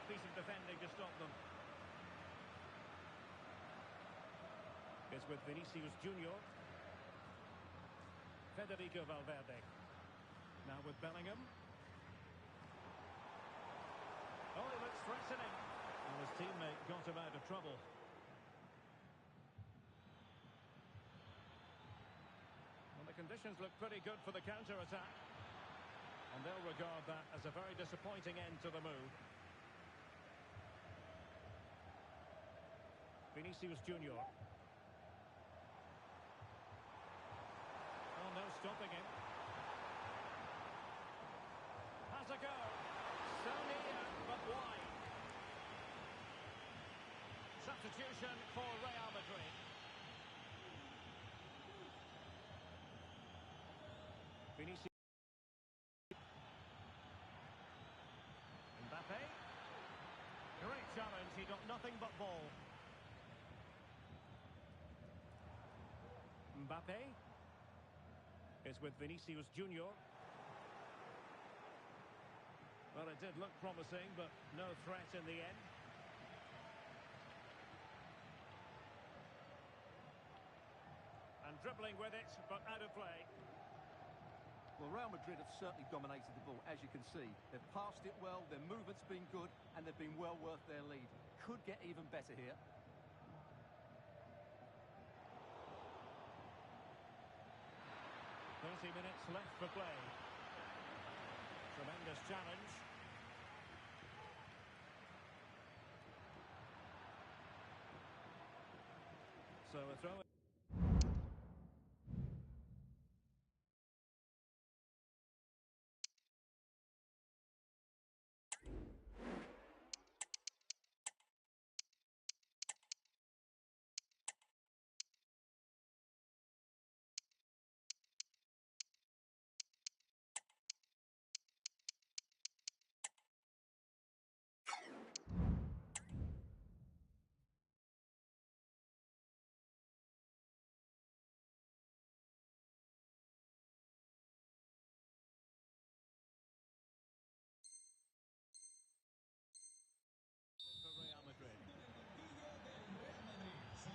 piece of defending to stop them. It's with Vinicius Junior. Federico Valverde. Now with Bellingham. Oh, he looks threatening. And his teammate got him out of trouble. Well, the conditions look pretty good for the counter-attack. And they'll regard that as a very disappointing end to the move. Vinicius Junior. Oh, no stopping him. Has a go. So near, but wide. Substitution for Real Madrid. Vinicius. Mbappe. Great challenge, he got nothing but ball. Mbappe is with Vinicius Junior. Well, it did look promising, but no threat in the end. And dribbling with it, but out of play. Well, Real Madrid have certainly dominated the ball, as you can see. They've passed it well, their movement's been good, and they've been well worth their lead. Could get even better here. 30 minutes left for play. Tremendous challenge. So a throw.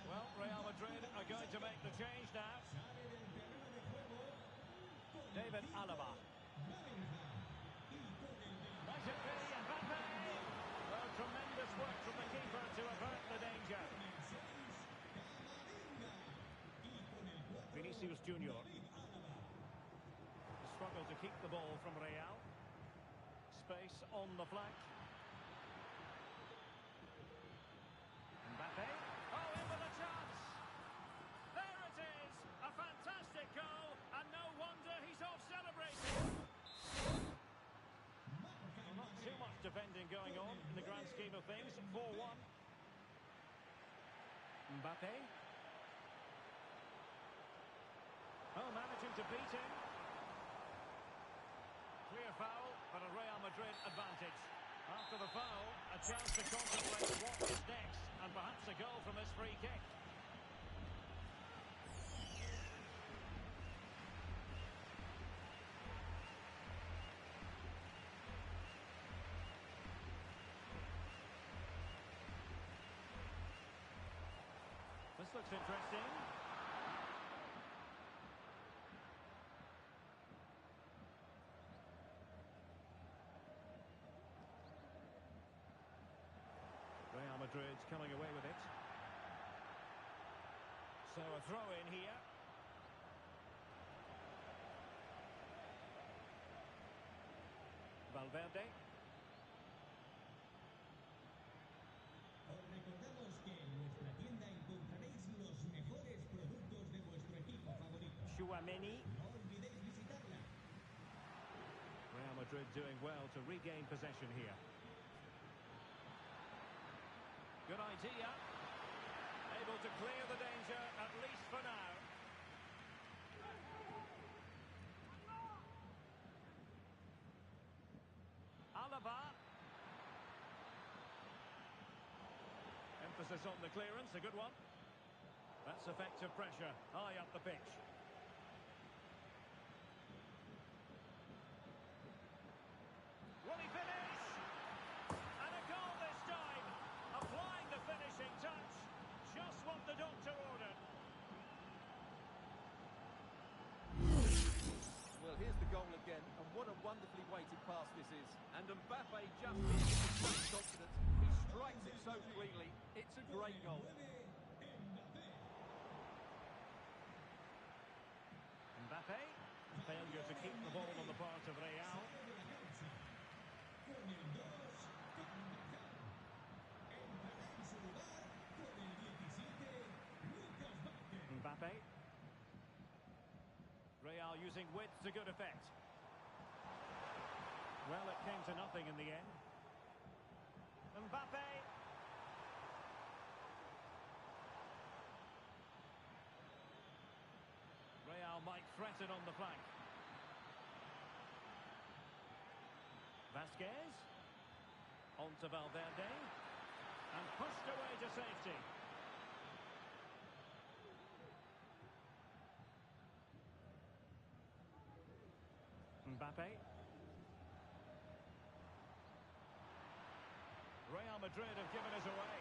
Well, Real Madrid are going to make the change now. David Alaba. Might it be Mbappe? Well, tremendous work from the keeper to avert the danger. Vinicius Junior. The struggle to keep the ball from Real. Space on the flank. Mbappe. Oh, in with a chance. There it is. A fantastic goal. And no wonder he's off celebrating. Well, not too much defending going on in the grand scheme of things. 4-1. Mbappe. Oh, managing to beat him. Clear foul, but a Real Madrid advantage. After the foul, a chance to contemplate what is next, and perhaps a goal from this free kick. This looks interesting. Real Madrid's coming away with it. So a throw in here. Valverde. Os recordamos que en nuestra tienda encontraréis los mejores productos de vuestro equipo favorito. Chouameni. No olvidéis visitarla. Real Madrid doing well to regain possession here. Good idea. Able to clear the danger, at least for now. Alaba. Emphasis on the clearance, a good one. That's effective pressure, high up the pitch. Will he finish? And a goal And Mbappe just hits it with great confidence. He strikes it so cleanly. It's a great goal. Mbappe, failure to keep the ball on the part of Real. Mbappe. Real using width to good effect. Well, it came to nothing in the end. Mbappe. Real might threaten on the flank. Vasquez. On to Valverde. And pushed away to safety. Mbappe. Real Madrid have given us away.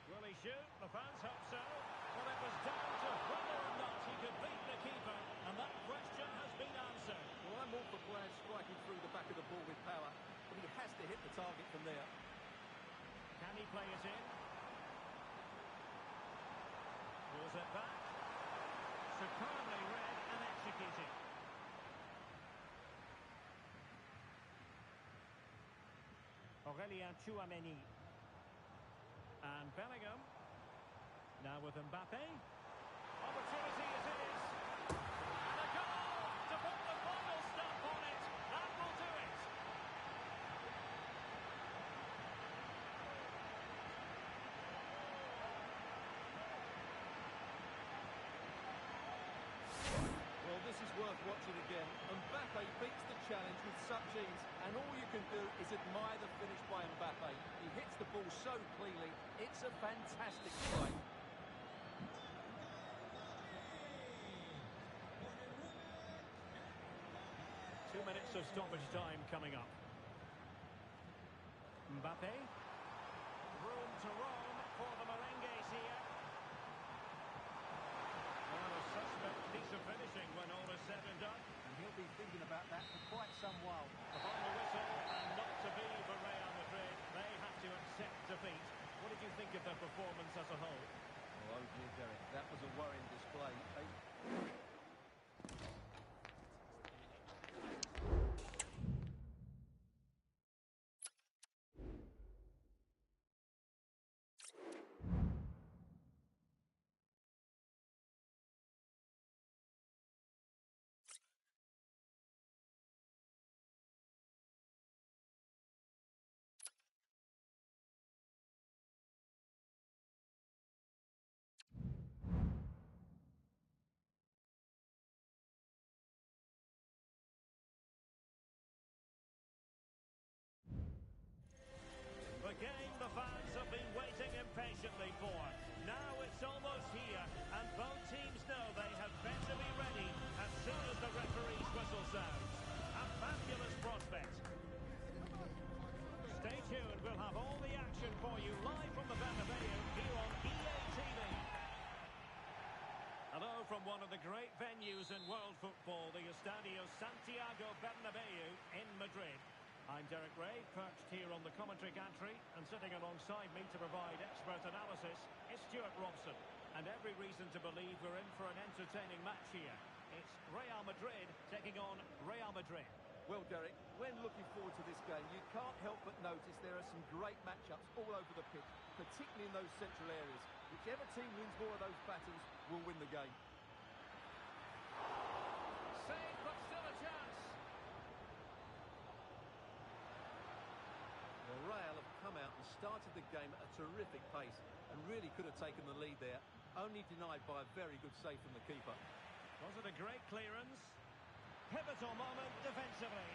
Will he shoot? The fans hope so. Well, it was down to whether or not he could beat the keeper, and that question has been answered. Well, I'm all for players striking through the back of the ball with power, but he has to hit the target from there. Can he play it in? Pulls it back. Superbly read and executed. Aurelien Tchouameni. And Bellingham. Now with Mbappe. Opportunity it is. And a goal to put the final stop on it. That will do it. Well, this is worth watching again. Mbappe beats the challenge with such ease, and all you can do is admire the finish by Mbappe. He hits the ball so cleanly. It's a fantastic strike. 2 minutes of stoppage time coming up. Mbappe. Room to roam for the merengues here. Well, a suspect piece of finishing when all is said and done. And he'll be thinking about that for quite some while. The final whistle, and not to be for Real Madrid. They have to accept defeat. What did you think of their performance as a whole? Oh dear, Derek, that was a worrying display. The game the fans have been waiting impatiently for. Now it's almost here, and both teams know they have better be ready as soon as the referee's whistle sounds. A fabulous prospect. Stay tuned, we'll have all the action for you live from the Bernabeu here on EA TV. Hello from one of the great venues in world football, the Estadio Santiago Bernabeu in Madrid. I'm Derek Ray, perched here on the commentary gantry, and sitting alongside me to provide expert analysis is Stuart Robson. And every reason to believe we're in for an entertaining match here. It's Real Madrid taking on Real Madrid. Well, Derek, when looking forward to this game, you can't help but notice there are some great matchups all over the pitch, particularly in those central areas. Whichever team wins more of those battles will win the game. Save, but still a chance. The Real have come out and started the game at a terrific pace and really could have taken the lead there, only denied by a very good save from the keeper. Was it a great clearance? Pivotal moment defensively.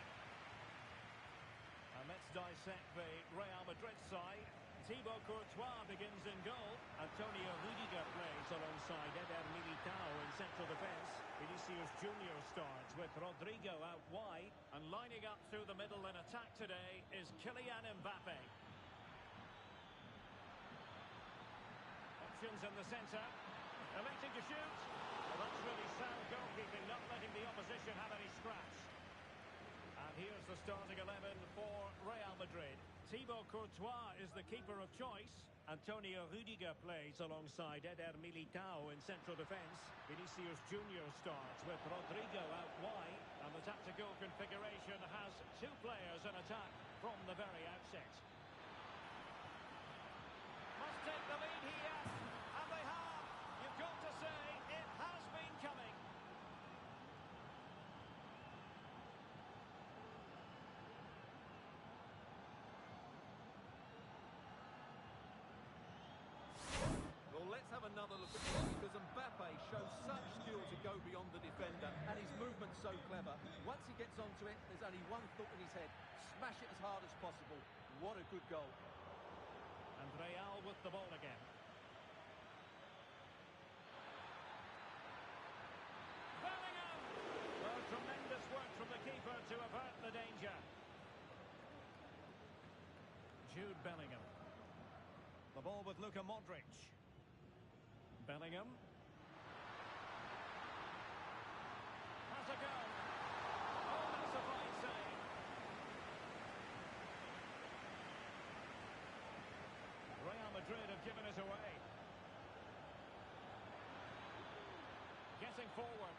And let's dissect the Real Madrid side. Thibaut Courtois begins in goal. Antonio Rudiger plays alongside Eder Militao in central defence. Vinicius Junior starts with Rodrigo out wide. And lining up through the middle in attack today is Kylian Mbappe. Options in the centre. Electing to shoot. Well, that's really sound goalkeeping, not letting the opposition have any scratch. starting 11 for Real Madrid. Thibaut Courtois is the keeper of choice. Antonio Rudiger plays alongside Eder Militao in central defence. Vinicius Junior starts with Rodrigo out wide. And the tactical configuration has two players in attack from the very outset. Must take the lead here. And they have. You've got to say, it has been coming. Well, let's have another look at this, because Mbappe shows such skill to go beyond the defender, and his movement's so clever. Once he gets onto it, there's only one thought in his head: smash it as hard as possible. What a good goal. And Real with the ball again. Bellingham! Well, tremendous work from the keeper to avert the danger. Jude Bellingham. The ball with Luka Modric. Bellingham. Has a go. Oh, that's a fine save. Real Madrid have given it away. Getting forward.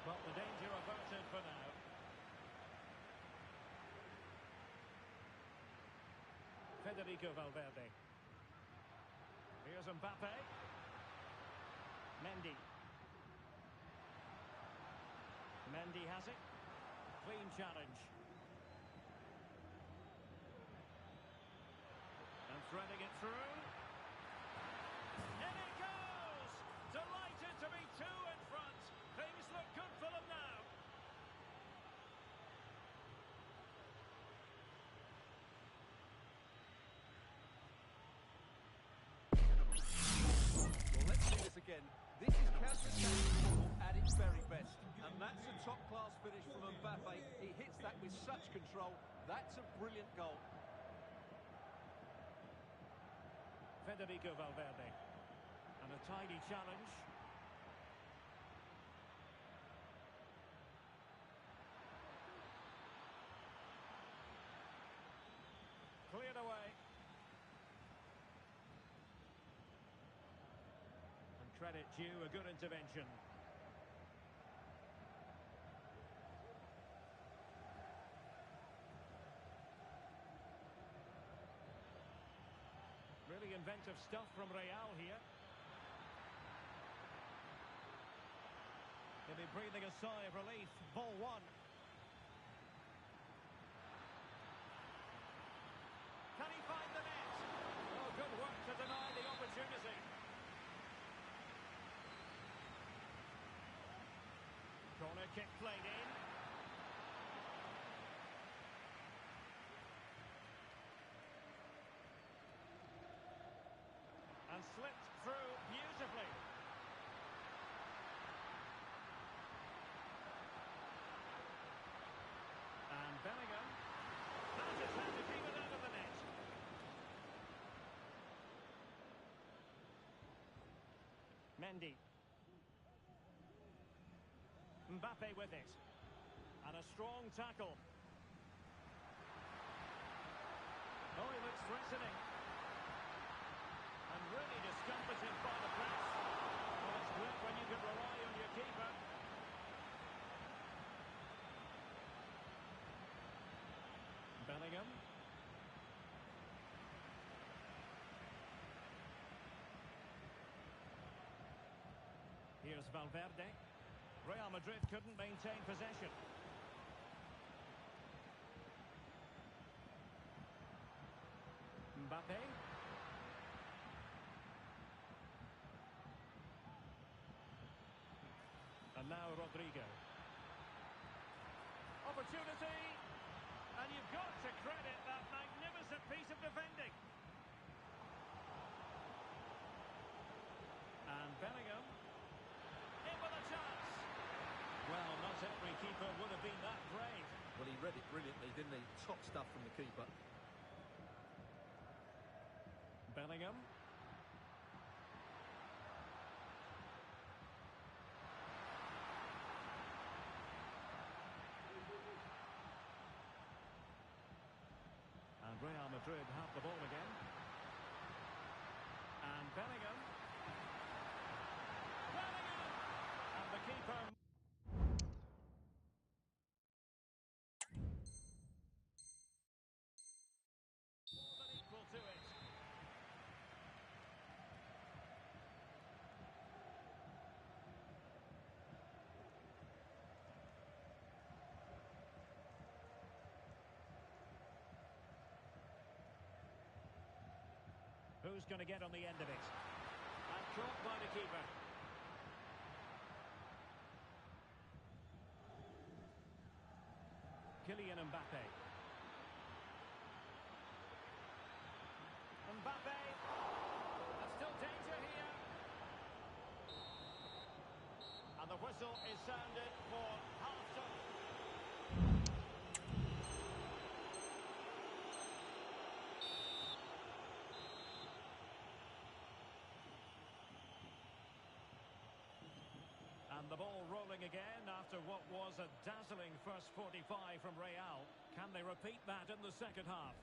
But the danger averted for now. Federico Valverde. Here's Mbappe. Mendy. Mendy has it. Clean challenge. And threading it through. In it goes! Delighted to be two in front. Things look good for them now. Well, let's see this again. This is counter-attack football at its very best. And that's a top-class finish from Mbappe. He hits that with such control. That's a brilliant goal. Federico Valverde. And a tidy challenge. Cleared away. And credit due, a good intervention. Really inventive stuff from Real here. He'll be breathing a sigh of relief. Ball one. Can he find the net? Oh, good work to deny the opportunity. Corner kick played in. And slipped through beautifully. And Bellingham. That is how to keep it out of the net. Mendy. Mbappe with it. And a strong tackle. Oh, he looks threatening. And really discomfited by the press. Well, it's great when you can rely on your keeper. Bellingham. Here's Valverde. Real Madrid couldn't maintain possession. Mbappe. And now Rodrigo. Opportunity. And you've got to credit that magnificent piece of defending. And Bellingham. In with a chance. Well, not every keeper would have been that brave. Well, he read it brilliantly, didn't he? Top stuff from the keeper. Bellingham. Real Madrid have the ball again. And Bellingham. Bellingham! And the keeper. More than equal to it. Who's going to get on the end of it? And caught by the keeper. Kylian Mbappe. Mbappe. There's still danger here. And the whistle is sounded for half-time. And the ball rolling again after what was a dazzling first 45 from Real. Can they repeat that in the second half?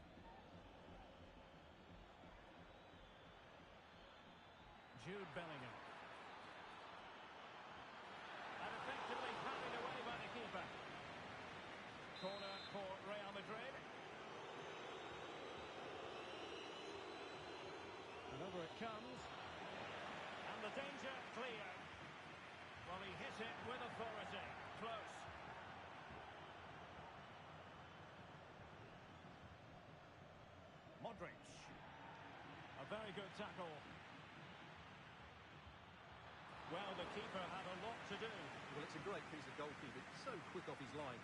Jude Bellingham. And effectively carried away by the keeper. Corner for Real Madrid. And over it comes. And the danger clear. Well, he hit it with authority. Close. Modric. A very good tackle. Well, the keeper had a lot to do. Well, it's a great piece of goalkeeping. So quick off his line.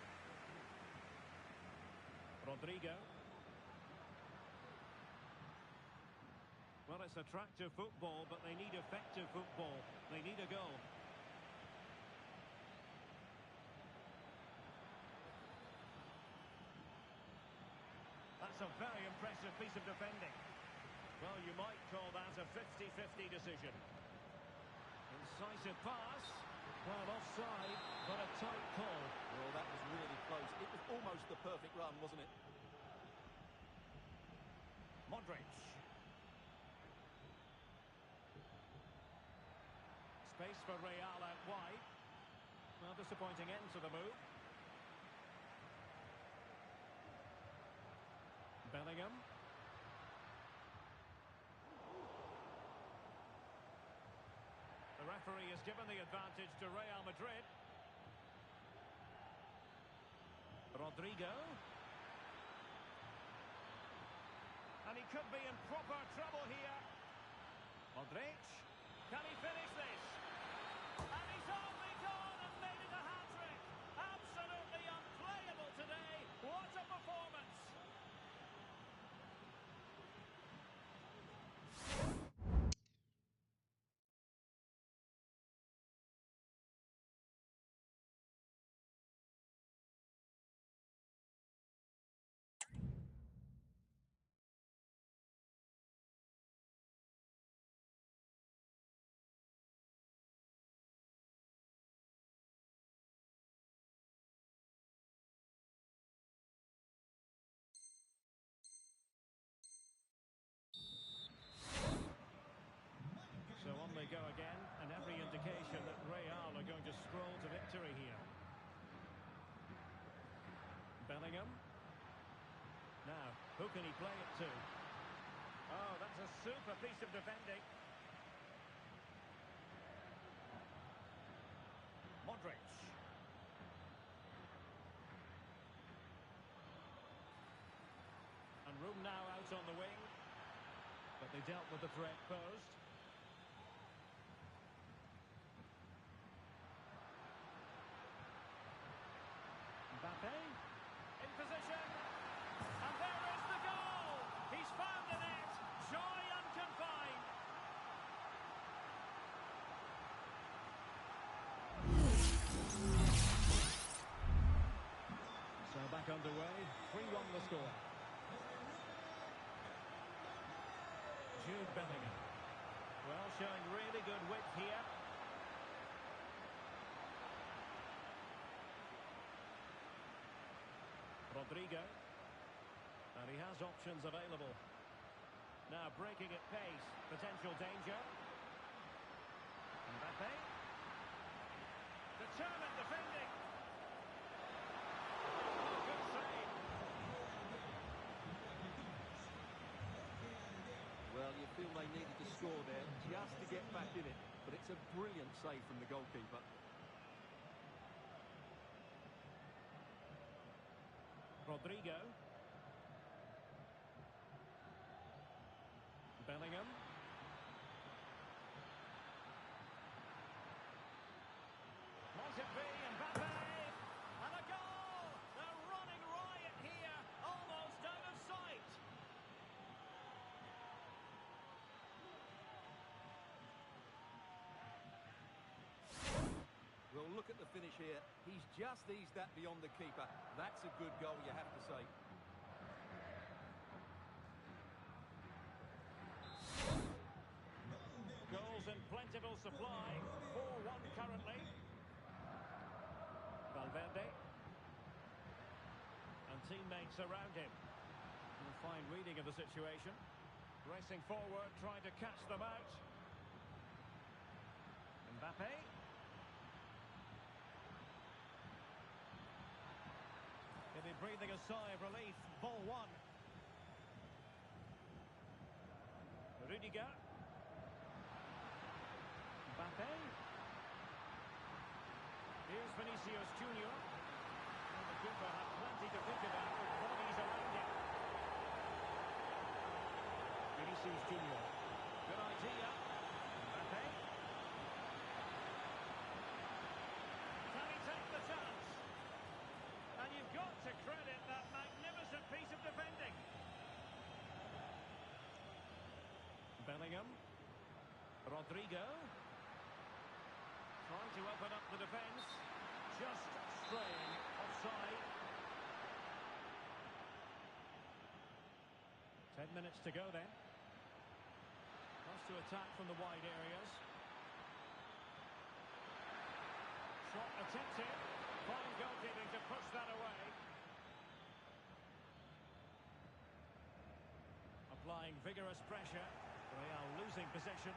Rodrigo. Well, it's attractive football, but they need effective football. They need a goal. That's a very impressive piece of defending. Well, you might call that a 50-50 decision. Incisive pass. Well, offside, but a tight call. Well, that was really close. It was almost the perfect run, wasn't it? Modric. Space for Real out wide. Well, disappointing end to the move. Bellingham. The referee has given the advantage to Real Madrid. Rodrigo. And he could be in proper trouble here. Modric. Can he finish this? And he's only gone and made it a hat-trick. Absolutely unplayable today. What a performance. So on they go again, and every indication that Real are going to stroll to victory here. Bellingham. Now, who can he play it to? Oh, that's a super piece of defending. Modric. And room now out on the wing. But they dealt with the threat posed. Mbappe in position, and there is the goal. He's found the net. Joy unconfined. So back underway. 3-1 the score. Jude Bellingham. Well, showing really good width here. Rodrigo. And he has options available. Now breaking at pace. Potential danger. Mbappe. Determined defending. Oh, good save. Well, you feel they needed to score there just to get back in it. But it's a brilliant save from the goalkeeper. Rodrigo. Bellingham. Might it be Mbappe? And a goal! They're running riot here, almost out of sight. Well, look at the finish here. He's just eased that beyond the keeper. That's a good goal, you have to say. Goals in plentiful supply. 4-1 currently. Valverde. And teammates around him. A fine reading of the situation. Racing forward, trying to catch them out. Mbappe. He'll be breathing a sigh of relief. Ball one. Rudiger. Mbappe. Here's Vinicius Junior. And the keeper had plenty to think about with bodies around him. Vinicius Junior. Good idea. Mbappe. Can he take the chance? And you've got to credit that magnificent piece of defending. Bellingham. Rodrigo. Trying to open up the defence. Just straying offside. 10 minutes to go then. Wants to attack from the wide areas. Shot attempted. Fine goalkeeping to push that away. Applying vigorous pressure. Real losing possession.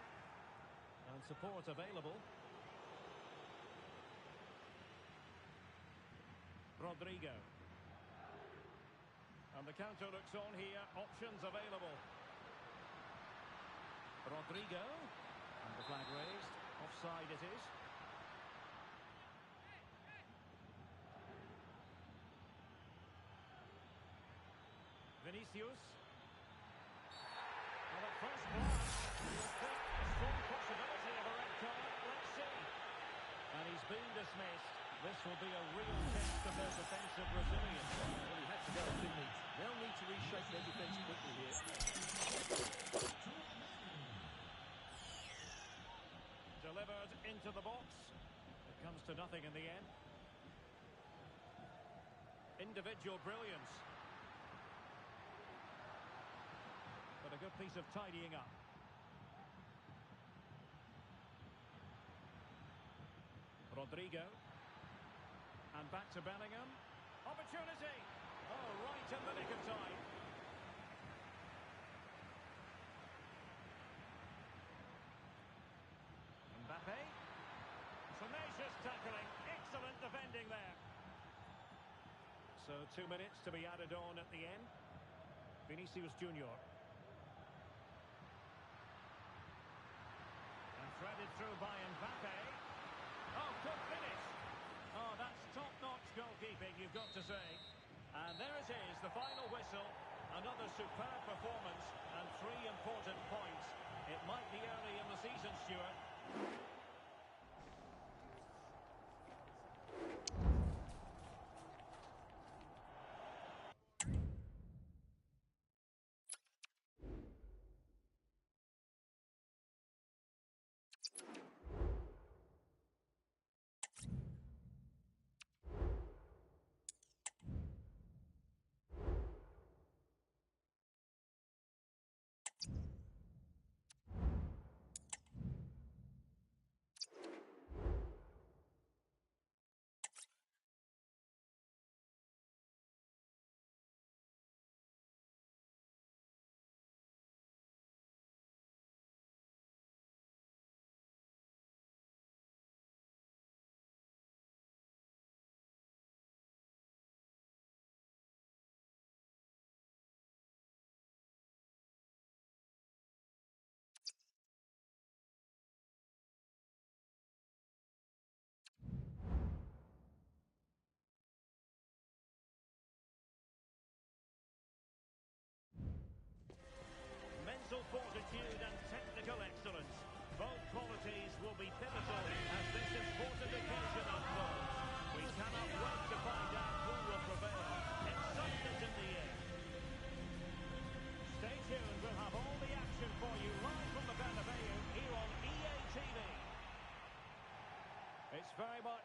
And support available. Rodrigo. And the counter looks on here. Options available. Rodrigo. And the flag raised. Offside it is. Vinicius. Well, at first glance, you'll think a strong possibility of a red card. Let's see. And he's been dismissed. This will be a real test of their defensive resilience. Well, he had to go, didn't he? They'll need to reshape their defence quickly here. Delivered into the box. It comes to nothing in the end. Individual brilliance. But a good piece of tidying up. Rodrigo. And back to Bellingham. Opportunity! Oh, right in the nick of time. Mbappe. Tenacious tackling. Excellent defending there. So 2 minutes to be added on at the end. Vinicius Junior. And threaded through by Mbappe. Oh, good finish. Oh, that's top-notch goalkeeping, you've got to say. And there it is, the final whistle. Another superb performance and 3 important points. It might be early in the season, Stuart.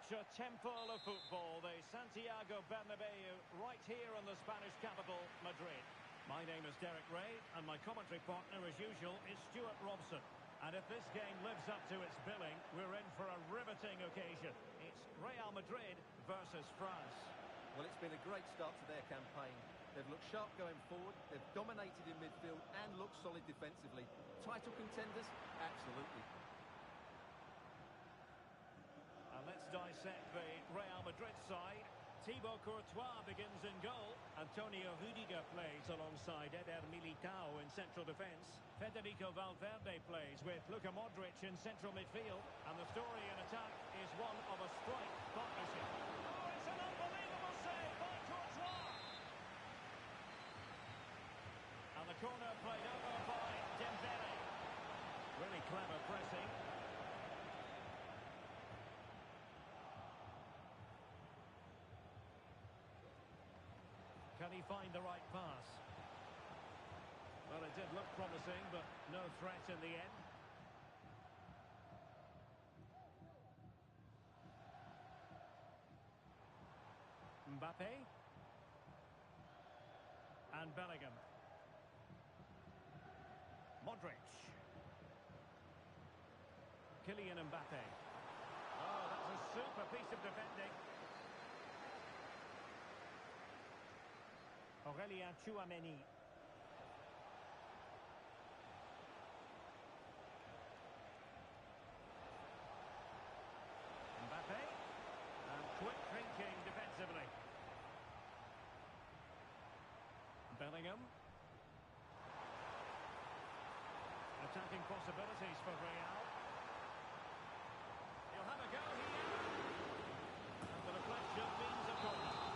Such a temple of football, the Santiago Bernabeu, right here in the Spanish capital, Madrid. My name is Derek Ray, and my commentary partner, as usual, is Stuart Robson. And if this game lives up to its billing, we're in for a riveting occasion. It's Real Madrid versus France. Well, it's been a great start to their campaign. They've looked sharp going forward, they've dominated in midfield and looked solid defensively. Title contenders? Absolutely. And let's dissect the Real Madrid side. Thibaut Courtois begins in goal. Antonio Rudiger plays alongside Eder Militao in central defence. Federico Valverde plays with Luka Modric in central midfield. And the story in attack is one of a strike partnership. Oh, it's an unbelievable save by Courtois! And the corner played over by Dembele. Really clever pressing. Can he find the right pass? Well, it did look promising, but no threat in the end. Mbappe. And Bellingham. Modric. Kylian Mbappe. Oh, that's a super piece of defending. Aurelien Tchouameni. Mbappe. And quick thinking defensively. Bellingham. Attacking possibilities for Real. He'll have a go here. And the deflection means a corner.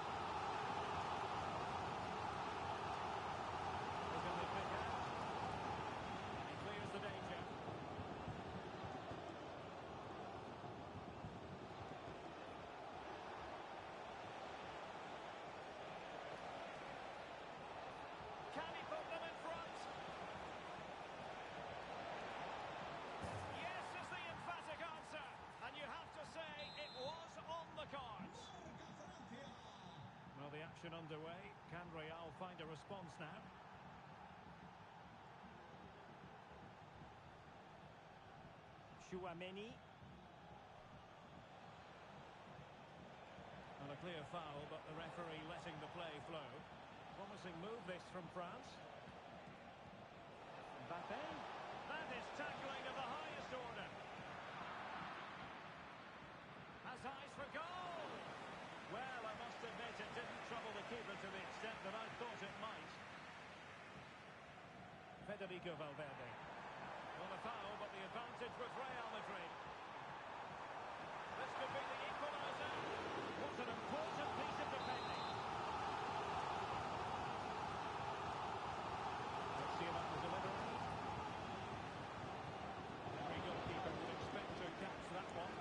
The danger. Can he put them in front? Yes is the emphatic answer. And you have to say it was on the cards. Well, the action underway. Can Real find a response now? Tchouameni. And a clear foul, but the referee letting the play flow. Promising move this from France. Mbappe. That is tackling of the highest order. Has eyes for goal. Well, I must admit it didn't trouble the keeper to the extent that I thought it might. Federico Valverde. Well, a foul, but the advantage with Real Madrid. This could be the equaliser. What an important piece of defending. Let's see about the delivery. Every goalkeeper would expect to catch that one.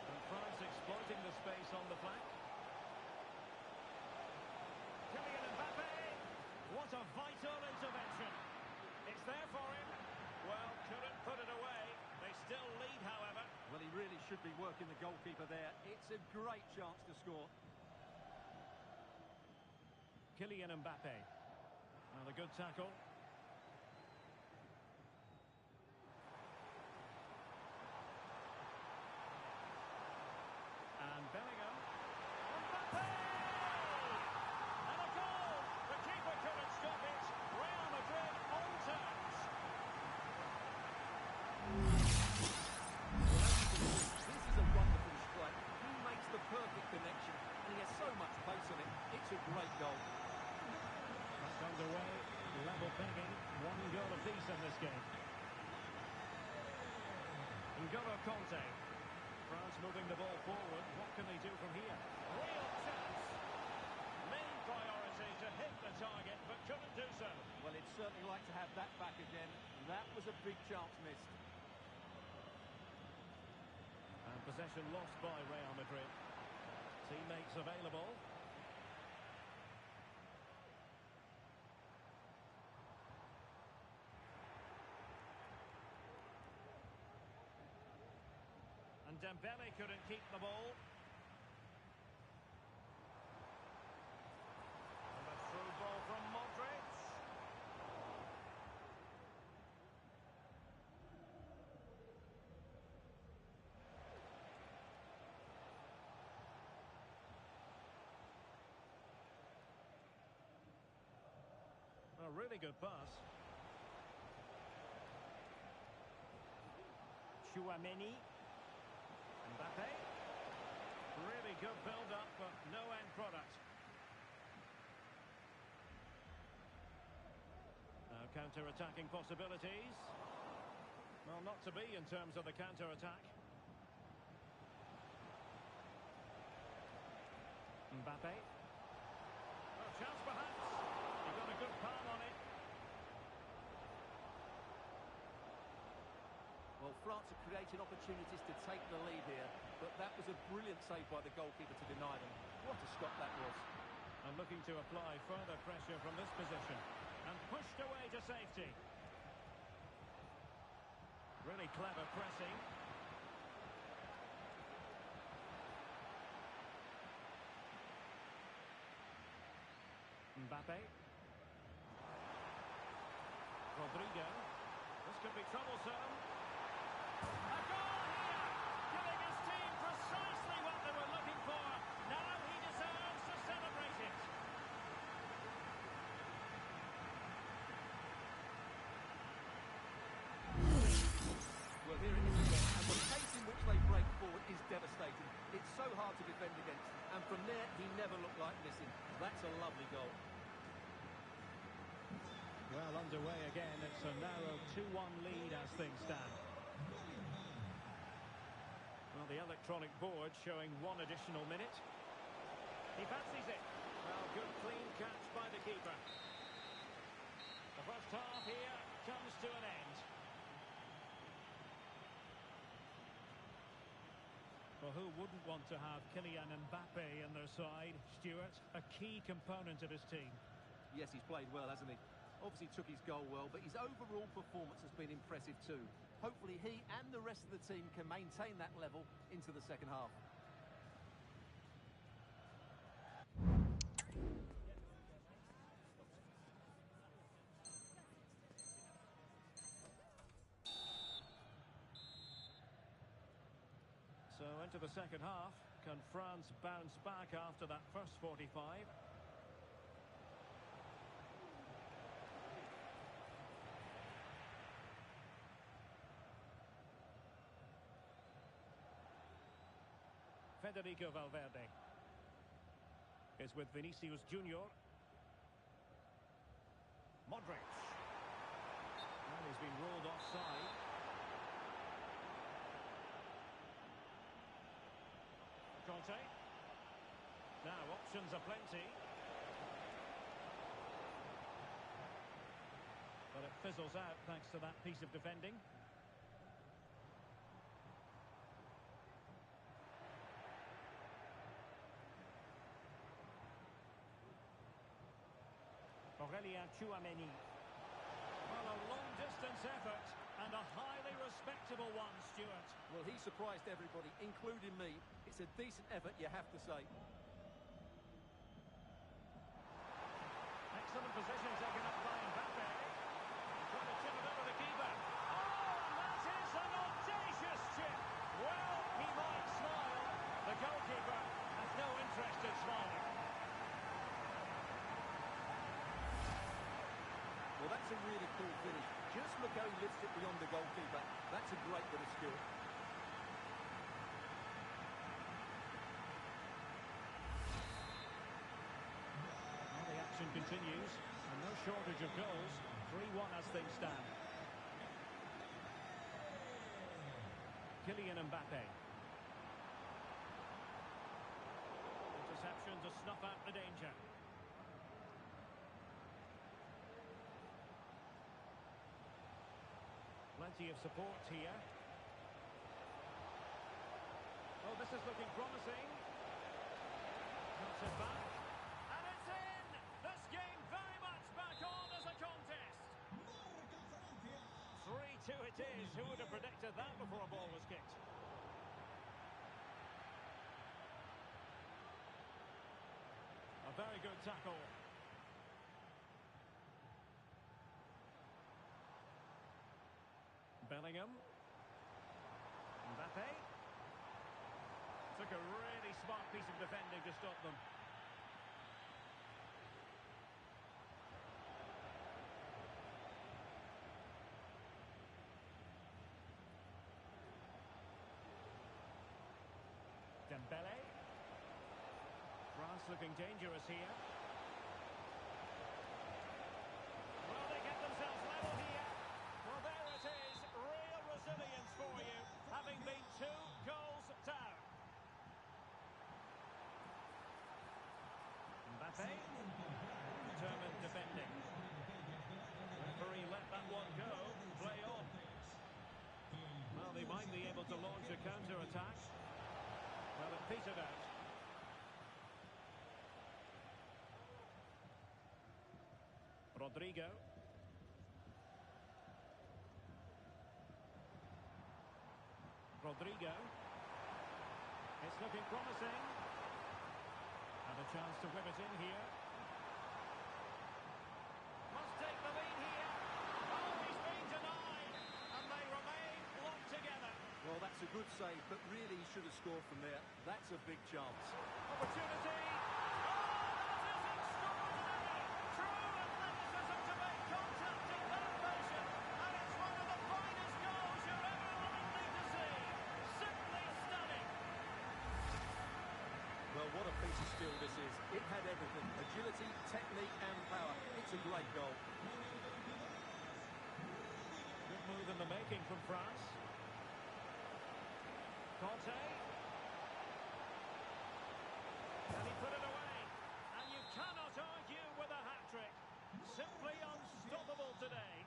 And France exploiting the space on the flank. Kylian Mbappe. What a vital intervention. It's there for him. Well, couldn't put it away. They still lead, however. Well, he really should be working the goalkeeper there. It's a great chance to score. Kylian Mbappe. Well, a good tackle. And Bellingham. Mbappe! And a goal! The keeper couldn't stop it. Real Madrid on terms. This is a wonderful strike. He makes the perfect connection, and he has so much pace on it. It's a great goal. Back underway. Level pegging. One goal apiece in this game. N'Golo Conte. France moving the ball forward. What can they do from here? Real chance. Main priority to hit the target, but couldn't do so. Well, he'd certainly like to have that back again. That was a big chance missed. And possession lost by Real Madrid. Teammates available. And Dembele couldn't keep the ball. And a through ball from Modric. A really good pass. Chouameni. Mbappe. Really good build-up, but no end product. Now counter-attacking possibilities. Well, not to be in terms of the counter-attack. Mbappe. Oh, chance perhaps. He got a good palm on it. Well, France are creating opportunities to take the lead here, but that was a brilliant save by the goalkeeper to deny them. What a stop that was. And looking to apply further pressure from this position. And pushed away to safety. Really clever pressing. Mbappe. Rodrigo. This could be troublesome. A goal here! Giving his team precisely what they were looking for. Now he deserves to celebrate it. Well, here it is again, and the pace in which they break forward is devastating. It's so hard to defend against, and from there, he never looked like missing. That's a lovely goal. Well, underway again. It's a narrow 2-1 lead as things stand. Well, the electronic board showing 1 additional minute. He fancies it. Well, good clean catch by the keeper. The first half here comes to an end. Well, who wouldn't want to have Kylian Mbappe in their side? Stuart, a key component of his team. Yes, he's played well, hasn't he? Obviously took his goal well, but his overall performance has been impressive too. Hopefully he and the rest of the team can maintain that level into the second half. So into the second half. Can France bounce back after that first 45? Federico Valverde is with Vinicius Junior. Modric. And he's been ruled offside. Conte. Now options are plenty. But it fizzles out thanks to that piece of defending. Chouameni. Well, a long-distance effort and a highly respectable one, Stuart. Well, he surprised everybody, including me. It's a decent effort, you have to say. Excellent position taken up by Mbappe. Trying to chip it over the keeper. Oh, and that is an audacious chip. Well, he might smile. The goalkeeper has no interest in smiling. Well, that's a really cool finish. Just look how he lifts it beyond the goalkeeper. That's a great bit of skill. Well, the action continues, and no shortage of goals. 3-1 as things stand. Kylian Mbappe. Interception to snuff out the danger. Plenty of support here. Oh, this is looking promising. Puts it back. And it's in! This game very much back on as a contest. 3-2 it is. Who would have predicted that before a ball was kicked? very good tackle. Bellingham. Mbappe. Took a really smart piece of defending to stop them. Dembele. France looking dangerous here. Well, they get themselves level here. Well, there it is. Real resilience for you, having been 2 goals down. Mbappe. Determined defending. Referee let that one go. Play on. Well, they might be able to launch a counter-attack. Well, it petered out. Rodrigo. Rodrigo. It's looking promising. And a chance to whip it in here. Must take the lead here. Oh, he's been denied. And they remain locked together. Well, that's a good save, but really he should have scored from there. That's a big chance. Opportunity. Oh, that is extraordinary. True athleticism to make contact in that motion. And it's one of the finest goals you're ever likely to see. Simply stunning. Well, what a piece of skill this is. It had everything. Agility, technique and power. It's a great goal. Good move in the making from France. Conte. And he put it away. And you cannot argue with a hat-trick. Simply unstoppable today.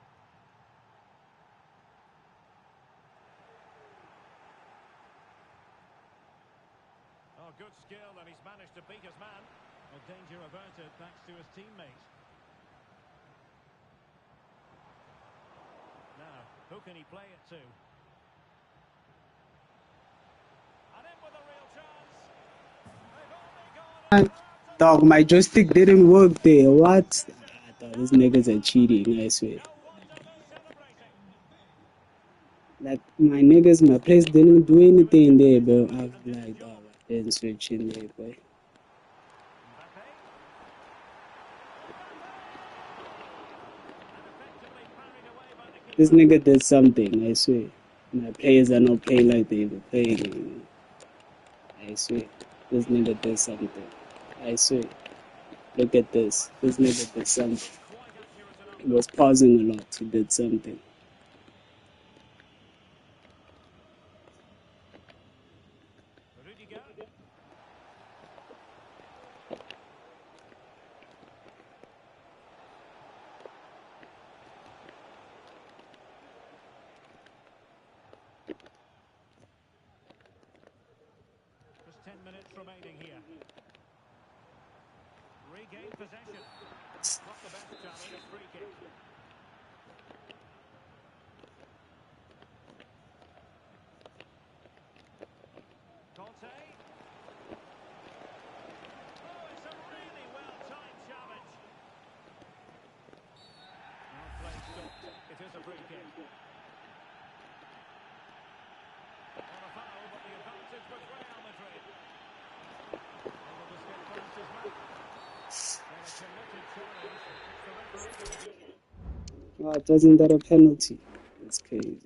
Oh, good skill, and he's managed to beat his man. Well, danger averted thanks to his teammate. Now, who can he play it to? And in with a real chance. They've only gone in. Dog, my joystick didn't work there. What? I thought these niggas are cheating, I swear. No wonder they're celebrating. Like, my niggas, my place didn't do anything there, bro. I was like, dog, I didn't switch in there, boy. Mbappe. And effectively parried away by the keeper. This nigga did something, I swear. My players are not playing like they were playing. I swear. This nigga did something. I swear. Look at this. This nigga did something. Quite accurate enough. He was pausing a lot. He did something. Rudiger. Just 10 minutes remaining here. Regain possession. Not the best challenge, free kick. Conte. Oh, it's a really well-timed challenge. Now play stopped. It is a free kick. On a foul, but the advantage with Real Madrid. Able to skip past his man. And a committed challenge. It's the referee going to do. Wow, wasn't that a penalty? That's crazy.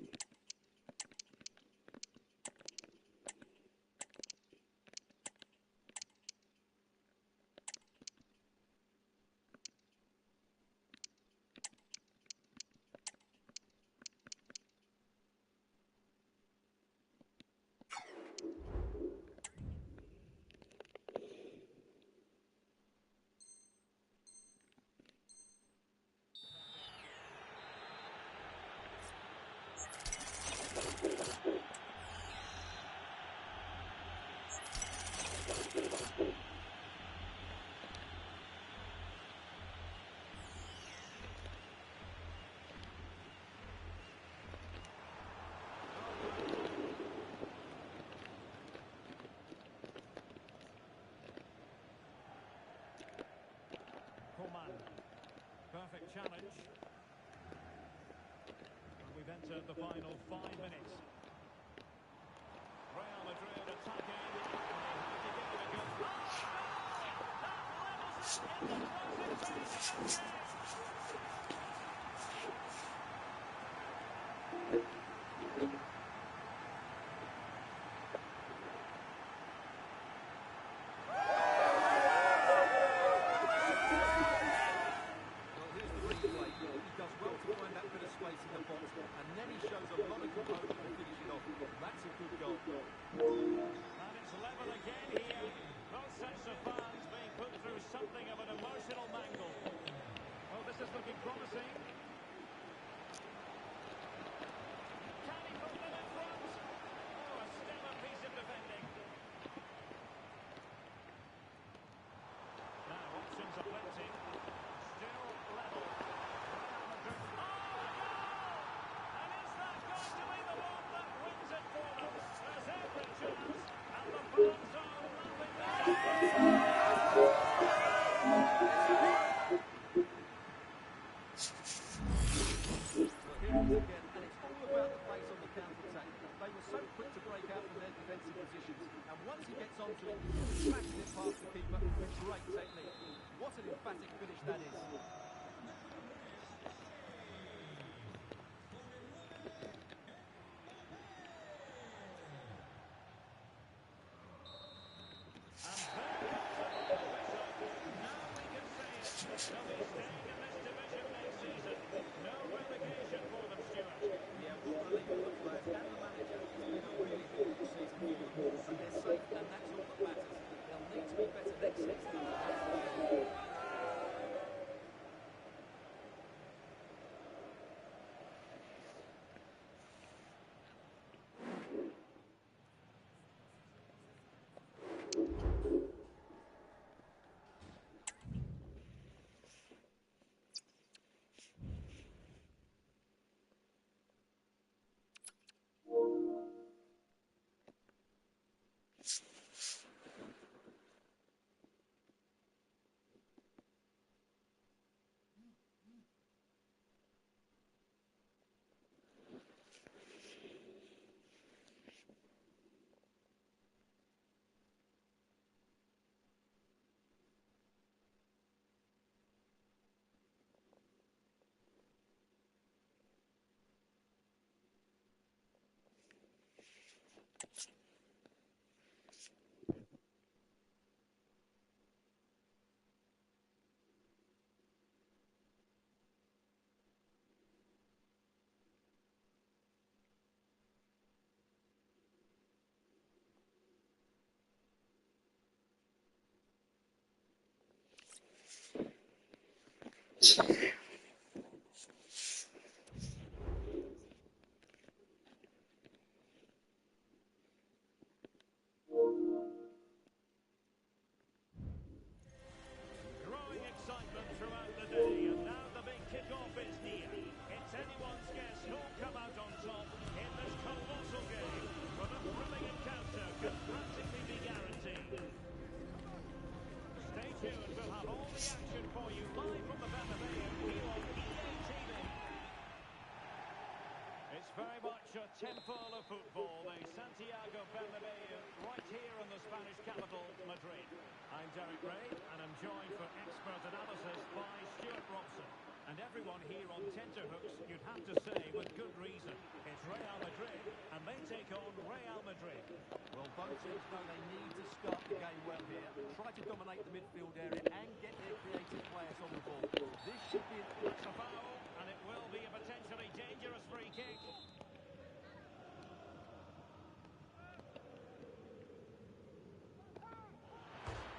entered the final 5 minutes. Real Madrid attacking. They have to give it a go. Oh, no! That levels it in the closing phase of the game. Something of an emotional mangle. Oh, this is looking promising. Can he put them in front? Oh, a stellar piece of defending. Now, options are plenty. Still level. Oh, a goal! And is that going to be the one that wins it for them? There's every chance, and the fans are laughing their again, and it's all about the pace on the counter-attack. They were so quick to break out from their defensive positions, and once he gets onto it, he smashes it past the keeper with great technique. What an emphatic finish that is. Very much a temple of football, the Santiago Bernabeu, right here in the Spanish capital, Madrid. I'm Derek Ray, and I'm joined for expert analysis by Stuart Robson. And everyone here on tenterhooks, you'd have to say, with good reason. It's Real Madrid, and they take on Real Madrid. Well, both teams know they need to start the game well here. Try to dominate the midfield area and get their creative players on the ball. This should be a foul, and it will be a potentially dangerous free kick.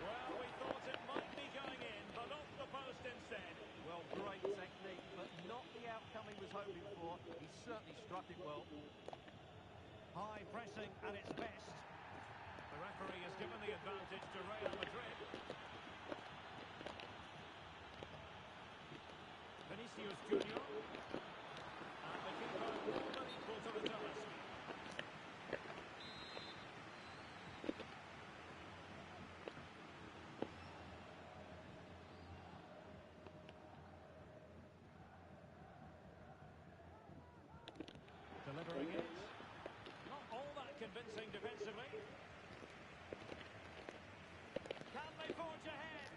Well, we thought it might be going in, but off the post instead. Well, great technique, but not the outcome he was hoping for. He certainly struck it well. High pressing at its best. The referee has given the advantage to Real Madrid. Vinicius Junior. And the keeper more than equal to the task. convincing defensively. Can they forge ahead?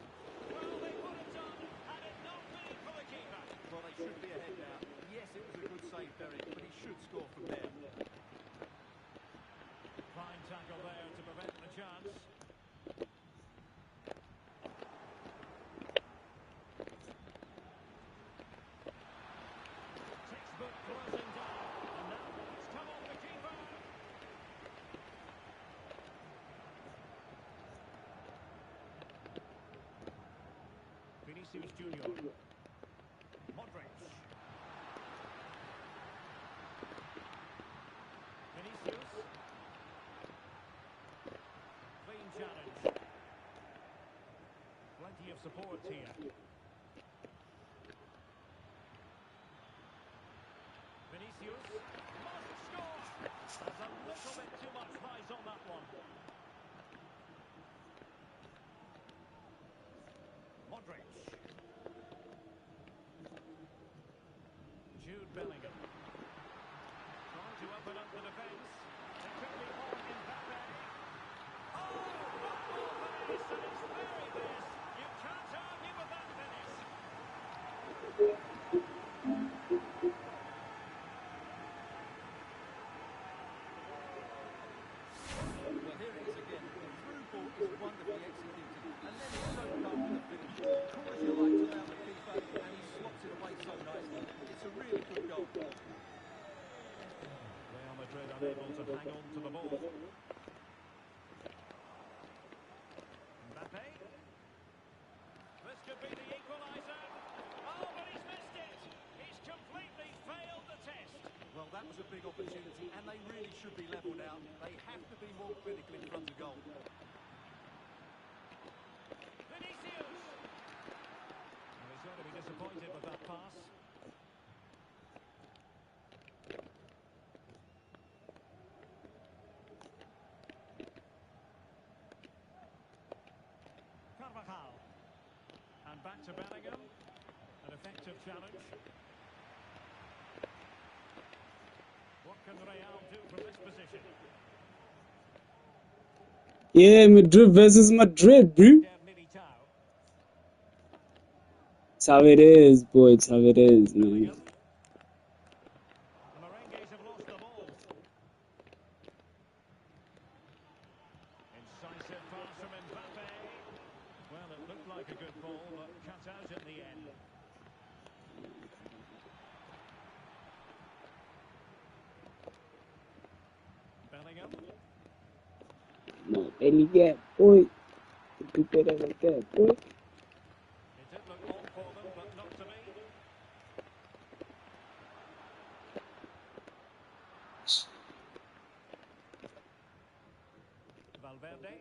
Well, they put it on, had it not been for the keeper. Well, they should be ahead now. Yes, it was a good save, Derek, but he should score from there. Fine tackle there to prevent the chance. Textbook closing down, and now it's come on the keeper. Vinicius Junior. Modric. Vinicius. Clean challenge. Plenty of support here. Vinicius must score. There's a little bit too much pace on that one. Modric. Jude Bellingham. Trying to open up the defence. It could be on Mbappe. Oh, football finish, and it's very this. You can't argue with that finish. Well, here it is again. The through ball is wonderfully executed, and then it's so calm with the finish. Corners you like to allow the keeper, and he slots it away so nicely. It's a really good goal. Real Madrid unable to hang on to the ball. Mbappe. This could be the equaliser. Oh, but he's missed it. He's completely failed the test. Well, that was a big opportunity, and they really should be level now. They have to be more clinical in front of goal. Vinicius. Well, he's going to be disappointed with that pass. Carvajal. And back to Bellingham. An effective challenge. What can Real do from this position? Yeah, Madrid versus Madrid, bro. Militao. It's how it is, boy. It's how it is, man. Bellingham. The Merengues have lost the ball. Incisive pass from Mbappe. Well, it looked like a good ball, but cut out in the end. Bellingham. No, any gap, boy. You better like that, boy. It did look on for them, but not to be. Valverde.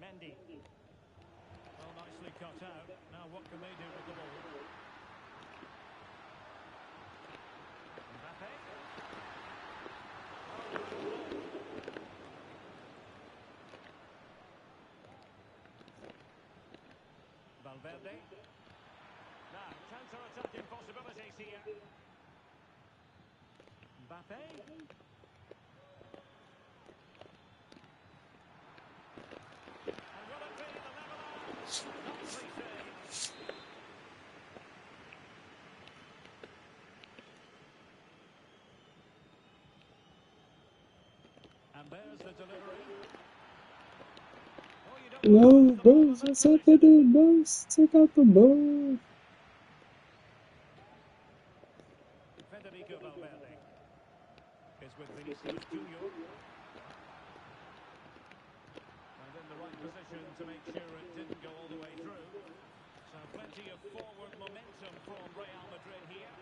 Mendy. Well, nicely cut out. Now what can they do with the ball? Mbappe. Oh, good ball. Valverde. Now, counter-attacking possibilities here. Mbappe. And will it be the leveller? Nicely saved. And there's the delivery. Oh, you don't No, want to lose the ball in boss. that What's up position. with it, boss? Check out the ball. Federico Valverde is with Vinicius Junior. And in the right position to make sure it didn't go all the way through. So plenty of forward momentum from Real Madrid here.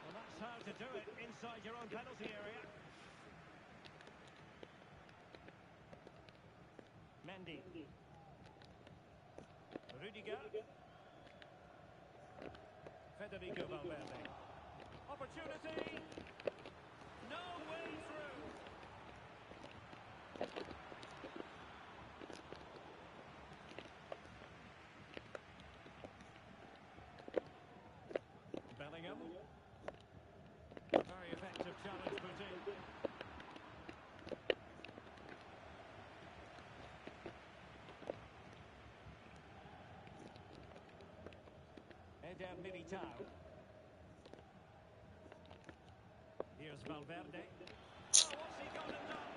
Well, that's how to do it inside your own penalty area. Mendy. Rudiger. Federico Valverde. Opportunity. No way through. Bellingham. Very effective challenge put in. Eder Militao. Here's Valverde. Oh, what's he gone and done?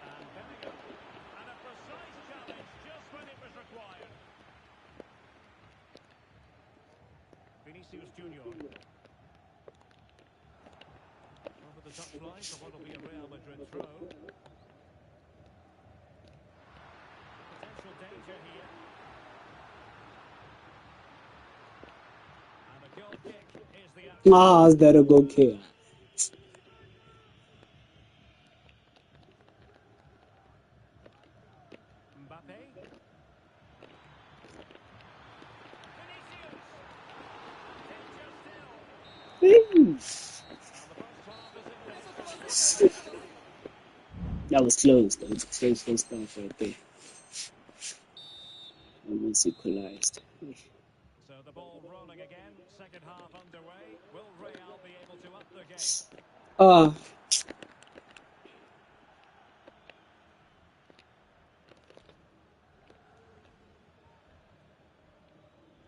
And Bellingham. And a precise challenge just when it was required. Vinicius Junior. Over the touchline for what will be a Real Madrid throw. Potential danger here. And a goal kick is the outcome. Ah, is that a goal kick? Mbappe. Vinicius. That was close. That was a close first half right there. Almost equalized. So the ball rolling again. Second half underway. Will Real be able to up the game? Ah,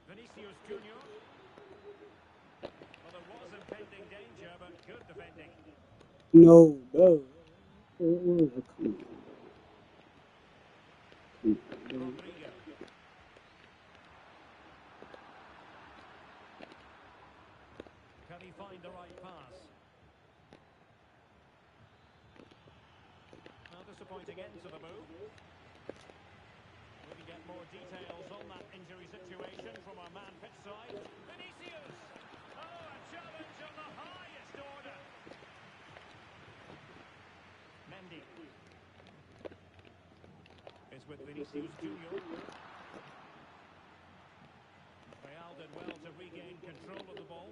Vinicius Junior. Well, there was impending danger, but good defending. no, bro. Oh, come on. Rodrigo. Can he find the right pass? Well, disappointing end to the move. We can get more details on that injury situation from our man pitch side. Vinicius! Oh, a challenge on the highest order. Mendy. It's with Vinicius Junior. Real did well to regain control of the ball.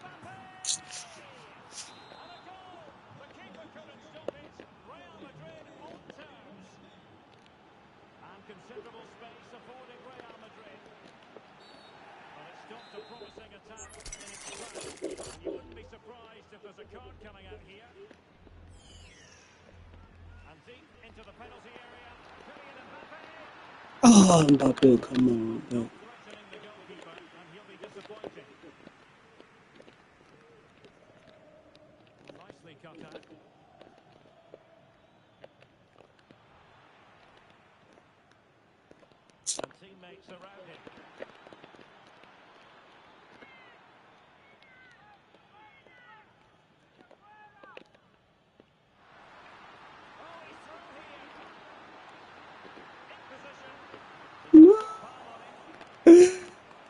Mbappe! And a goal! The keeper couldn't stop it. Real Madrid on terms. And considerable space afforded Real Madrid. Well, it stopped a promising attack in its tracks. And you wouldn't be surprised if there's a card coming out here. And deep into the penalty area. Kylian Mbappe. Oh, Mbappe, come on, bro. Threatening the goalkeeper, and he'll be disappointed. Nicely cut out. And teammates around him. Oh, he's through here. In position. No.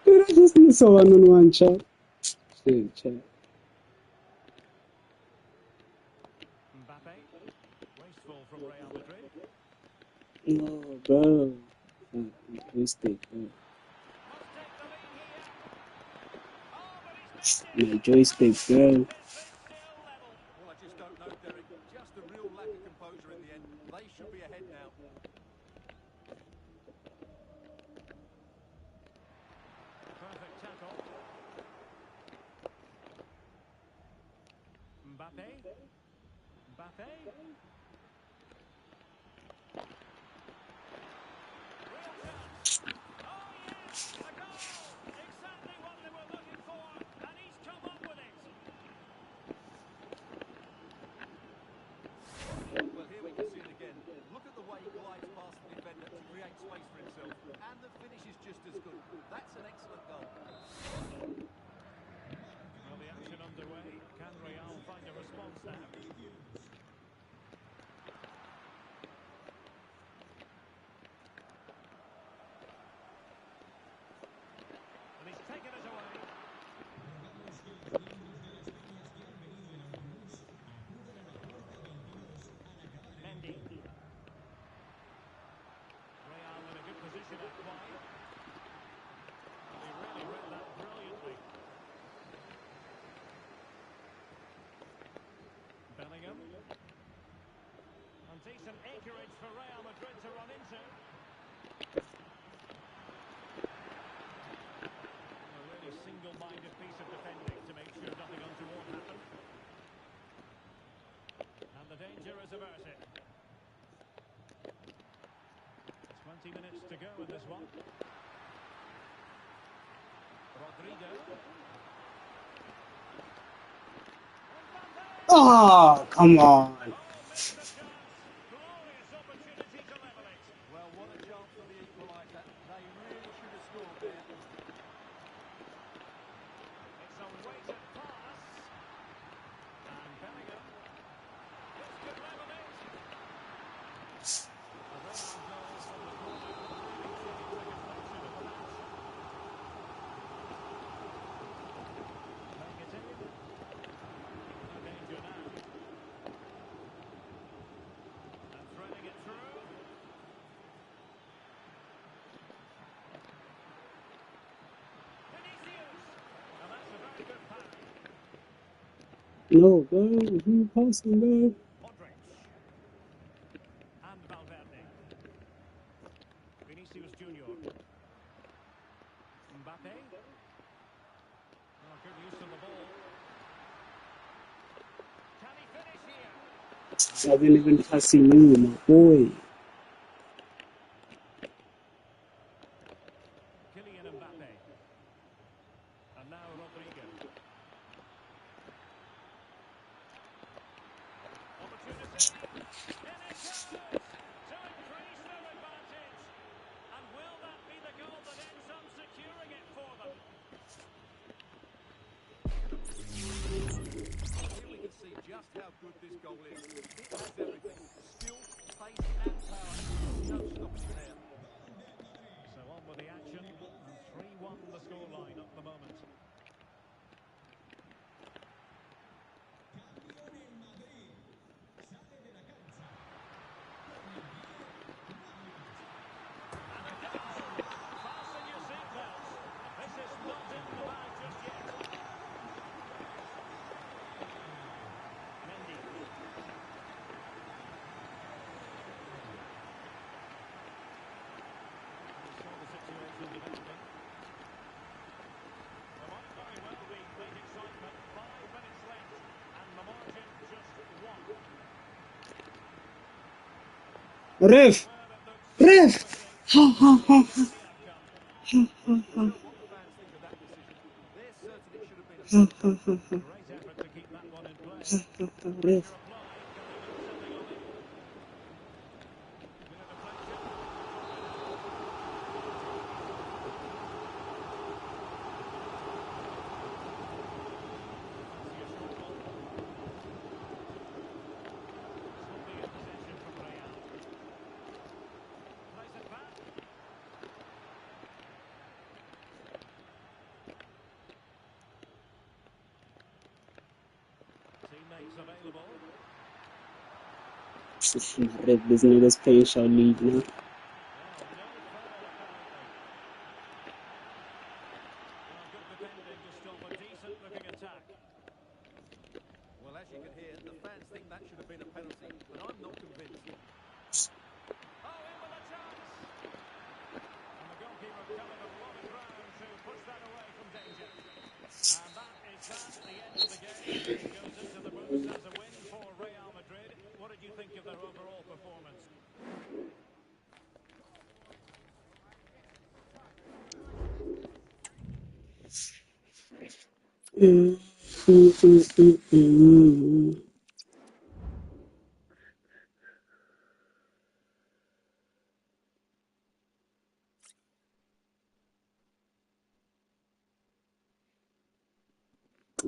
Dude, I just need someone on one chat. Shit, chat. Mbappe. Wasteful from Real Madrid. No, bro. Mistake, bro. Must take the lead here. Oh, but he's made My it. joystick, bro. It's still level. Well, I just don't know, Derek. Just a real lack of composure in the end. They should be ahead now. Perfect tackle. Mbappe. Mbappe. Real chance. Oh, yes! A goal! Exactly what they were looking for, and he's come up with it. Well, here we can see it again. Look at the way he glides past the defender to create space for himself. And the finish is just as good. That's an excellent goal. Well, the action underway. Can Real find a response now? And he's taken it away. Mendy. Real in a good position out wide. He really read that brilliantly. Bellingham. And decent anchorage for Real Madrid to run into. A really single-minded piece of defending to make sure nothing untoward happened. And the danger is averted. It's minutes to go in this one. Rodrigo. Oh, come on. Oh, missed the chance. Glorious opportunity to level it. Well, what a chance for the equaliser. They really should have scored there. It's a weighted pass. And Bellingham. This could level it. A Real goal from the corner could really change the complexion of the match. Playing it in. No danger now. And threading it through. Vinicius. And that's a very good pass. No, bro. Who passing, bro? Modric. And Valverde. Vinicius Junior. Mbappe. Oh, good use of the ball. Can he finish here? I didn't even passing you, my boy. Kylian Mbappe. And now Rodrigo. Opportunity. In it goes! To increase their advantage. And will that be the goal that ends up securing it for them? Here we can see just how good this goal is. It has everything. Skill, pace and power. No stopping it there. So on with the action. And 3-1 the scoreline at the moment. Cambio en el Madrid. Sale de la cancha. And a goal! Fasten your seatbelts. This is not in the bag just yet. Mendy. We saw the situation developing. There might very well be great excitement. 5 minutes left. And the margin just 1. Ref! Well, it looks Ref! promising. Ha ha ha Let's see the outcome. Well, you know what the fans think of that decision. They're certain it should have been a ha penalty. ha ha Great effort to keep that one in play. ha ha ha. Pressure Ref. applied. Can they do something on it? Clear deflection. Fancy a short one. This will be a possession from Real. Plays it back. Teammates available. Ref, this nigga's playing Shaw League now. Well, no foul apparently. Well, good defending to stop a decent-looking attack. Well, as you can hear, the fans think that should have been a penalty, but I'm not convinced. Oh, in with a chance! And the goalkeeper covered a lot of ground to push that away from danger. And that is that, the end of the game. This goes into the books as a win for Real Madrid. What did you think of their overall performance?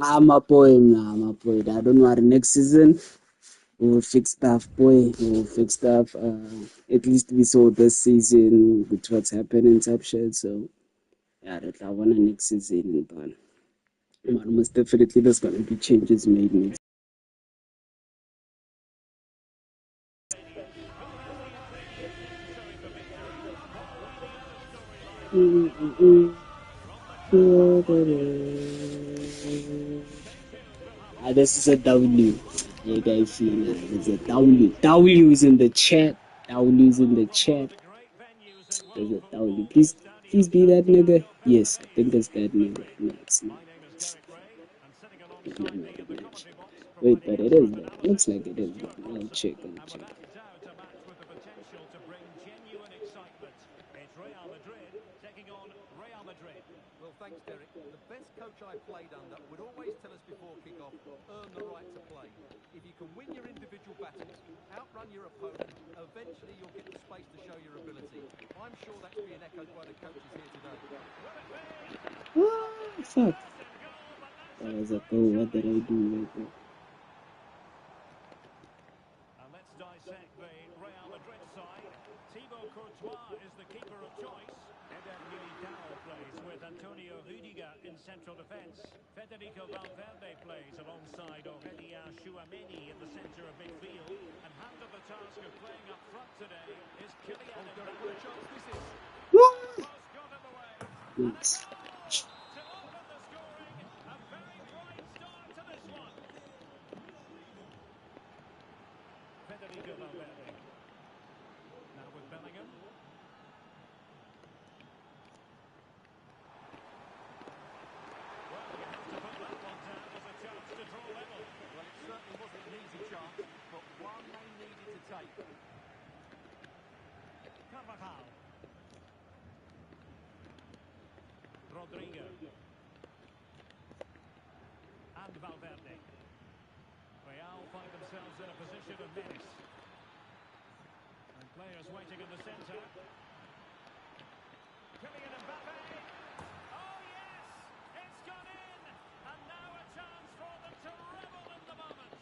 Ah, my boy, nah, my boy. I don't worry. Next season, we'll fix stuff, boy. We'll fix stuff. At least we saw this season with what's happening type shit. So, yeah, that I want next season, but most definitely there's gonna be changes made next. Who has the ammunition necessary for victory? What will be the other storylines of the Mm, final mm, mm. match? From the club, stay tuned, we'll have all This the is a W. details. You Remember guys to see leave that? your There's a thoughts on W. the W scoreboard. is in the chat. W is in Well, the from one of chat. the great venues in There's world a W. football, the Please, Estadio please be that nigga. Santiago Yes, I think Bernabeu that's in that nigga. Madrid. No, it's not. My name is Derek Ray, and sitting Let alongside me me in look the at that shit. commentary box, Wait, providing but it is expert that. Looks analysis, like it is is that. Stuart I'll Robson. check. I'll And check. without doubt, a match with the potential to bring genuine excitement. thanks, Derek. The best coach I played under would always tell us before kick-off, earn the right to play. If you can win your individual battles, outrun your opponent, eventually you'll get the space to show your ability. I'm sure that's being echoed by the coaches here today. Oh, fuck. That was a goal. What did I do right there? And let's dissect the Real Madrid side. Thibaut Courtois is the keeper of choice. Eder Militao plays with Antonio Rüdiger in central defence. Federico Valverde plays alongside Aurelien Chouameni in the centre of midfield. And handled the task of playing up front today is Kylian Mbappe. What a chance this is. Post got in the way. Thanks. To open the scoring. A very bright start to this one. Federico Valverde. Now with Bellingham. Well, you have to put that one down as a chance to draw level. Well, it certainly wasn't an easy chance, but one they needed to take. Carvajal. Rodrigo. And Valverde. Real find themselves in a position of menace. And players waiting in the centre. Kylian Mbappe. Oh yes! It's gone in! And now a chance for them to revel in the moment.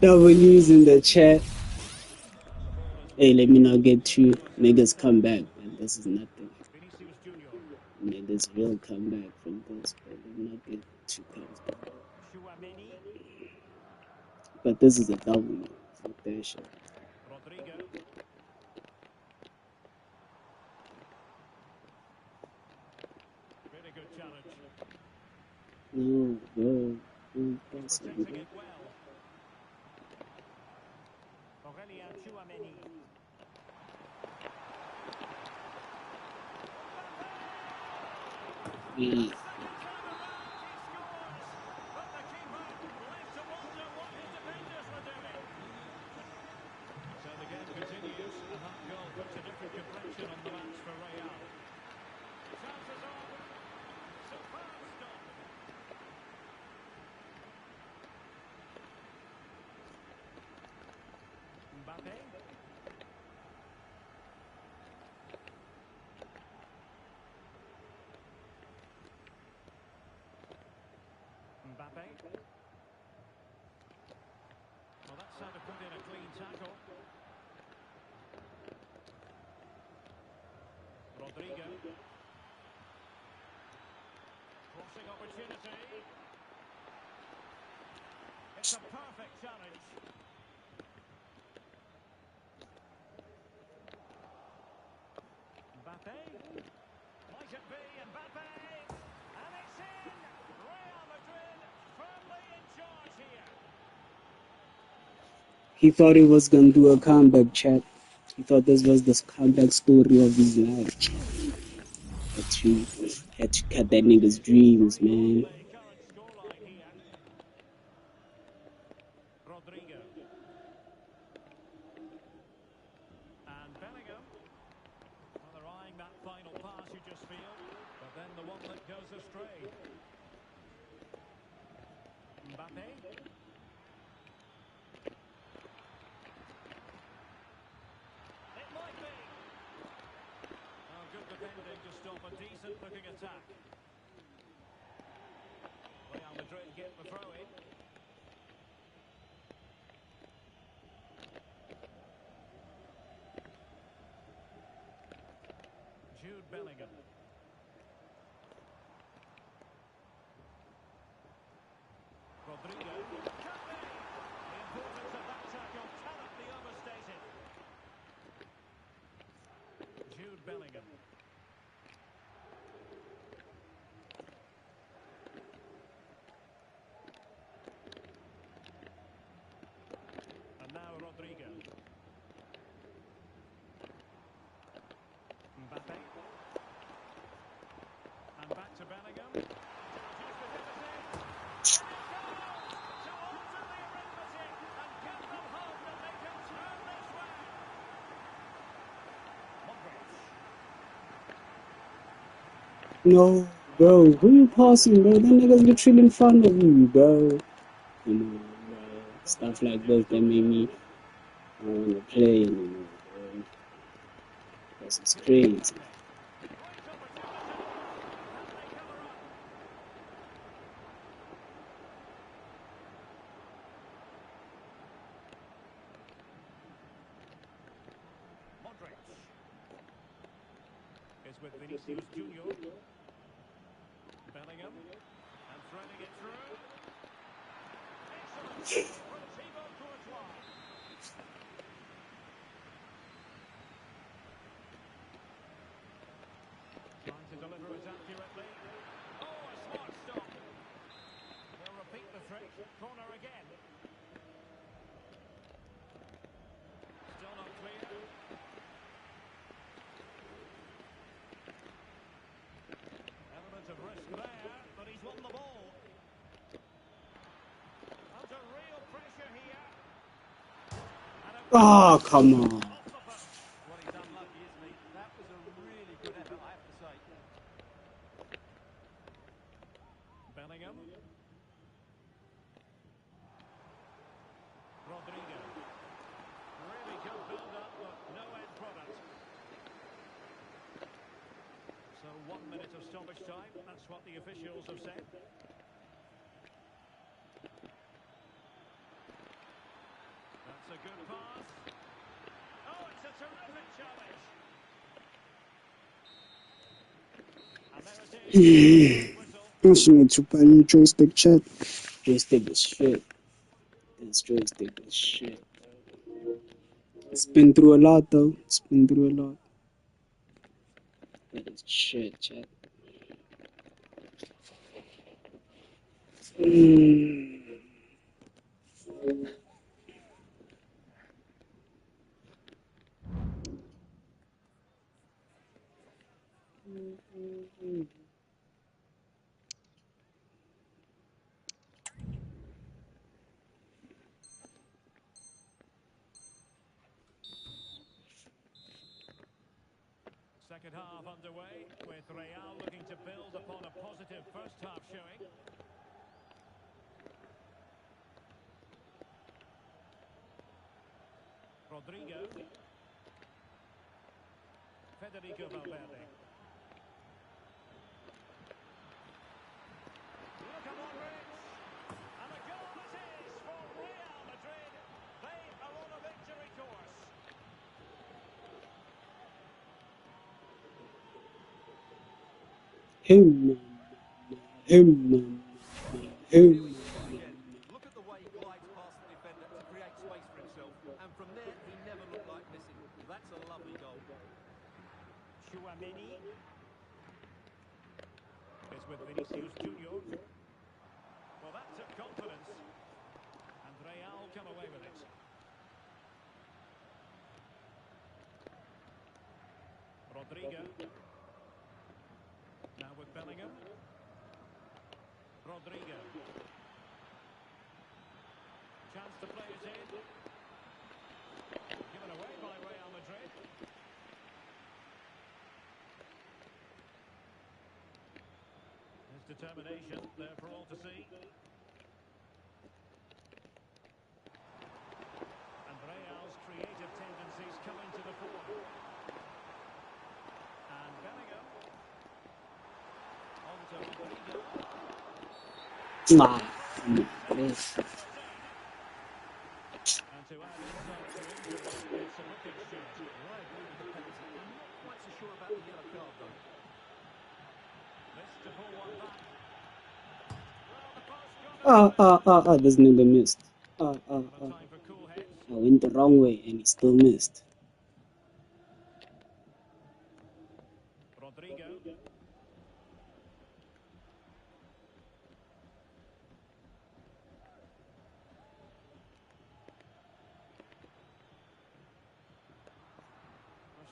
W's in the chat. Hey, let me not get too niggas come back, man. This is nothing. Vinicius Junior. Niggas will come back from this, but let me not get too comfortable. Chouameni. But this is a W. Fuck that shit. Rodrigo. Really good challenge. No, bro. That's Protecting it well. Aurelien Chouameni. yeah. Second time around he scores. But the keeper left to wonder what his defenders were doing. So the game continues, and that goal puts a different complexion on the match for Real. Chances on. Superb stop. Mbappe. Mbappe. Well, that's how to put in a clean tackle. Rodrigo. Crossing opportunity. It's a perfect challenge. Mbappe. Might it be Mbappe? And it's in! Real Madrid firmly in charge here. He thought he was gonna do a comeback, chat. He thought this was the comeback story of his life. Had to cut that nigga's dreams, man. The current scoreline here. Rodrigo. And Bellingham. Well, they're eyeing that final pass, you just feel. But then the one that goes astray. Mbappe. It might be. Oh, good defending to stop a decent-looking attack. Real Madrid get the throw-in. Jude Bellingham. Rodrigo. Can be! The importance of that tackle cannot be overstated. Jude Bellingham. And now Rodrigo. Mbappe. And back to Bellingham. Just the hesitate. And it's goal! To alter the arithmetic and give them No, bro. Who you passing, bro? That nigga's literally in front of you, bro. You know, stuff like this that made me not want to play anymore, bro. This is crazy. Is with Vinicius Junior. Bellingham. And threading it through. Excellent from Thibaut Courtois. Trying to deliver it accurately. Oh, a smart stop. They'll repeat the trick. Corner again. Still not clear. Element of risk there, but he's won the ball. Under real pressure here. Oh, come on. Off the post. Well, he's unlucky, isn't he? That was a really good effort, I have to say. Bellingham. Rodrigo. Really good build-up, but no end product. So 1 minute of stoppage time. That's what the officials have said. That's a good pass. Oh, it's a terrific challenge. And there it is. Whistle. Also need to buy new joystick, chat. Joystick is shit. This joystick is shit. It's been through a lot, though. It's been through a lot. That is shit, chat. Second half underway, with Real looking to build upon a positive first half showing. Rodrigo. Federico Valverde. Luka Modric. And a goal it is for Real Madrid. They are on a victory course. Him. Here we see it again. Look at the way he glides past the defender to create space for himself. And from there, he never looked like missing. That's a lovely goal. Chouameni. It's with Vinicius Junior. Well, that took confidence. And Real come away with it. Rodrigo. Now with Bellingham. Rodrigo. Chance to play it in. Given away by Real Madrid. His determination there for all to see. And Real's creative tendencies coming to the fore. And Bellingham. On to Rodrigo. Nah. And to add insult to injury, it's a booking shoot. Well, I agree with the penalty. I'm not quite so sure about the yellow card, though. This to pull one back. Well, the post got This nigga missed. But time for cool heads. I went the wrong way and he still missed. Rodrigo.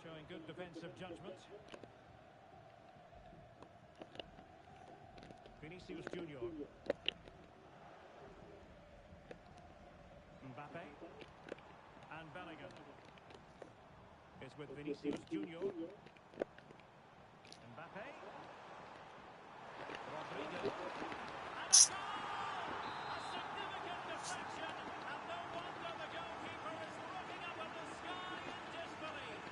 Showing good defensive judgment. Vinicius Junior. Mbappe. And Bellingham. Is with Vinicius Junior. Mbappe. Rodrigo. And a goal! A significant deflection, and no wonder the goalkeeper is looking up at the sky in disbelief.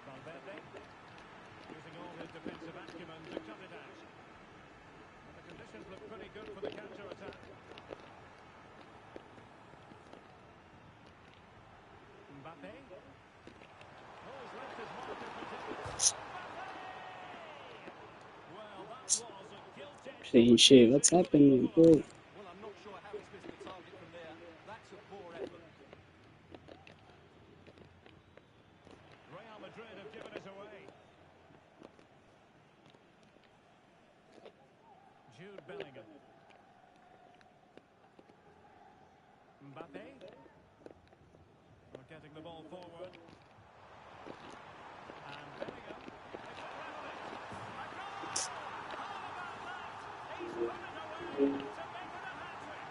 Valverde, using all his defensive acumen to cut it out. And the conditions look pretty good for the counter-attack. Mbappe. Oh, he's left his marker for Mbappe! Well, that was a gilt-edged Clean sheet. What's happening, bro? Well, I'm not sure how he's missed the target from there. That's a poor effort. Real Madrid have given it away. Jude Bellingham. Mbappe. Getting the ball forward. And Bellingham. It's a penalty. A goal! How about that? He's put it away to make it a hat-trick.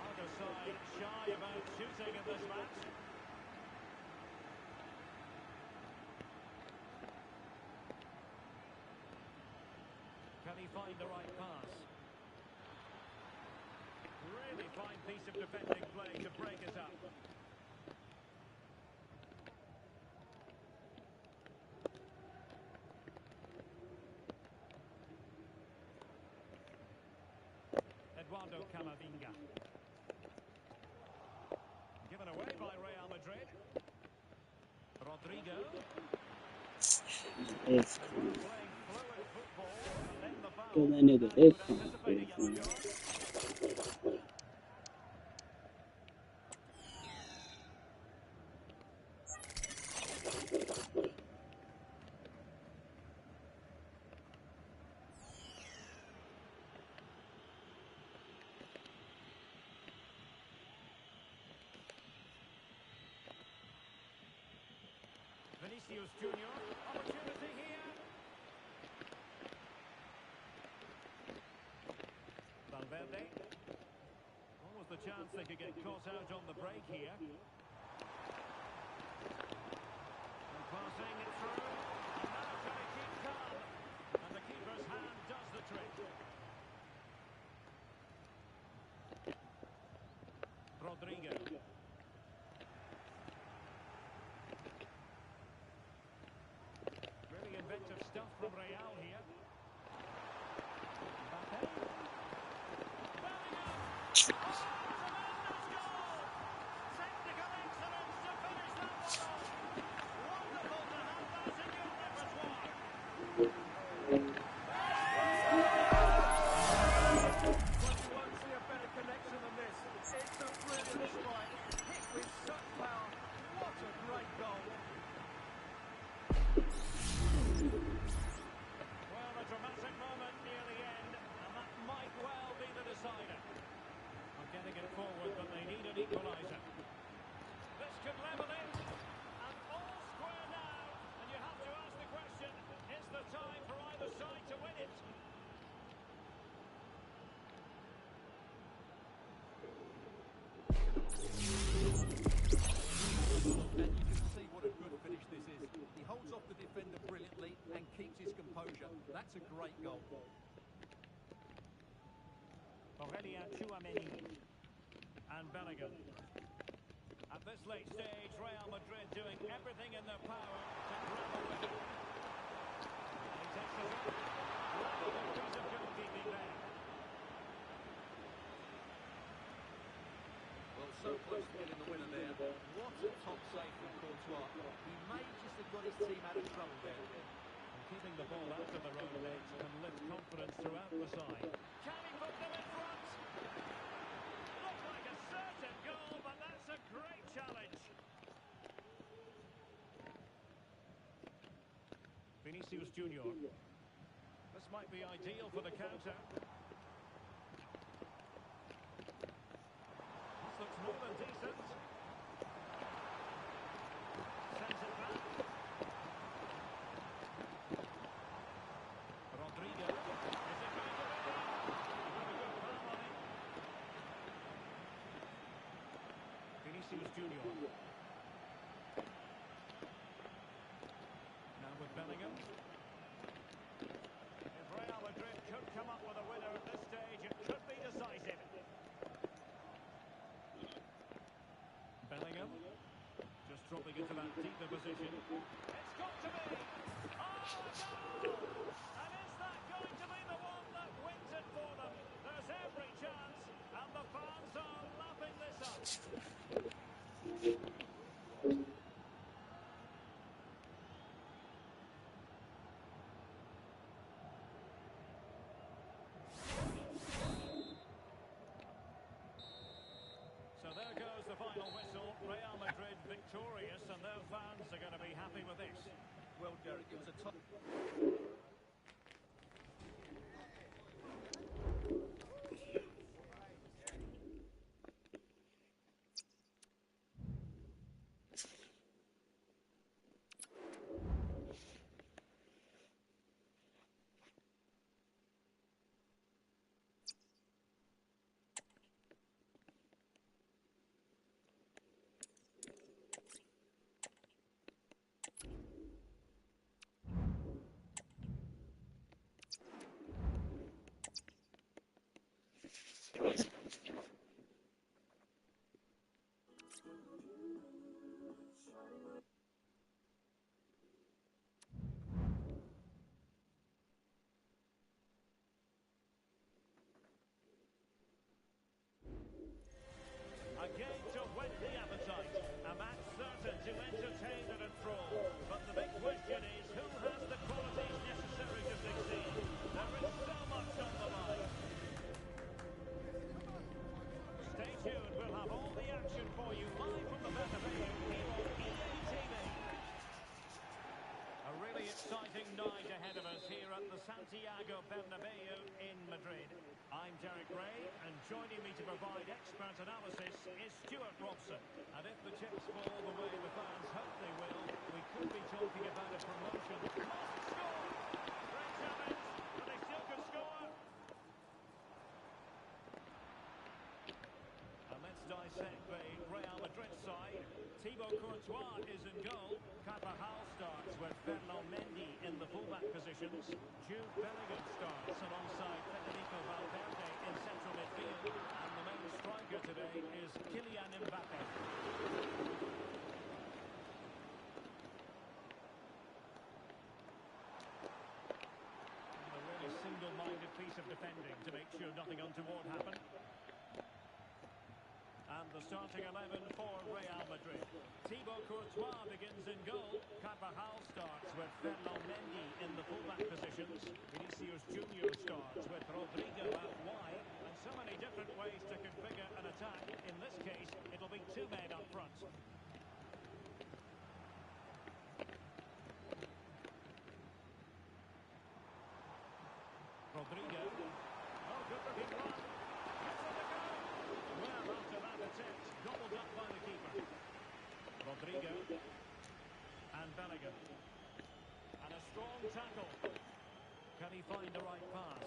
Either side shy about shooting in this match. Can he find the right pass? Really fine piece of defending play to break it up. Eduardo Camavinga. Given away by Real Madrid. Rodrigo. If Playing fluid football, and then the foul. Good, I knew that Good if anticipating at the goal. Vinicius Junior, opportunity here. Valverde. What was the chance they could get caught out on the break here? And passing it through. And now can he keep calm? And the keeper's hand does the trick. Rodrigo. Really inventive stuff from Real here. Mbappe. Bellingham. Oh, tremendous goal! Technical excellence to finish that one off. Wonderful to have that in your repertoire. Well, you won't see a better connection than this. It's a brilliant strike. Hit with such power. What a great goal. Well, a dramatic moment near the end, and that might well be the decider. I'm getting it forward, but they need an equaliser. This could level it, and all square now. And you have to ask the question, is the time for either side to win it? And you can see what a good finish this is. He holds off the defender brilliantly and keeps his composure. That's a great goal. Aurelien Tchouameni and Bellingham. At this late stage, Real Madrid doing everything in their power to grab a win. He takes it up. What a good piece of goalkeeping there. Well, so close to getting the winner there. What a top save from Courtois. He may just have got his team out of trouble there. And keeping the ball out of their own net can lift confidence throughout the side. Can he put them in front? Looks like a certain goal, but that's a great challenge. Vinicius Junior. This might be ideal for the counter. This looks more than decent. Sends it back. Rodrigo. Is it going to be? Have a good foul on it. Vinicius Junior. Now with Bellingham. If Real Madrid could come up with a winner at this stage, it could be decisive. Bellingham. Just dropping into that deeper position. It's got to be! Oh, no! And is that going to be the one that wins it for them? There's every chance, and the fans are lapping this up. So there goes the final whistle. Real Madrid victorious, and their fans are going to be happy with this. Well, Derek, it was a top... A game to whet the appetite, a match certain to entertain and enthrall. But the big question is, who has the qualities necessary to succeed? There is so much on the line. Stay tuned, we'll have all the action for you live from the Bernabeu here on EA TV. A really exciting night ahead of us here at the Santiago Bernabeu in Madrid. I'm Derek Ray, and joining me to provide expert analysis is Stuart Robson. And if the chips fall the way the fans hope they will, we could be talking about a promotion. Must score! Great challenge, but they still can score. And let's dissect the Real Madrid side. Thibaut Courtois is in goal. Carvajal starts with Fernand Mendy in the fullback positions. Jude Bellingham starts alongside Federico Valverde in central midfield. And the main striker today is Kylian Mbappe. And a really single-minded piece of defending to make sure nothing untoward happened. And the starting 11 for Real Madrid. Thibaut Courtois begins in goal. Carvajal starts with Fernand Mendy in the fullback positions. Vinicius Junior starts with Rodrigo out wide. And so many different ways to configure an attack. In this case, it'll be two men up front. Rodrigo. Oh, good looking run. That's on the go. Well, after that attempt, gobbled up by the keeper. Rodrigo. And Bellingham. And a strong tackle. Can he find the right pass?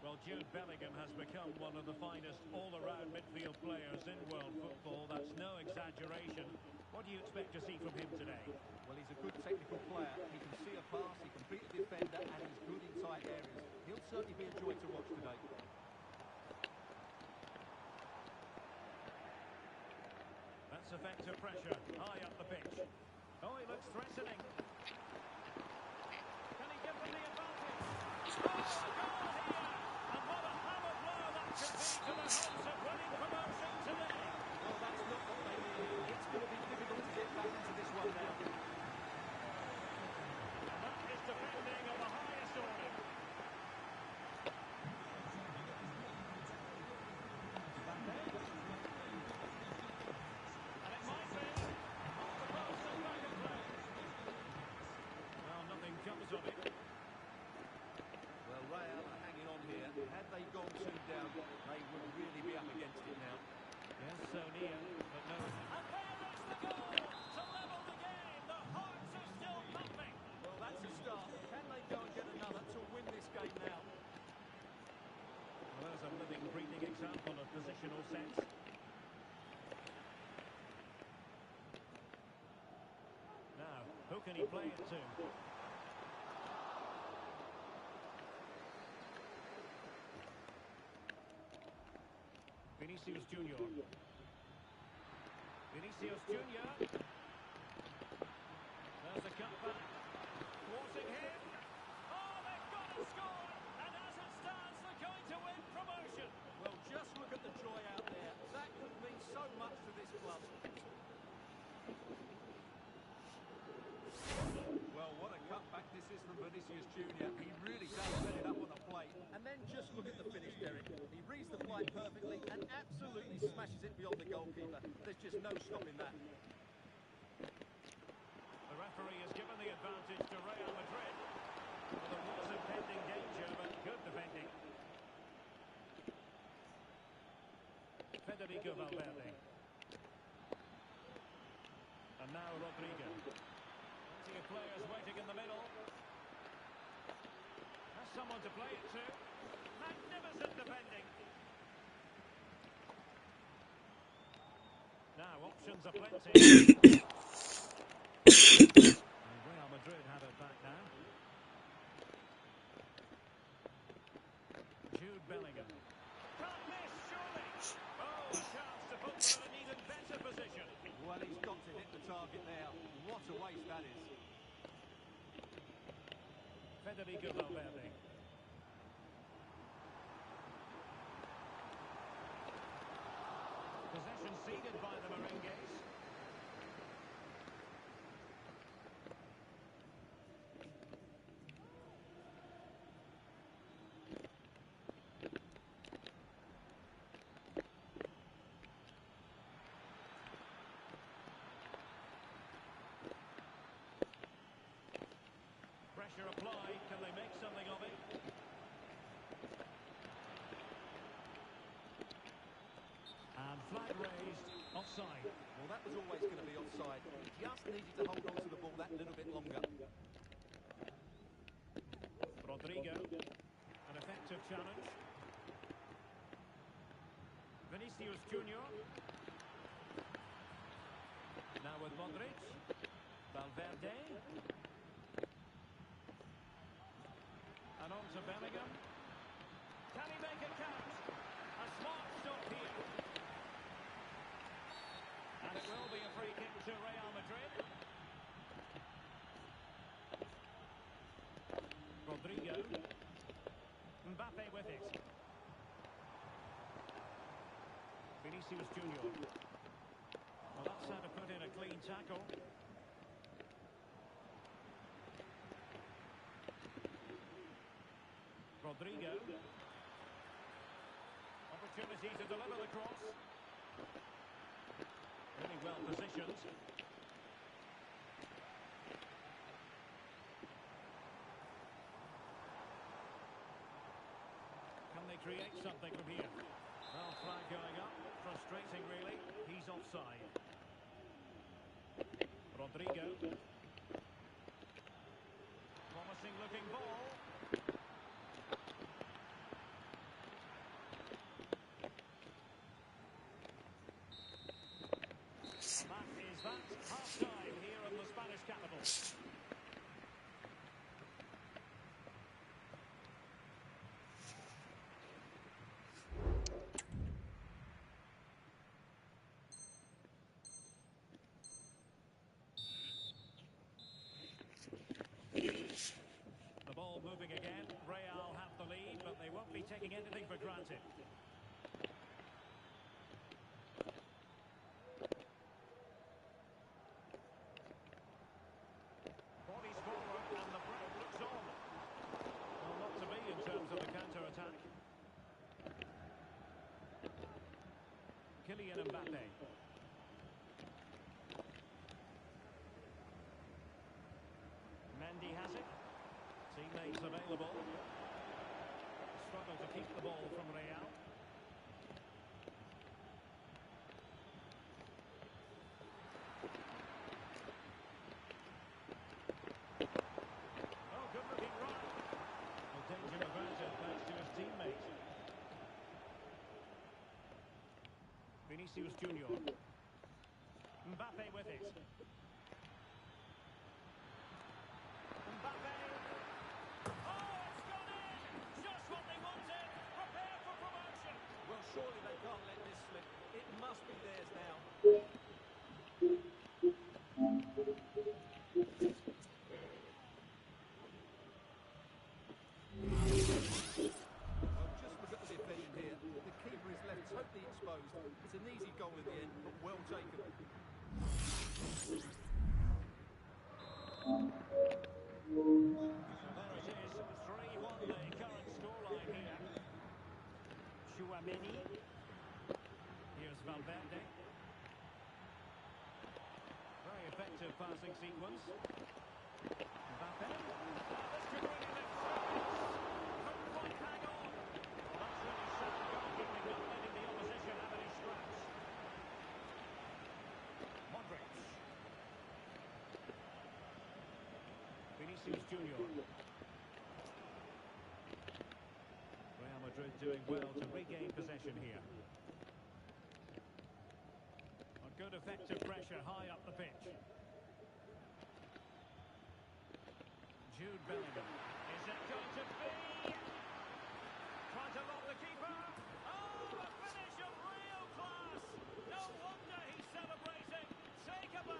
Well, Jude Bellingham has become one of the finest all-around midfield players in world football. That's no exaggeration. What do you expect to see from him today? Well, he's a good technical player. He can see a pass, he can beat a defender, and he's good in tight areas. He'll certainly be a joy to watch today. That's effective pressure, high up the pitch. Oh, he looks threatening. Can can he play it to? Vinicius Junior. Vinicius Junior. There's a cutback. Thwarting him. Oh, they've got to score! And as it stands, they're going to win promotion. Well, just look at the joy out there. That could mean so much to this club. Well, what a cutback this is from Vinicius Junior. He really does set it up on the plate. And then just look at the finish, Derek. He reads the flight perfectly and absolutely smashes it beyond the goalkeeper. There's just no stopping that. The referee has given the advantage to Real Madrid. Well, there was impending danger, but good defending. Federico Valverde. And now Rodrigo. Plenty of players waiting in the middle. Has someone to play it to. Magnificent defending. Now, options are plenty. And Real Madrid have it back now. Jude Bellingham. Can't miss, surely. Oh, a chance to put them in an even better position. Well, he's got to hit the target there. What a waste that is. Federico Valverde. Possession ceded by the Merengues. Pressure applied. Can they make something of it? And flag raised. Offside. Well, that was always going to be offside. He just needed to hold on to the ball that little bit longer. Rodrigo. An effective challenge. Vinicius Junior. Now with Modric. Valverde. And on to Bellingham. Can he make it count? A smart stop here. And it will be a free kick to Real Madrid. Rodrigo. Mbappe with it. Vinicius Junior. Well, that's how to put in a clean tackle. Rodrigo. Opportunity to deliver the cross. Really well positioned. Can they create something from here? Well, flag going up. Frustrating, really. He's offside. Rodrigo. Promising looking ball. Half-time here in the Spanish capital. The ball moving again. Real have the lead, but they won't be taking anything for granted. Kylian Mbappe. Mendy has it. Teammates available. Struggle to keep the ball from Real. Oh, good looking run. A danger averted thanks to his teammate. Vinicius Junior. Mbappe with it. effective passing sequence. Mbappe. This could really lift service. Couldn't quite hang on. Well, that's really sound goalkeeping, not letting the opposition have any scraps. Modric. Vinicius Junior. Real Madrid doing well to regain possession here. A good effective pressure high up the pitch. Jude Bellingham. Is it going to be? Trying to lock the keeper. Oh, a finish of real class. No wonder he's celebrating. Take a bow.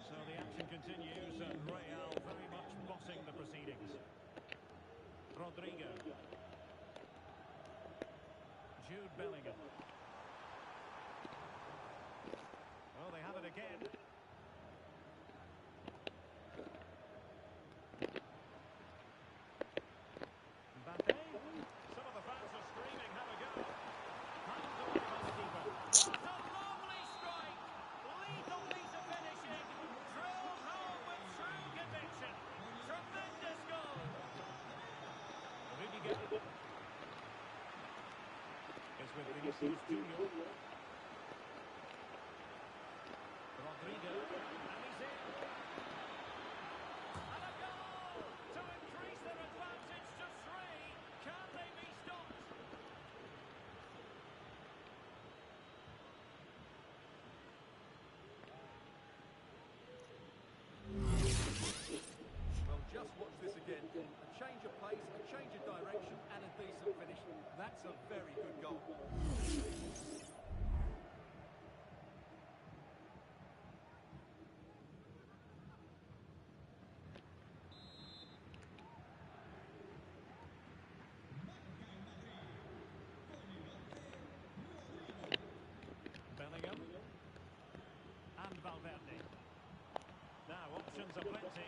So the action continues and Real very much bossing the proceedings. Rodrigo. Jude Bellingham. Oh, they have it again. Mbappe. Some of the fans are screaming, have a go. Hands away by the keeper. What a lovely strike! Lethal piece of finishing. Drilled home with true conviction. Tremendous goal. Rudiger. It's with Vinicius Junior. Rodrigo. And he's in. And a goal to increase their advantage to 3. Can they be stopped? Well, just watch this again. A change of pace, a change of direction, and a decent finish. That's a very good goal. Bellingham. And Valverde. Now, options are plenty,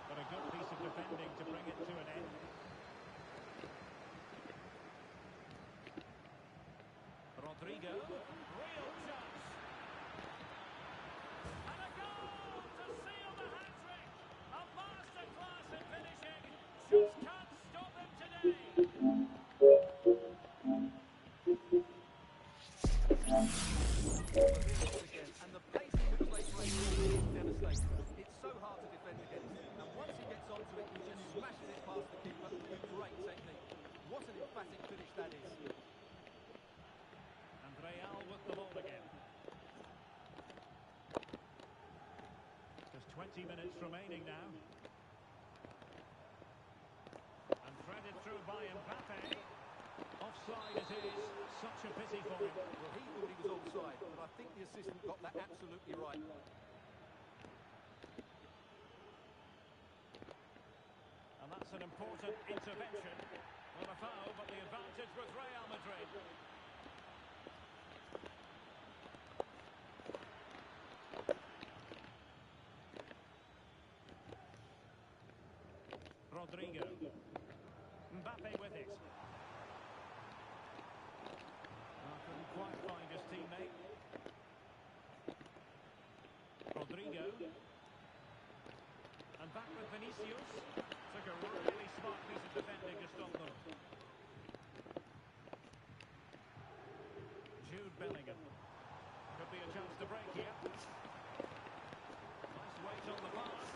but a good piece of defending to bring it to an end. Rodrigo. Real chance. And a goal to seal the hat-trick. A masterclass in finishing. Just can't stop him today. Again, and the pace in which they play is devastating. It's so hard to defend against, and once he gets onto it, he just smashes it past the keeper with great technique. What an emphatic finish that is. And Real with the ball again. Just 20 minutes remaining now. And threaded through by Mbappe. Offside it is. Such a pity for him. Well, he thought he was offside, but I think the assistant got that absolutely right. And that's an important intervention. Not a foul, but the advantage with Real Madrid. Rodrigo. Mbappe with it. Couldn't quite find his teammate. Rodrigo. And back with Vinicius. Took a really smart piece of defending to stop them. Jude Bellingham. Could be a chance to break here. Nice weight on the pass.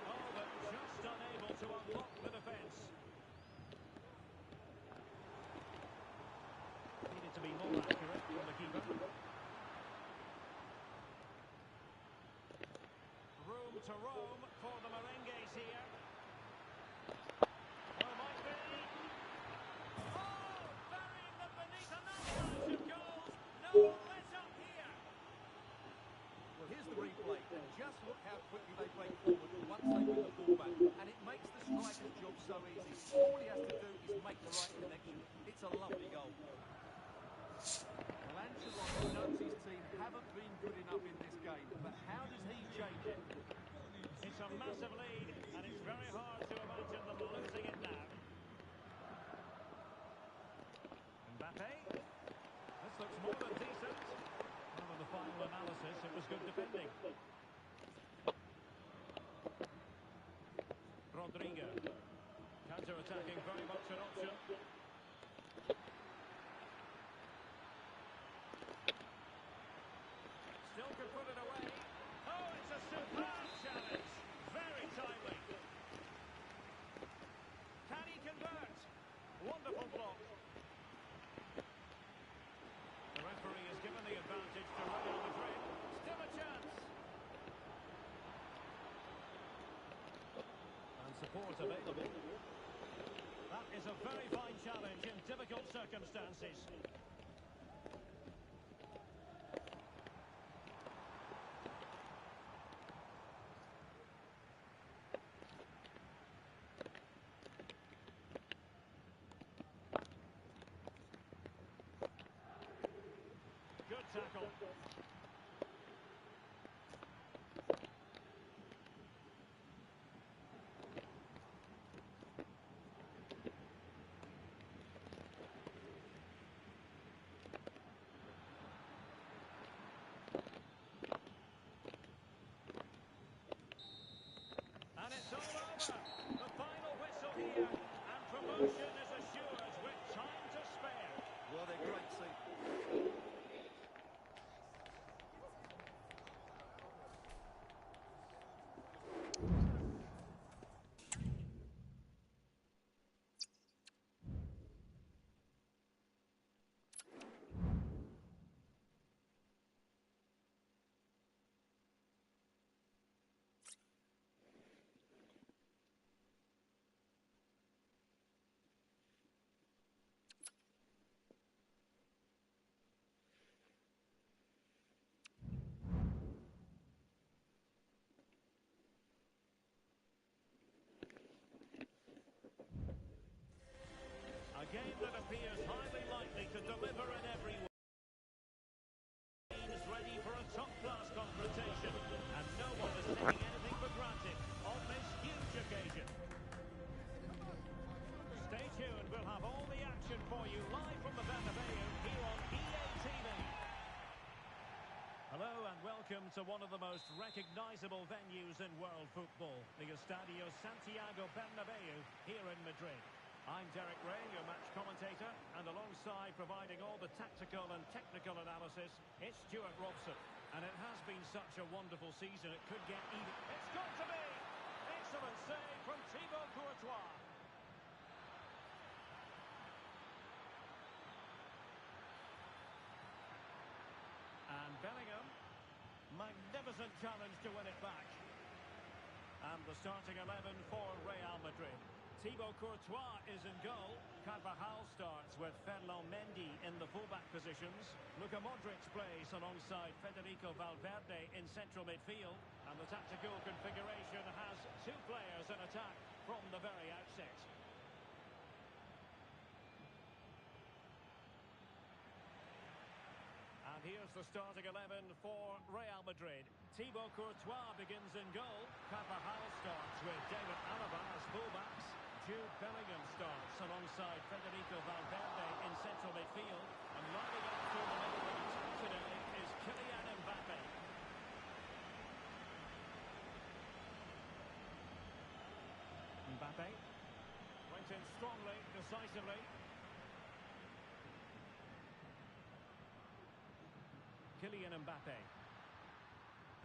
Oh, but just unable to unlock the defence. Needed to be more accurate from the keeper. Room to roam for the Merengues here. Oh, might be. Oh, burying the looks more than decent. Well, in the final analysis, it was good defending. Rodrigo. Counter-attacking, very much an option. Still can put it away. Oh, it's a superb challenge. Very timely. Can he convert? Wonderful block. The referee has given the advantage to Real Madrid. Still a chance. And support available. That is a very fine challenge in difficult circumstances. Good tackle. And it's all over. The final whistle here. And promotion is assured with time to spare. Well, they're great, see. A game that appears highly likely to deliver in every way. Is ready for a top-class confrontation, and no one is taking anything for granted on this huge occasion. Stay tuned, we'll have all the action for you live from the Bernabeu here on EA TV. Hello and welcome to one of the most recognisable venues in world football, the Estadio Santiago Bernabeu here in Madrid. I'm Derek Ray, your match commentator, and alongside providing all the tactical and technical analysis, it's Stuart Robson. And it has been such a wonderful season, it could get even... It's got to be! Excellent save from Thibaut Courtois. And Bellingham. Magnificent challenge to win it back. And the starting 11 for Real Madrid. Thibaut Courtois is in goal. Carvajal starts with Ferland Mendy in the fullback positions. Luka Modric plays alongside Federico Valverde in central midfield. And the tactical configuration has two players in attack from the very outset. And here's the starting 11 for Real Madrid. Thibaut Courtois begins in goal. Carvajal starts with David Alaba as fullbacks. Jude Bellingham starts alongside Federico Valverde in central midfield. And lining up through the middle of the attack today is Kylian Mbappe. Mbappe went in strongly, decisively. Kylian Mbappe.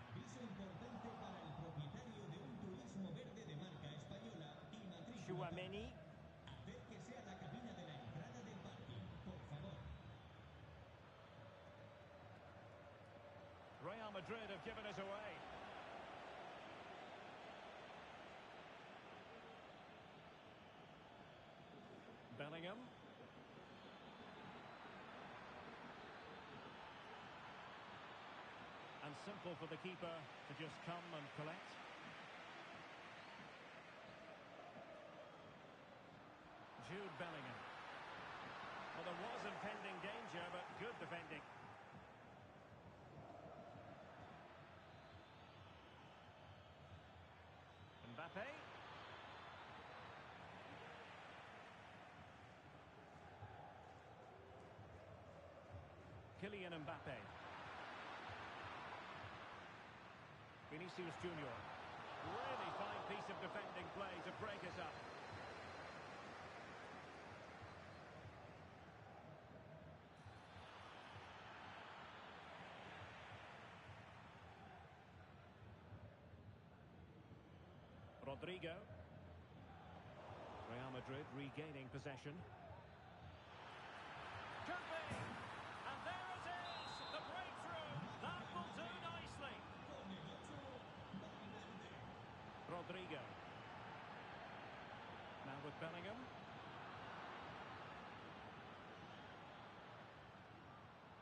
Aviso importante para el propietario de un turismo verde de marca española y matrícula. Tchouaméni. Acérquese a la cabina de la entrada del parking, por favor. Real Madrid have given us away. Bellingham. And simple for the keeper to just come and collect. Jude Bellingham. Well, there was impending danger, but good defending. Mbappe. Kylian Mbappe. Vinicius Junior. Really fine piece of defending play to break us up. Rodrigo. Real Madrid regaining possession. Could be! And there it is! The breakthrough! That will do nicely! Rodrigo. Now with Bellingham.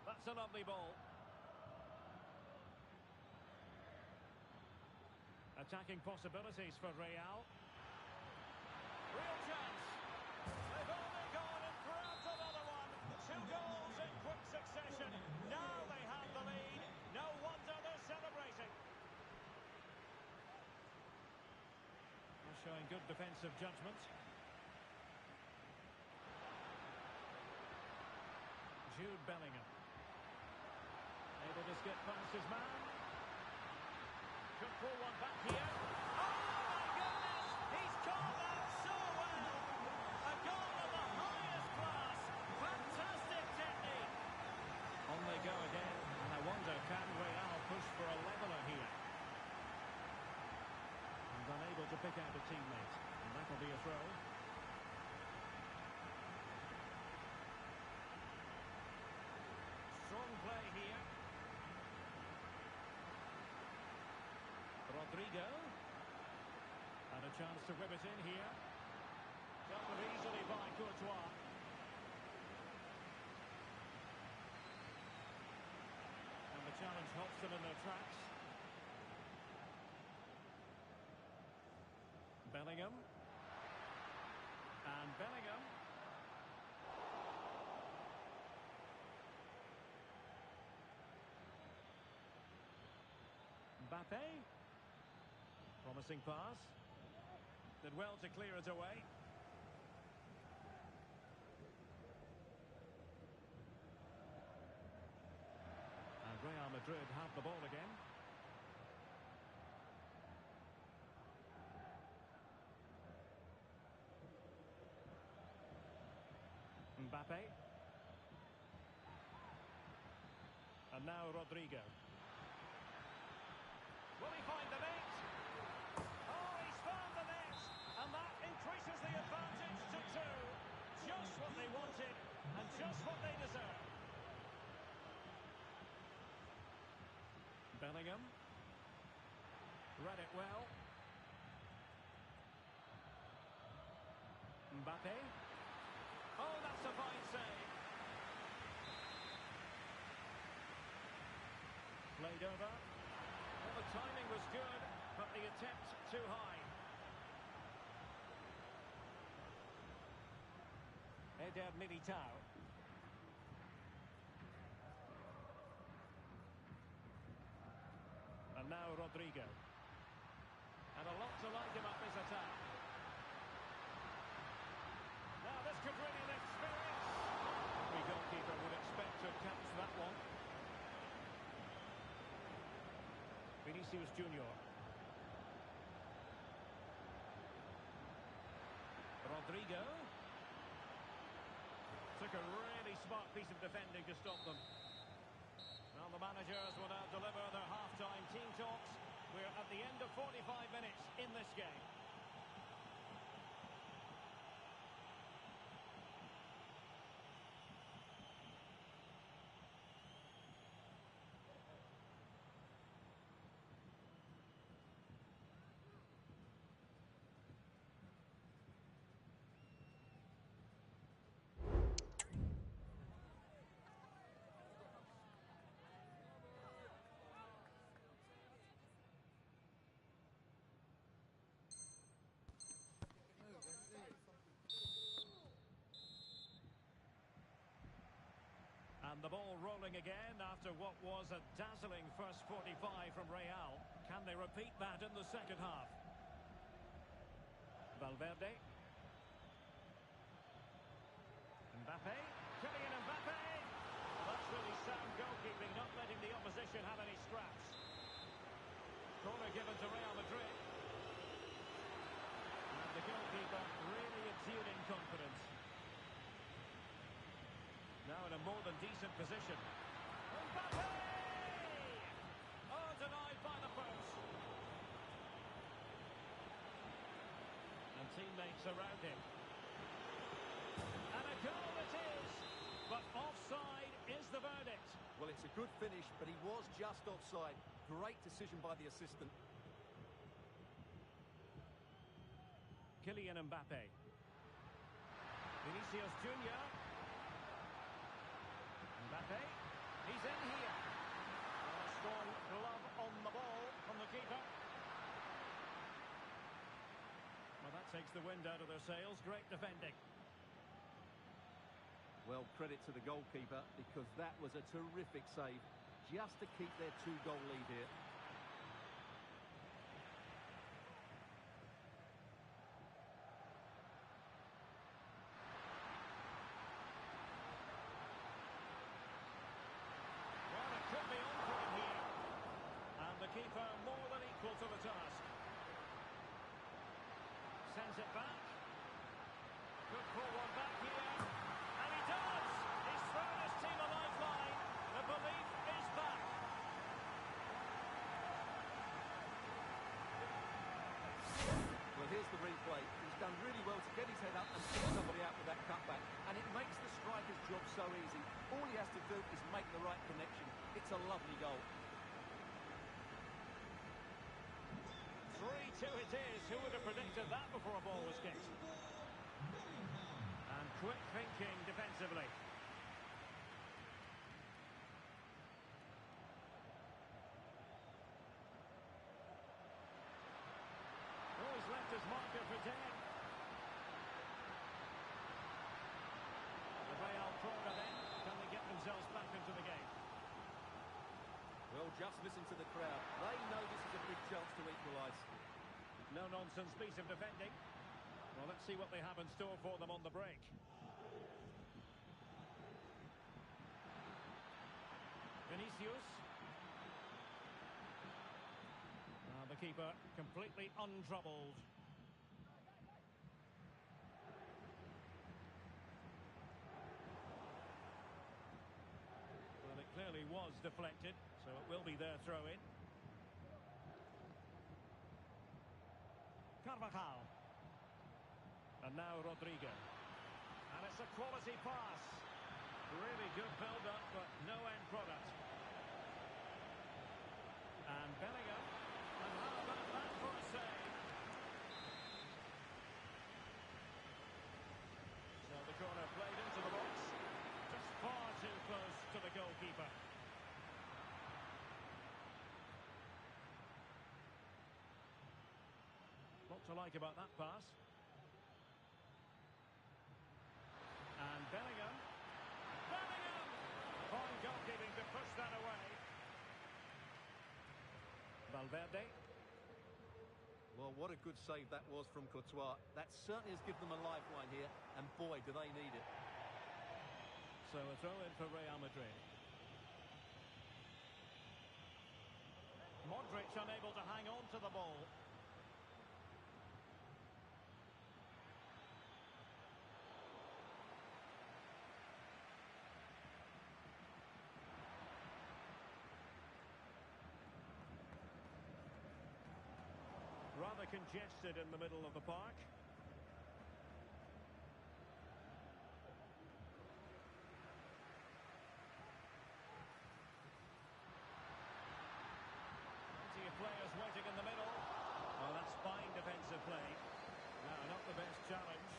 That's a lovely ball. Attacking possibilities for Real. Real chance. They've only gone and grabbed another one. 2 goals in quick succession. Now they have the lead. No wonder they're celebrating. They're showing good defensive judgment. Jude Bellingham. Able to skip past his man. Could pull one back here. Oh my goodness! He's caught that so well! A goal of the highest class! Fantastic technique! On they go again, and I wonder, can Real push for a leveller here? And unable to pick out a teammate, and that'll be a throw. Strong play here. Rodrigo. And a chance to whip it in here. Dealt with easily by Courtois. And the challenge halts them in their tracks. Bellingham. And Bellingham. Mbappe. Promising pass. Did well to clear it away. And Real Madrid have the ball again. Mbappe. And now Rodrigo. Will he find the net? Oh, he's found the net! And that increases the advantage to 2. Just what they wanted, and just what they deserve. Bellingham. Read it well. Mbappe. Oh, that's a fine save. Played over. Well, the timing was good, but the attempt too high. Eder Militao. And now Rodrigo. And a lot to like about this attack. Now this could really lift spirits. Every goalkeeper would expect to catch that one. Vinicius Junior. Rodrigo. Took a really smart piece of defending to stop them. Well, the managers will now deliver their half-time team talks. We're at the end of 45 minutes in this game. And the ball rolling again after what was a dazzling first 45 from Real. Can they repeat that in the second half? Valverde. Mbappe. Kylian Mbappe. Well, that's really sound exuding confidence. Now in a more than decent position. Mbappe! Oh, denied by the post. And teammates around him. And a goal it is. But offside is the verdict. Well, it's a good finish, but he was just offside. Great decision by the assistant. Kylian Mbappe. Vinicius Junior. Mbappe. He's in here. A strong glove on the ball from the keeper. Well, that takes the wind out of their sails. Great defending. Well, credit to the goalkeeper, because that was a terrific save, just to keep their two-goal lead here. Well, it could be on for him here. And the keeper more than equal to the task. Sends it back. Good forward back here. And he does! He's thrown his team a lifeline. The belief is back. Well, here's the replay. He's done really well to get his head up and pick somebody out with that cutback. And it makes the striker's job so easy. All he has to do is make the right connection. It's a lovely goal. 3-2 it is. Who would have predicted that before a ball was kicked? And quick thinking defensively. Oh, he's left his marker for dead. The Real Proga then. Can they get themselves back into the game? Well, just listen to the crowd. They know this is a big chance to equalise. No-nonsense piece of defending. Well, let's see what they have in store for them on the break. Vinicius. The keeper completely untroubled. Well, it clearly was deflected, so it will be their throw-in. Carvajal. And now Rodrigo. And it's a quality pass. Really good build-up, but no end product. And Bellingham. And how about that for a save? So the corner played into the box. Just far too close to the goalkeeper. What to like about that pass? And Bellingham. Bellingham! Fine goalkeeping to push that away. Valverde. Well, what a good save that was from Courtois. That certainly has given them a lifeline here, and boy, do they need it. So a throw-in for Real Madrid. Modric unable to hang on to the ball. Rather congested in the middle of the park. Plenty of players waiting in the middle. Oh, that's fine defensive play. No, not the best challenge.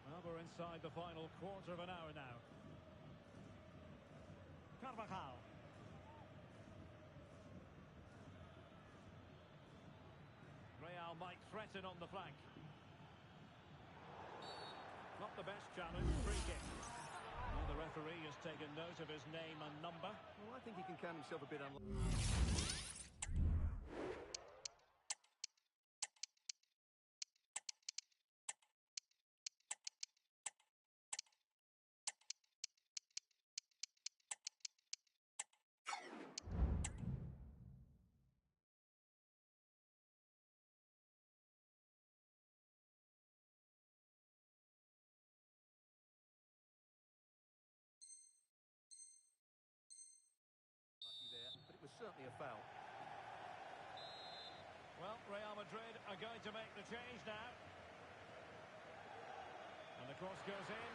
Well, we're inside the final quarter of an hour now. Carvajal. Real might threaten on the flank. Not the best challenge, free kick. Well, the referee has taken note of his name and number. Well, I think he can count himself a bit unlucky. likely a foul. Well, Real Madrid are going to make the change now. And the cross goes in.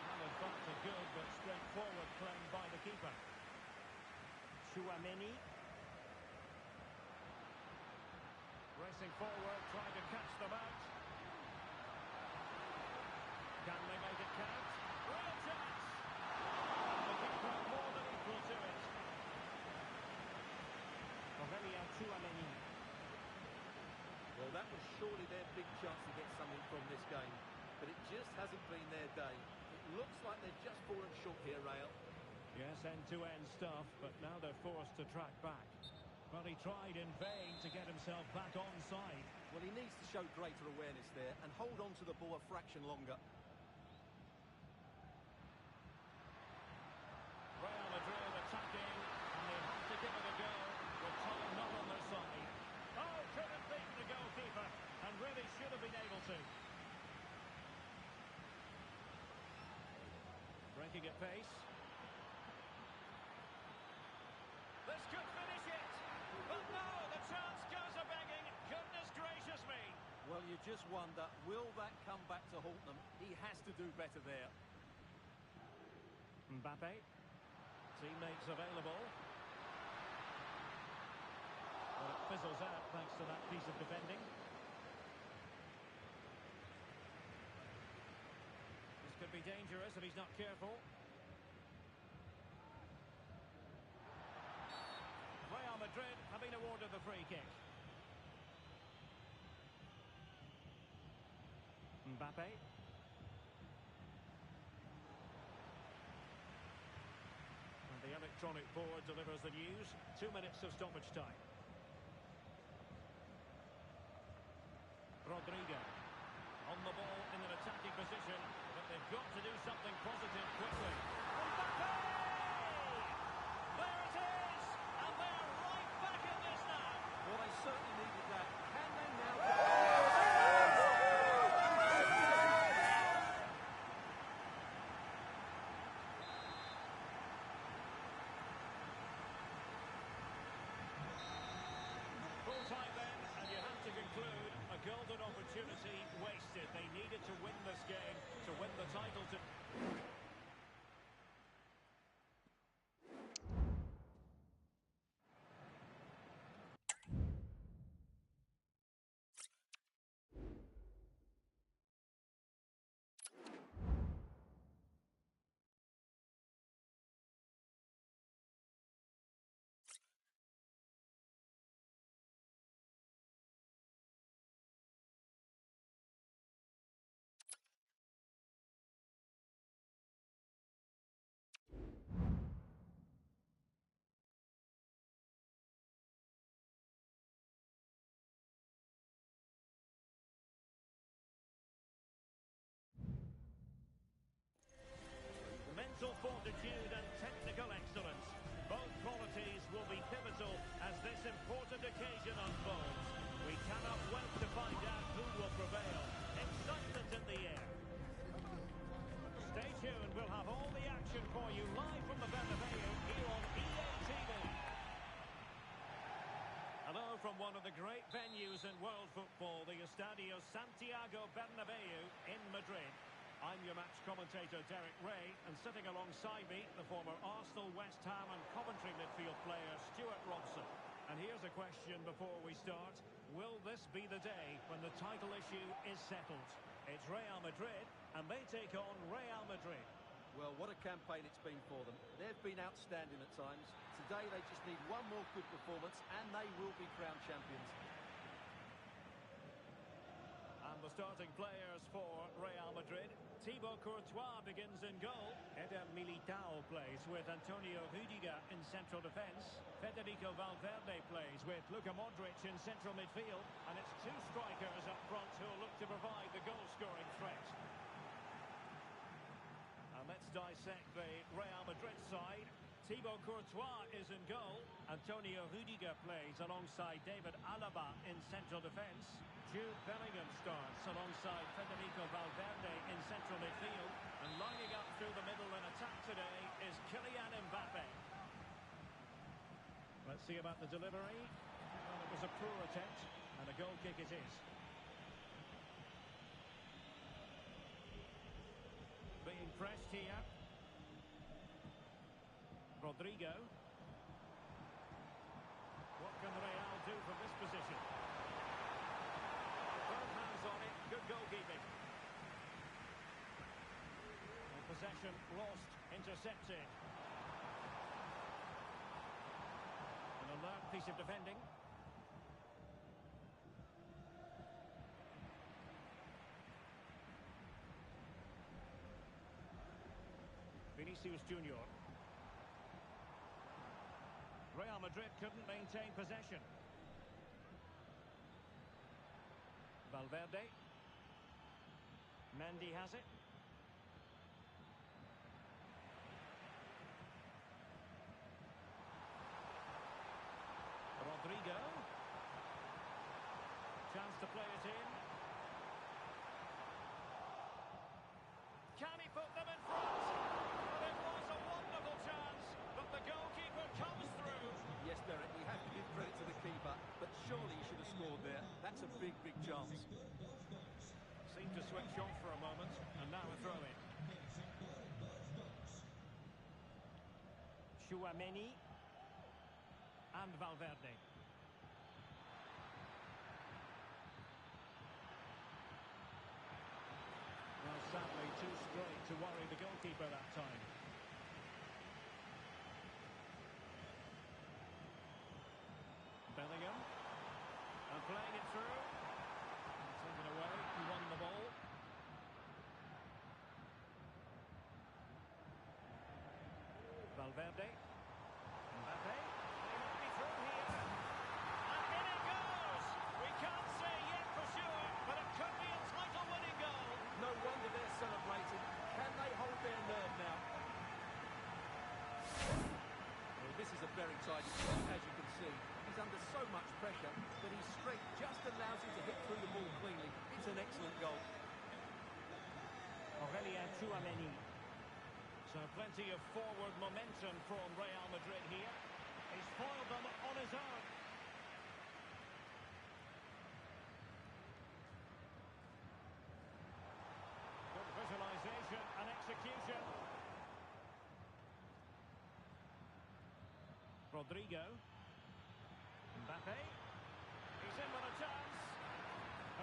Well, in fact, a good but straightforward play by the keeper. Tchouaméni. Racing forward, trying to catch them out. Can they make it count? Real chance! And the keeper more than equal to it. Tchouaméni. Well, that was surely their big chance to get something from this game. But it just hasn't been their day. It looks like they've just fallen short here, Real. Yes, end-to-end stuff, but now they're forced to track back. But he tried in vain to get himself back onside. Well, he needs to show greater awareness there and hold on to the ball a fraction longer. Real Madrid attacking, and they have to give it a go with time not on their side. Oh, couldn't beat the goalkeeper, and really should have been able to. Breaking at pace. This could finish it. But no, the chance goes a-begging. Goodness gracious me. Well, you just wonder, will that come back to haunt them? He has to do better there. Mbappe. Teammates available. Well, it fizzles out thanks to that piece of defending. This could be dangerous if he's not careful. Real Madrid have been awarded the free kick. Mbappe. And the electronic board delivers the news. 2 minutes of stoppage time. Rodrigo. On the ball in an attacking position, but they've got to do something positive quickly. Mbappe! There it is! And they're right back in this now. Well, they certainly needed that. Can they now Full time then, and you have to conclude a golden opportunity wasted. They needed to win this game to win the title. Mental fortitude and technical excellence. Both qualities will be pivotal as this important occasion unfolds. We cannot wait to find out who will prevail. Excitement in the air. Stay tuned, we'll have all the action for you live from the Bernabeu here on EA TV. Hello from one of the great venues in world football, the Estadio Santiago Bernabeu in Madrid. I'm your match commentator, Derek Ray, and sitting alongside me, the former Arsenal, West Ham and Coventry midfield player, Stuart Robson. And here's a question before we start. Will this be the day when the title issue is settled? It's Real Madrid, and they take on Real Madrid. Well, what a campaign it's been for them. They've been outstanding at times. Today they just need one more good performance and they will be crowned champions. And the starting players for Real Madrid. Thibaut Courtois begins in goal. Eder Militao plays with Antonio Rüdiger in central defence. Federico Valverde plays with Luka Modric in central midfield. And it's two strikers up front who will look to provide the goal-scoring threat. And let's dissect the Real Madrid side. Thibaut Courtois is in goal. Antonio Rüdiger plays alongside David Alaba in central defence. Jude Bellingham starts alongside Federico Valverde in central midfield. And lining up through the middle in attack today is Kylian Mbappe. Let's see about the delivery. Well, it was a poor attempt, and a goal kick it is. Being pressed here. Rodrigo. What can Real do from this position? Both hands on it, good goalkeeping. And possession lost, intercepted. An alert piece of defending. Vinicius Junior. Real Madrid couldn't maintain possession. Valverde. Mendy has it. Rodrigo. Chance to play it in. Can he put them in front? Well, it was a wonderful chance, but the goalkeeper comes through. Yes, Derek, we have to give credit to the keeper, but surely he should have scored there. That's a big, big chance. Seemed to switch off for a moment, and now a throw-in. Tchouaméni and Valverde. Well, sadly, too straight to worry the goalkeeper that time. Bellingham. And playing it through. Taken away, he won the ball. Valverde. Mbappe. They might be through here. And in it goes! We can't say yet for sure, but it could be a title-winning goal. No wonder they're celebrating. Can they hold their nerve now? Well, this is a very tight shot, as you can see. He's under so much pressure, but his strength just allows him to hit through the ball cleanly. It's an excellent goal. Aurelien Tchouaméni. So plenty of forward momentum from Real Madrid here. He's foiled them on his own. Good visualisation and execution. Rodrigo. Mbappe. He's in with a chance.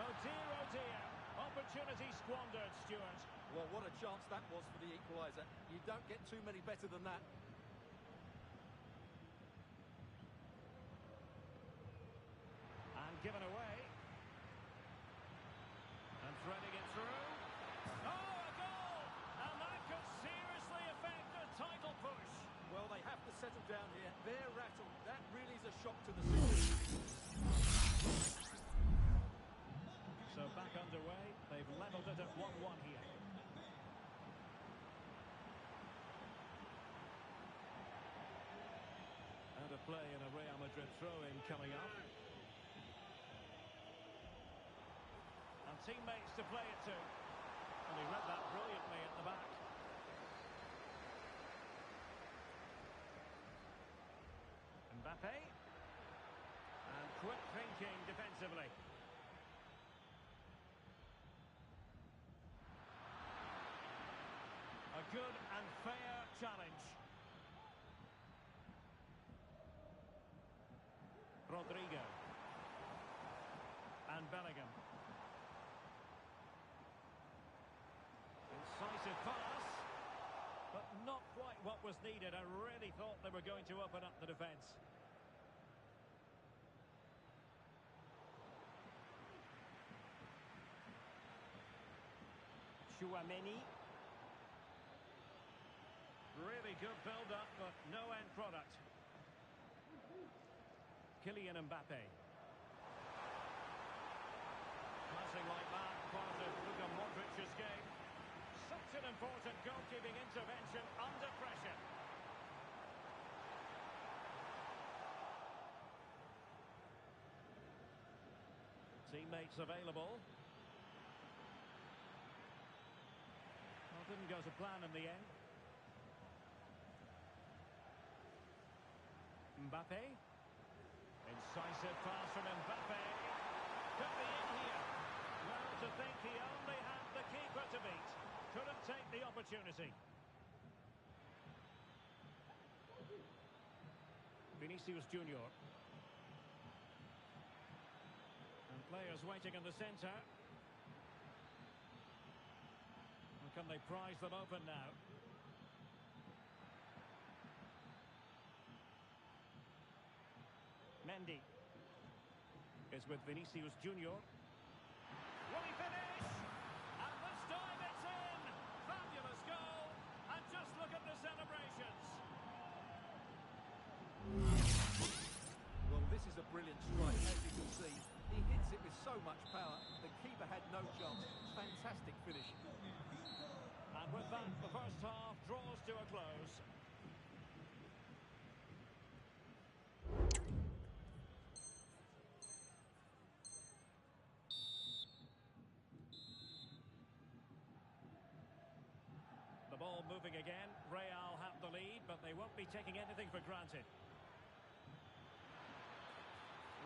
Oh dear, oh dear. Opportunity squandered, Stuart. Well, what a chance that was for the equaliser. You don't get too many better than that. And given away. And threading it through. Oh, a goal! And that could seriously affect the title push. Well, they have to settle down here. They're rattled. That really is a shock to the system. So back underway. They've levelled it at 1-1 here. Out of play in a Real Madrid throw-in coming up. And teammates to play it to. And he read that brilliantly at the back. Mbappe. And quick thinking defensively. A good and fair challenge. Rodrigo. And Bellingham. Incisive pass. But not quite what was needed. I really thought they were going to open up the defence. Tchouaméni. Really good build-up, but no end product. Kylian Mbappe. Passing like that, part of Luka Modric's game. Such an important goalkeeping intervention under pressure. Teammates available. Well, didn't go to plan in the end. Mbappe. Incisive pass from Mbappe. Could be in here. Well, to think he only had the keeper to beat. Couldn't take the opportunity. Vinicius Junior. And players waiting in the centre. And can they prise them open now? Mendy is with Vinicius Junior. Will he finish? And this time it's in! Fabulous goal! And just look at the celebrations! Well, this is a brilliant strike, as you can see. He hits it with so much power, the keeper had no chance. Fantastic finish. And with that, the first half draws to a close. The ball moving again. Real have the lead, but they won't be taking anything for granted.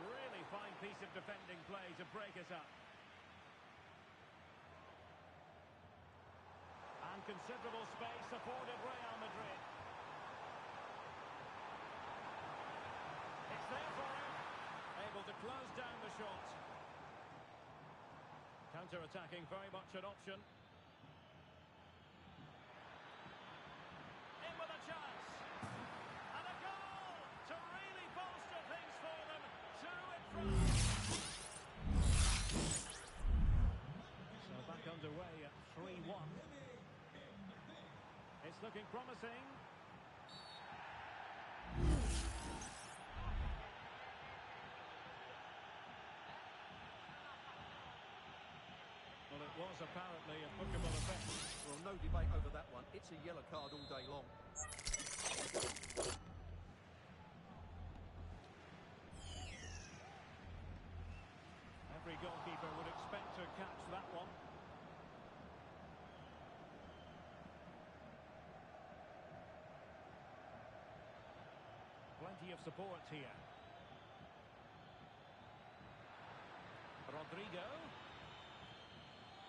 Really fine piece of defending play to break it up. And considerable space afforded Real Madrid. It's there for him. Able to close down the shot. Counter-attacking, very much an option. In with a chance. And a goal to really bolster things for them. Two in front. So back underway at 3-1. It's looking promising. Well, it was apparently a bookable offence. Well, no debate over that one. It's a yellow card all day long. Every goalkeeper would expect to catch that one. Plenty of support here. Rodrigo.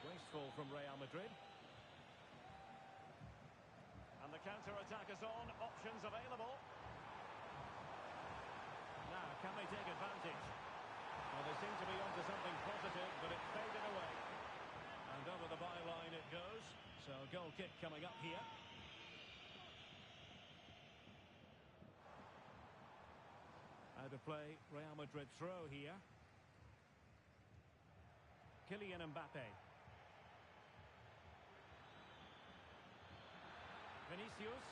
Wasteful from Real Madrid. And the counter-attack is on. Options available. Now, can they take advantage? Well, they seem to be onto something positive, but it faded away. And over the byline it goes. So, goal kick coming up here. Out of play, Real Madrid throw here. Kylian Mbappe. Vinicius.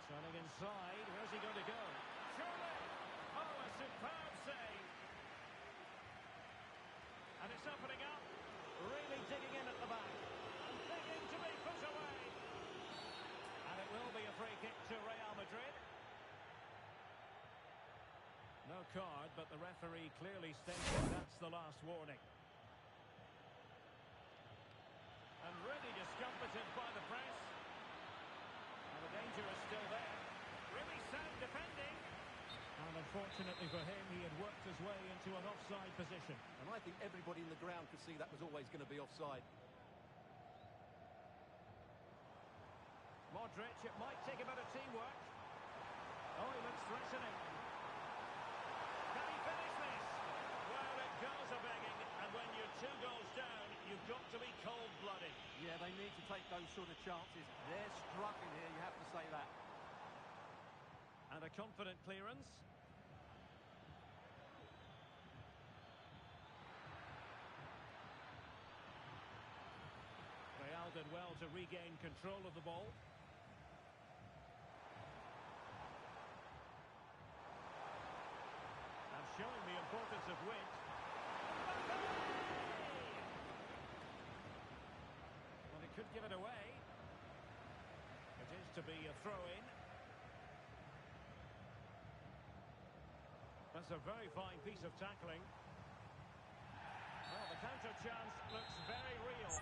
Turning inside. Where's he going to go? Surely! Oh, a superb save. And it's opening up. Really digging in at the back. And digging to be put away. And it will be a free kick to Real Madrid. No card, but the referee clearly stated that's the last warning. And really discomfited by the press. And the danger is still there. Really sound defending. And unfortunately for him, he had worked his way into an offside position. And I think everybody in the ground could see that was always going to be offside. Modric, it might take a bit of teamwork. Oh, he looks threatening. Can he finish this? Well, it goes a-begging, and when you're 2 goals down, you've got to be cold-blooded. Yeah, they need to take those sort of chances. They're struggling here, you have to say that. And a confident clearance. Real did well to regain control of the ball. And showing the importance of width. Well, he could give it away. It is to be a throw-in. That's a very fine piece of tackling. Well, the counter chance looks very real.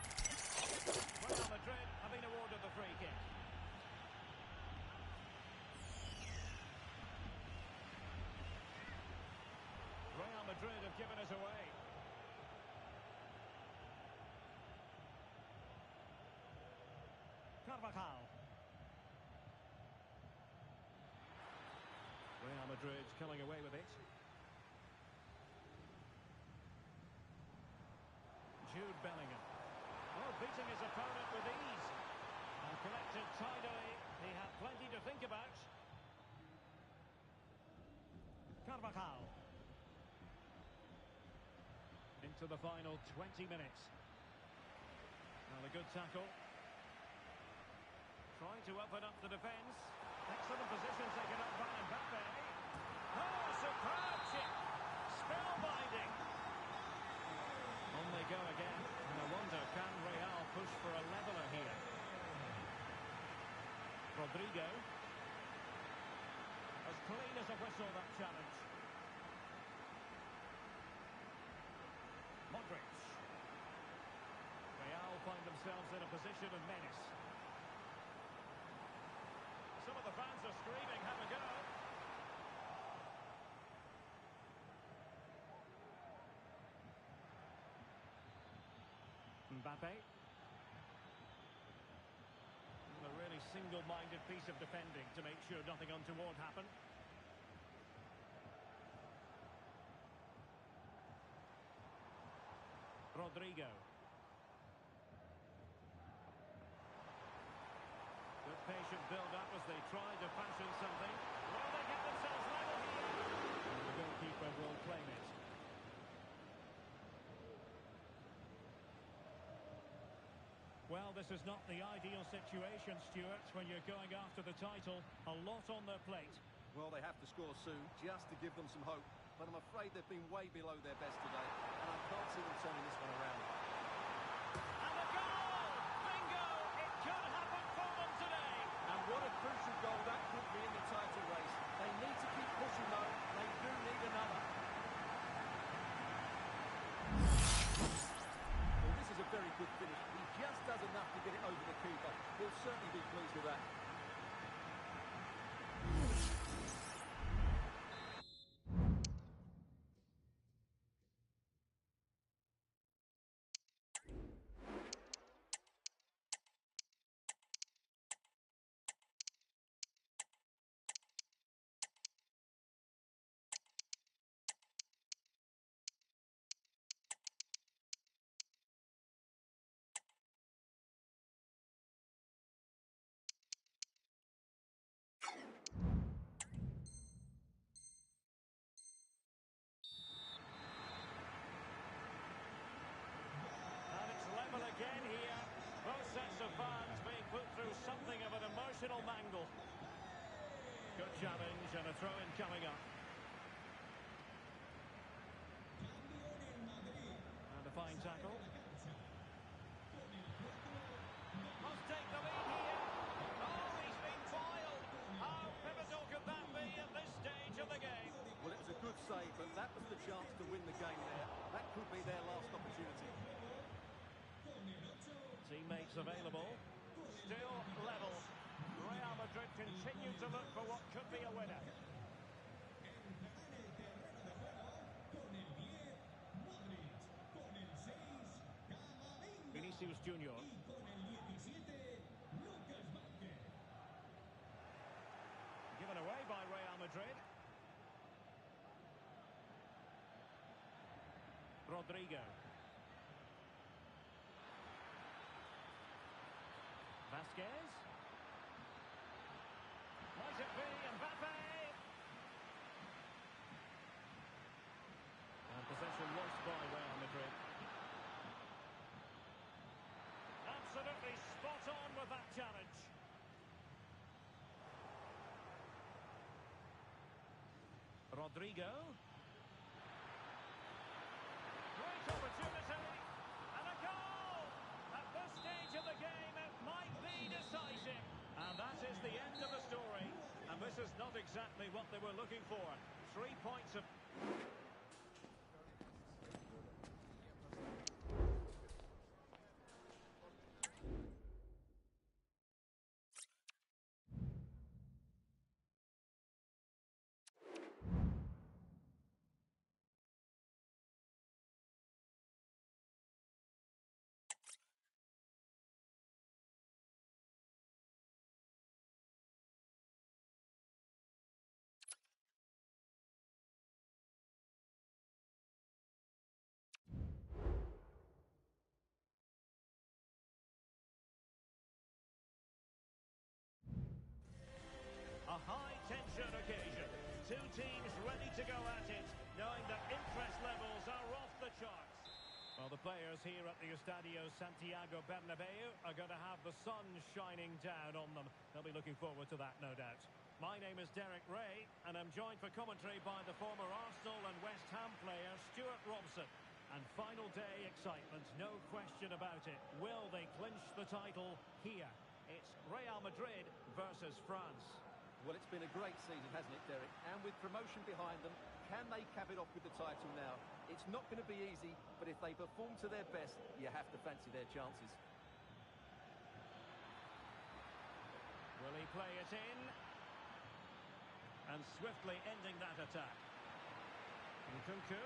Real Madrid have been awarded the free kick. Carvajal. Real Madrid's coming away with it. Jude Bellingham. Oh, beating his opponent with ease. And collected tidily. He had plenty to think about. Carvajal. Into the final 20 minutes. Well, a good tackle. Trying to open up the defence. Excellent position taken up by Mbappe. Oh, superb chip. Spellbinding. On they go again. And I wonder, can Real push for a leveller here? Rodrigo. As clean as a whistle, that challenge. Modric. Real find themselves in a position of menace. Some of the fans are screaming, have a go. Mbappe. A really single-minded piece of defending to make sure nothing untoward happened. Rodrigo. Good patient build-up as they try to fashion something. Well, they get themselves level here. And the goalkeeper will claim it. Well, this is not the ideal situation, Stuart, when you're going after the title. A lot on their plate. Well, they have to score soon, just to give them some hope. But I'm afraid they've been way below their best today, and I can't see them turning this one around. And a goal! Bingo! It could happen for them today. And what a crucial goal that could be in the title race. They need to keep pushing though. They do need another. Well, this is a very good finish. He just does enough to get it over the keeper. He'll certainly be pleased with that. Again here, both sets of fans being put through something of an emotional mangle. Good challenge and a throw-in coming up. And a fine tackle. Must take the lead here. Oh, he's been foiled. How pivotal could that be at this stage of the game? Well, it was a good save, but that was the chance to win the game there. That could be their last opportunity. Teammates available. Still level. Real Madrid continue to look for what could be a winner. Vinicius Junior. Given away by Real Madrid. Rodrigo. Vasquez. Might it be Mbappe? And possession lost by Real Madrid. Absolutely spot on with that challenge. Rodrigo. Great opportunity. And a goal! At this stage of the game, it might be decisive. And that is the end of the story. And this is not exactly what they were looking for. 3 points of... Two teams ready to go at it, knowing that interest levels are off the charts. Well, the players here at the Estadio Santiago Bernabeu are going to have the sun shining down on them. They'll be looking forward to that, no doubt. My name is Derek Ray, and I'm joined for commentary by the former Arsenal and West Ham player Stuart Robson. And final day excitement, no question about it. Will they clinch the title here? It's Real Madrid versus France. Well, it's been a great season, hasn't it, Derek? And with promotion behind them, can they cap it off with the title now? It's not going to be easy, but if they perform to their best, you have to fancy their chances. Will he play it in? And swiftly ending that attack. Nkunku.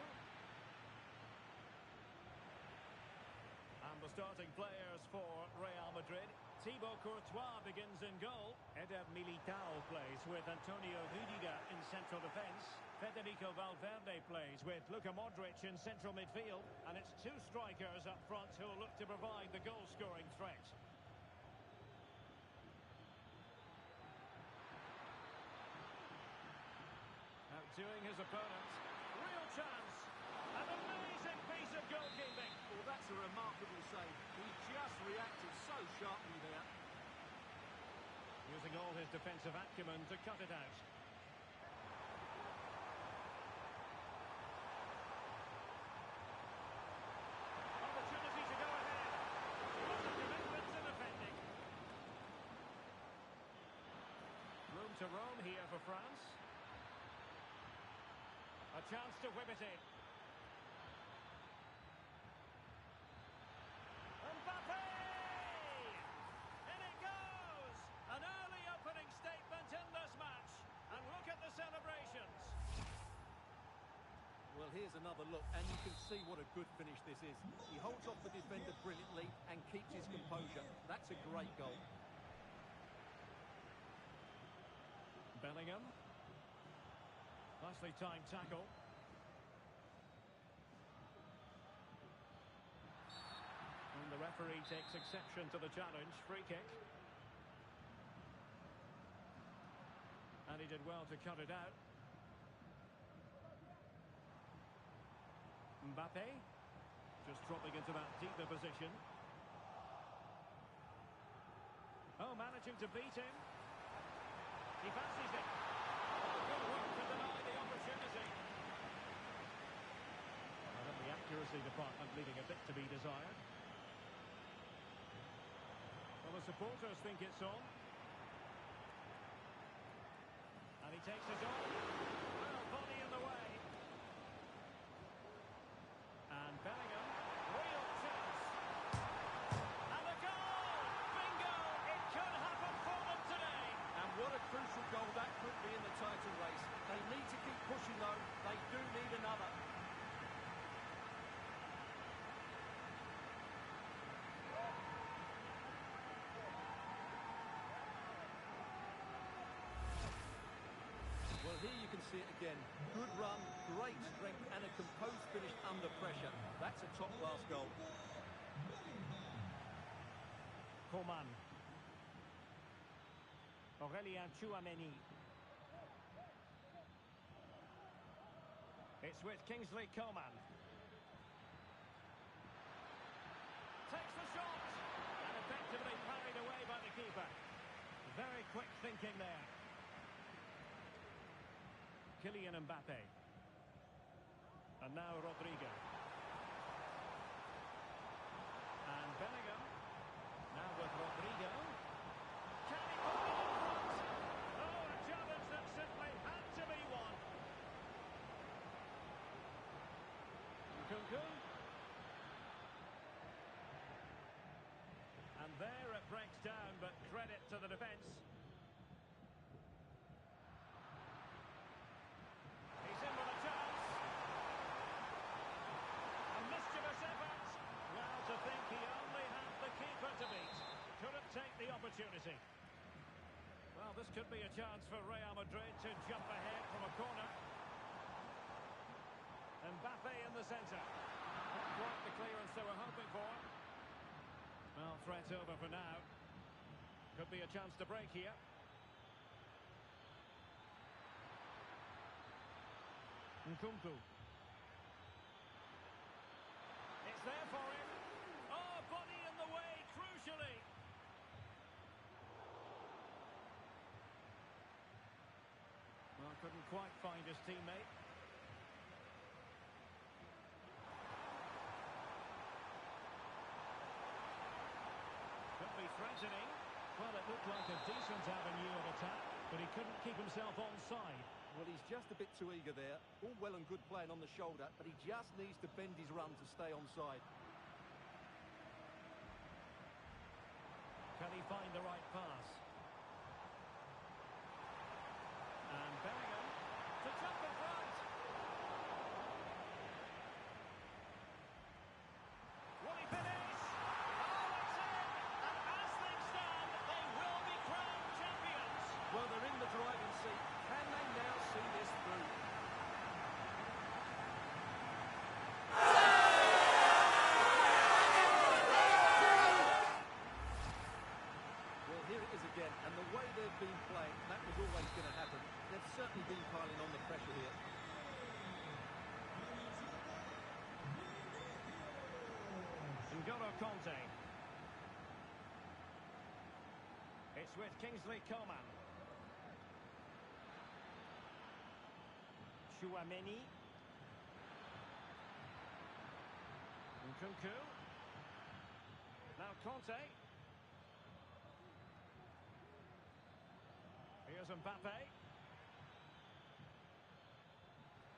And the starting players for Real Madrid. Thibaut Courtois begins in goal. Eder Militao plays with Antonio Rüdiger in central defence. Federico Valverde plays with Luka Modric in central midfield. And it's two strikers up front who will look to provide the goal-scoring threat. Outdoing his opponent. Real chance. An amazing piece of goalkeeping. Well, that's a remarkable save. He just reacted so sharply there. Using all his defensive acumen to cut it out. Opportunity to go ahead. What a commitment to defending. Room to roam here for France. A chance to whip it in. Mbappe! In it goes! An early opening statement in this match. And look at the celebrations. Well, here's another look, and you can see what a good finish this is. He holds off the defender brilliantly and keeps his composure. That's a great goal. Bellingham. Nicely timed tackle. And the referee takes exception to the challenge. Free kick. And he did well to cut it out. Mbappe. Just dropping into that deeper position. Oh, managing to beat him. He fancies it. Good work to deny the opportunity. And the accuracy department leaving a bit to be desired. Well, the supporters think it's on. And he takes it on. Well, body in the way. And Bellingham, real chance. And a goal! Bingo! It could happen for them today. And what a crucial goal that could be in the title race. They need to keep pushing though. They do need another. Well, here you can see it again. Good run, great strength, and a composed finish under pressure. That's a top-class goal. Coman. Aurélien Tchouameni. It's with Kingsley Coman. Takes the shot. And effectively parried away by the keeper. Very quick thinking there. Kylian Mbappe. And now Rodrigo. And Bellingham. Now with Rodrigo. Can he put it in front? Oh, a challenge that simply had to be won. Nkunku. And there it breaks down, but credit to the defence. He's in with a chance. A mischievous effort. Well, to think he only had the keeper to beat. Couldn't take the opportunity. Well, this could be a chance for Real Madrid to jump ahead from a corner. Mbappe in the centre. Not quite the clearance they were hoping for. Well, threat over for now. Could be a chance to break here. Nkunku. It's there for him. Oh, body in the way, crucially. Well, couldn't quite find his teammate. Could be threatening. Well, it looked like a decent avenue of attack, but he couldn't keep himself onside. Well, he's just a bit too eager there. All well and good playing on the shoulder, but he just needs to bend his run to stay onside. Can he find the right pass? And Bellingham to jump in front. Will he finish? Oh, it's in! And as things stand, they will be crowned champions. Well, they're in the driving seat. Can they now see this through? Well, here it is again, and the way they've been playing, that was always going to happen. They've certainly been piling on the pressure here. N'Golo Conte. It's with Kingsley Coman. Chouameni. Nkunku. Now Conte. Here's Mbappe.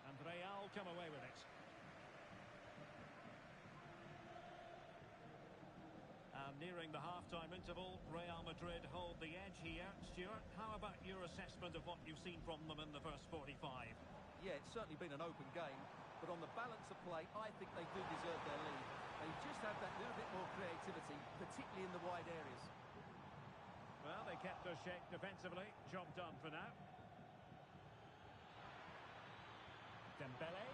And Real come away with it. And nearing the half-time interval, Real Madrid hold the edge here. Stuart, how about your assessment of what you've seen from them in the first 45? Yeah, it's certainly been an open game, but on the balance of play, I think they do deserve their lead. They just have that little bit more creativity, particularly in the wide areas. Well, they kept their shape defensively. Job done for now. Dembele.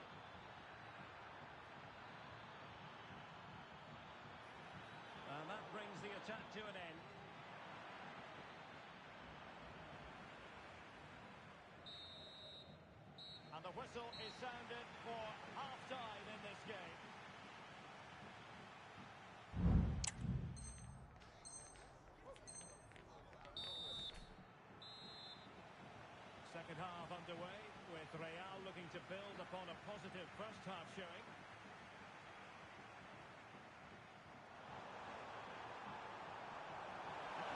And that brings the attack to an end. And the whistle is sounded for half-time in this game. Second half underway, with Real looking to build upon a positive first half showing.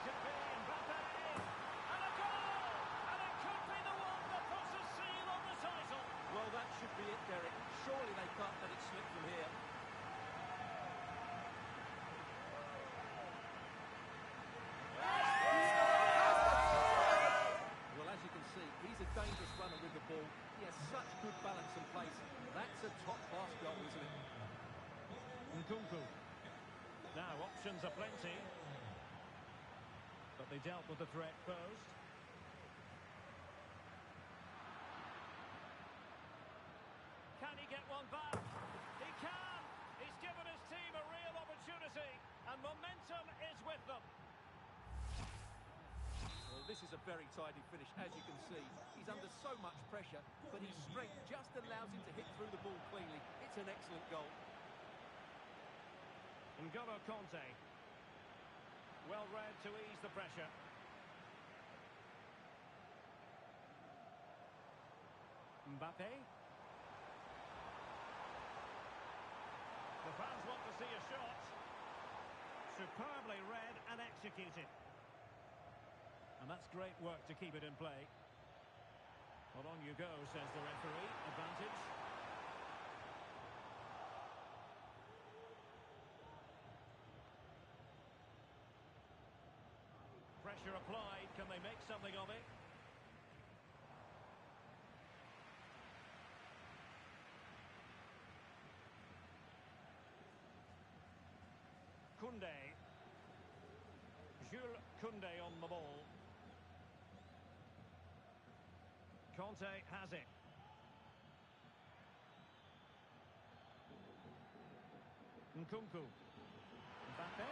Could be Mbappe, and a goal! And it could be the one that puts a seal on the title. Well, that should be it, Derek. Surely they can't let it slip from here. Well, as you can see, he's a dangerous runner with the ball. He has such good balance and pace. That's a top-class goal, isn't it? Nkunku. Now, options are plenty. But they dealt with the threat posed. Can he get one back? He can! He's given his team a real opportunity, and momentum is with them. Well, this is a very tidy finish, as you can see. He's under so much pressure, but his strength just allows him to hit through the ball cleanly. It's an excellent goal. N'Golo Conte. Well read to ease the pressure. Mbappe. The fans want to see a shot. Superbly read and executed. And that's great work to keep it in play. Well, on you go, says the referee. Advantage. Pressure applied. Can they make something of it? Koundé. Jules Koundé on the ball. Conte has it. Nkunku. Mbappe.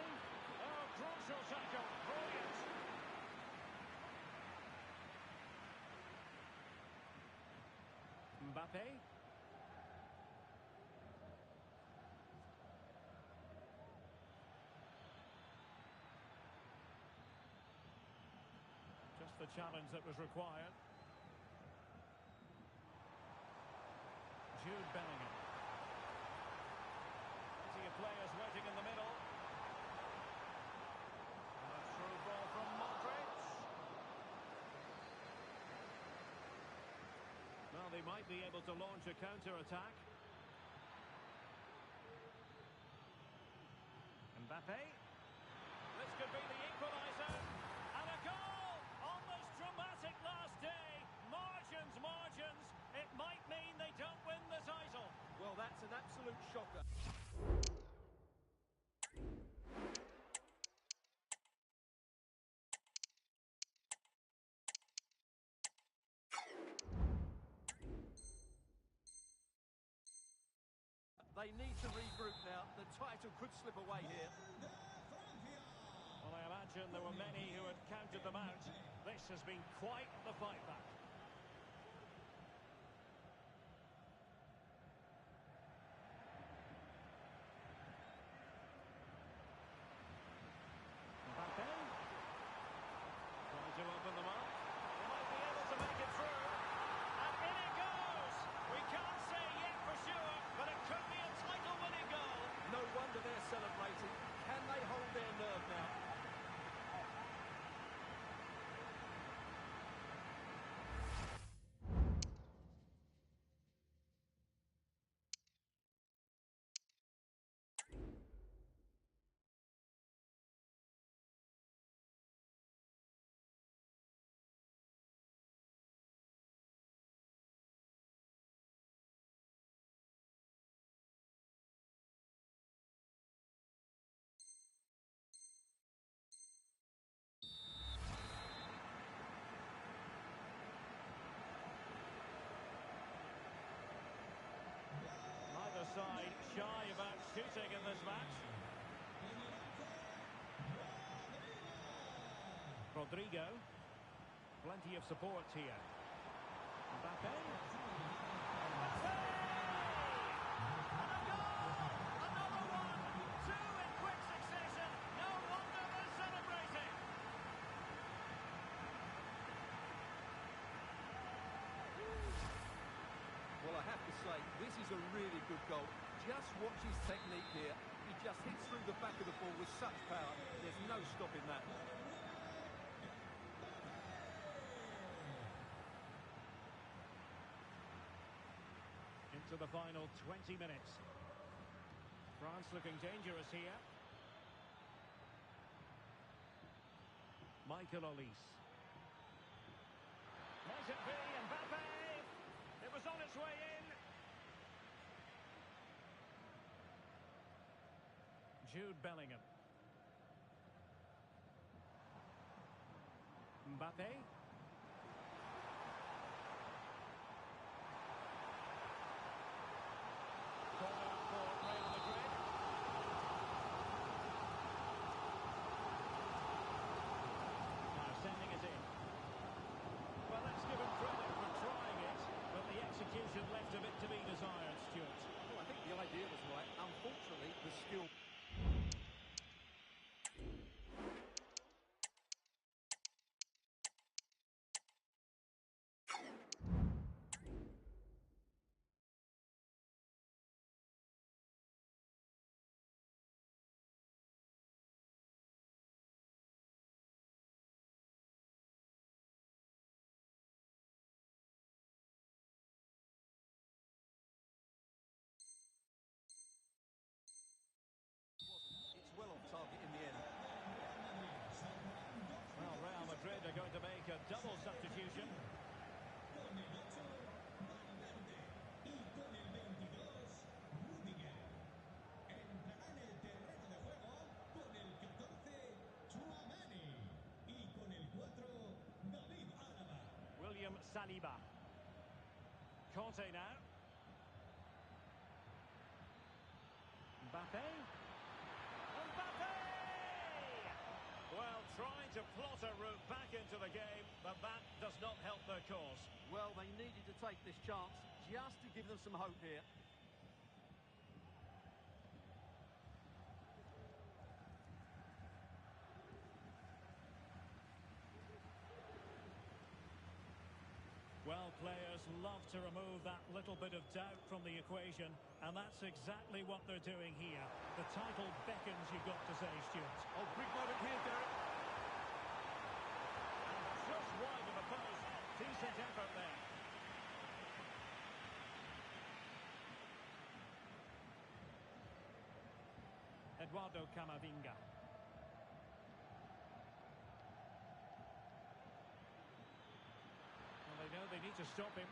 Oh, crucial tackle. Brilliant. Mbappe. the challenge that was required. Jude Bellingham. Plenty of players waiting in the middle. And a through ball from Modric. Well, they might be able to launch a counter-attack. Mbappe. This could be the equaliser. And a goal on this dramatic last day. Margins, margins. It might mean they don't win the title. Well, that's an absolute shocker. They need to regroup now. The title could slip away here. Well, I imagine there were many who had counted them out. This has been quite the fight back. Mbappe. Trying to open them up. They might be able to make it through. And in it goes! We can't say yet for sure, but it could be a title-winning goal. No wonder they're celebrating. Can they hold their nerve now? Neither side shy about shooting in this match. Rodrigo. Plenty of support here. Mbappe. Mbappe! And a goal! Another one! Two in quick succession. No wonder they're celebrating. Well, I have to say, this is a really good goal. Just watch his technique here. He just hits through the back of the ball with such power. There's no stopping that. Into the final 20 minutes. France looking dangerous here. Michael Olise. Might it be Mbappe? It was on its way in. Jude Bellingham. Mbappe. Corner for Real Madrid. Now sending it in. Well, let's give him credit for trying it, but the execution left a bit to be desired, Stuart. Well, I think the idea was right. Unfortunately, the skill... It's well off target in the end. Well, Real Madrid are going to make a double substitution. Con el 8, Valverde. Y con el 22, Rudiger. Entrará en el terreno de juego con el 14, Tchouaméni. Y con el 4, David Álava. William Saliba. Conte now. Mbappe. Mbappe! Well, trying to plot a route back into the game, but that does not help their cause. Well, they needed to take this chance just to give them some hope here. players love to remove that little bit of doubt from the equation, and that's exactly what they're doing here. The title beckons, you've got to say, Stuart. Oh, big moment here, Derek. And just wide of the post. Decent effort there. Eduardo Camavinga. Well, they know they need to stop him.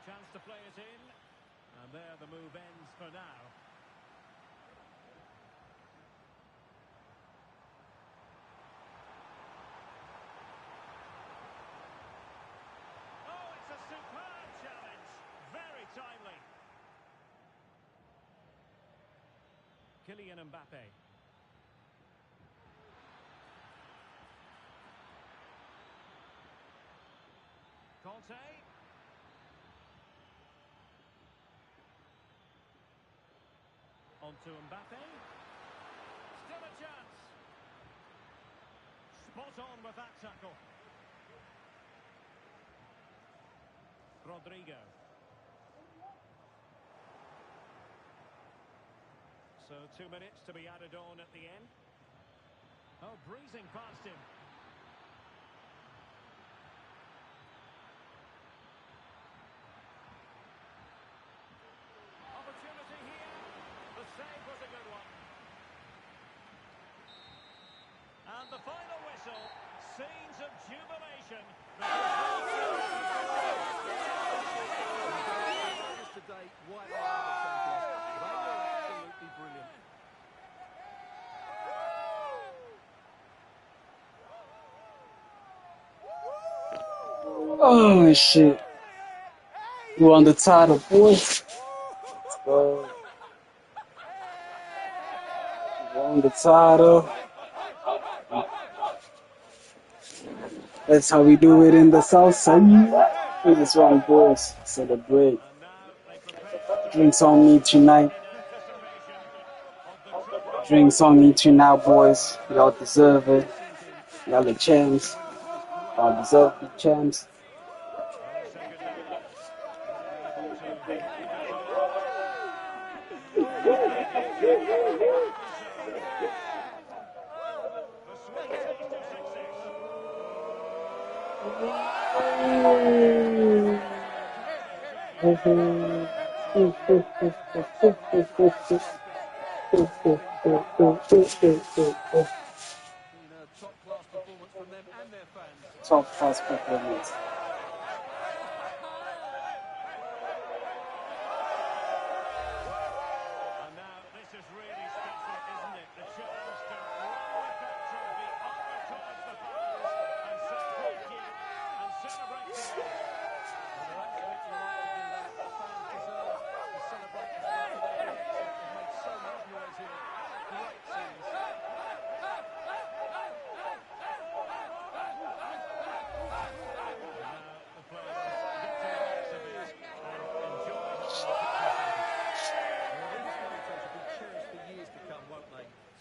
Chance to play it in. And there the move ends for now. Oh, it's a superb challenge. Very timely. Kylian Mbappe. Conte. On to Mbappe. Still a chance. Spot on with that tackle. Rodrigo. So 2 minutes to be added on at the end. Oh, breezing past him. Opportunity here. The save was a good one. And the final whistle. Scenes of jubilation. Today, why they are the champions. They were absolutely brilliant. Oh shit. We on the title, boys. Let's go. We on the title. That's how we do it in the South Side. This one, boys. Celebrate. And now they prepare to Drinks on me tonight. in anticipation of the trophy. Drinks on me tonight, boys. Y'all deserve it. Y'all the champs. Y'all deserve the champs. Well, say goodnight. They'll be able to wind us all up. The sweet taste of success. Top-class performance from them and their fans. Top class performance. And now this is really special, isn't it? The chance to run with that trophy over towards the fans and say thank you and celebrate together. They're absolutely right to do that. The fans deserve to celebrate as well for their reaction. They've made so much noise here. Great scenes.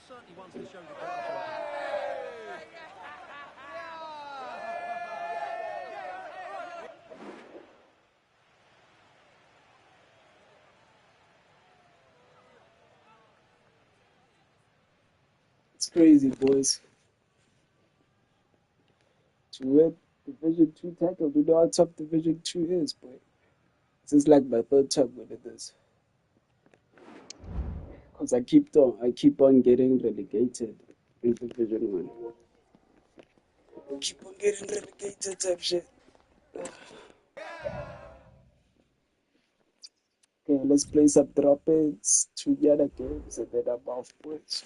Certainly ones to show the ground It's crazy, boys. To win Division 2 title, you know how tough Division 2 is, boy. This is like my third time winning this. Because I keep on getting relegated in Division 1. Keep on getting relegated type shit. Okay, let's play some droppings, 2 other games, and then I'm off, boys.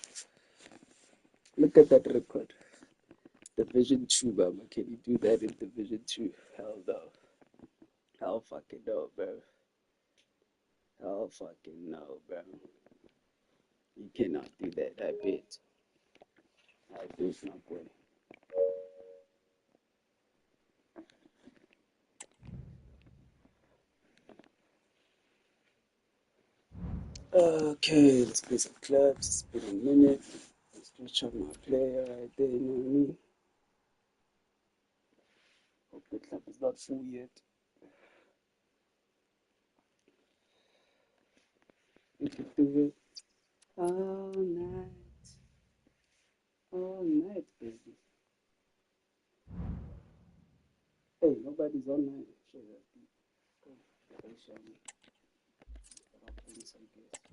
Look at that record. Division 2, man. Can you do that in Division 2? Hell no. Hell fucking no, bro. Hell fucking no, bro. You cannot do that, I bet. I bet, my boy. Okay, let's play some clubs. It's been a minute. Let's switch on my player right there, you know what I mean? The club is not full yet. We could do it all night, baby. Hey, nobody's online. Sure, they show me. But I'll bring some guests.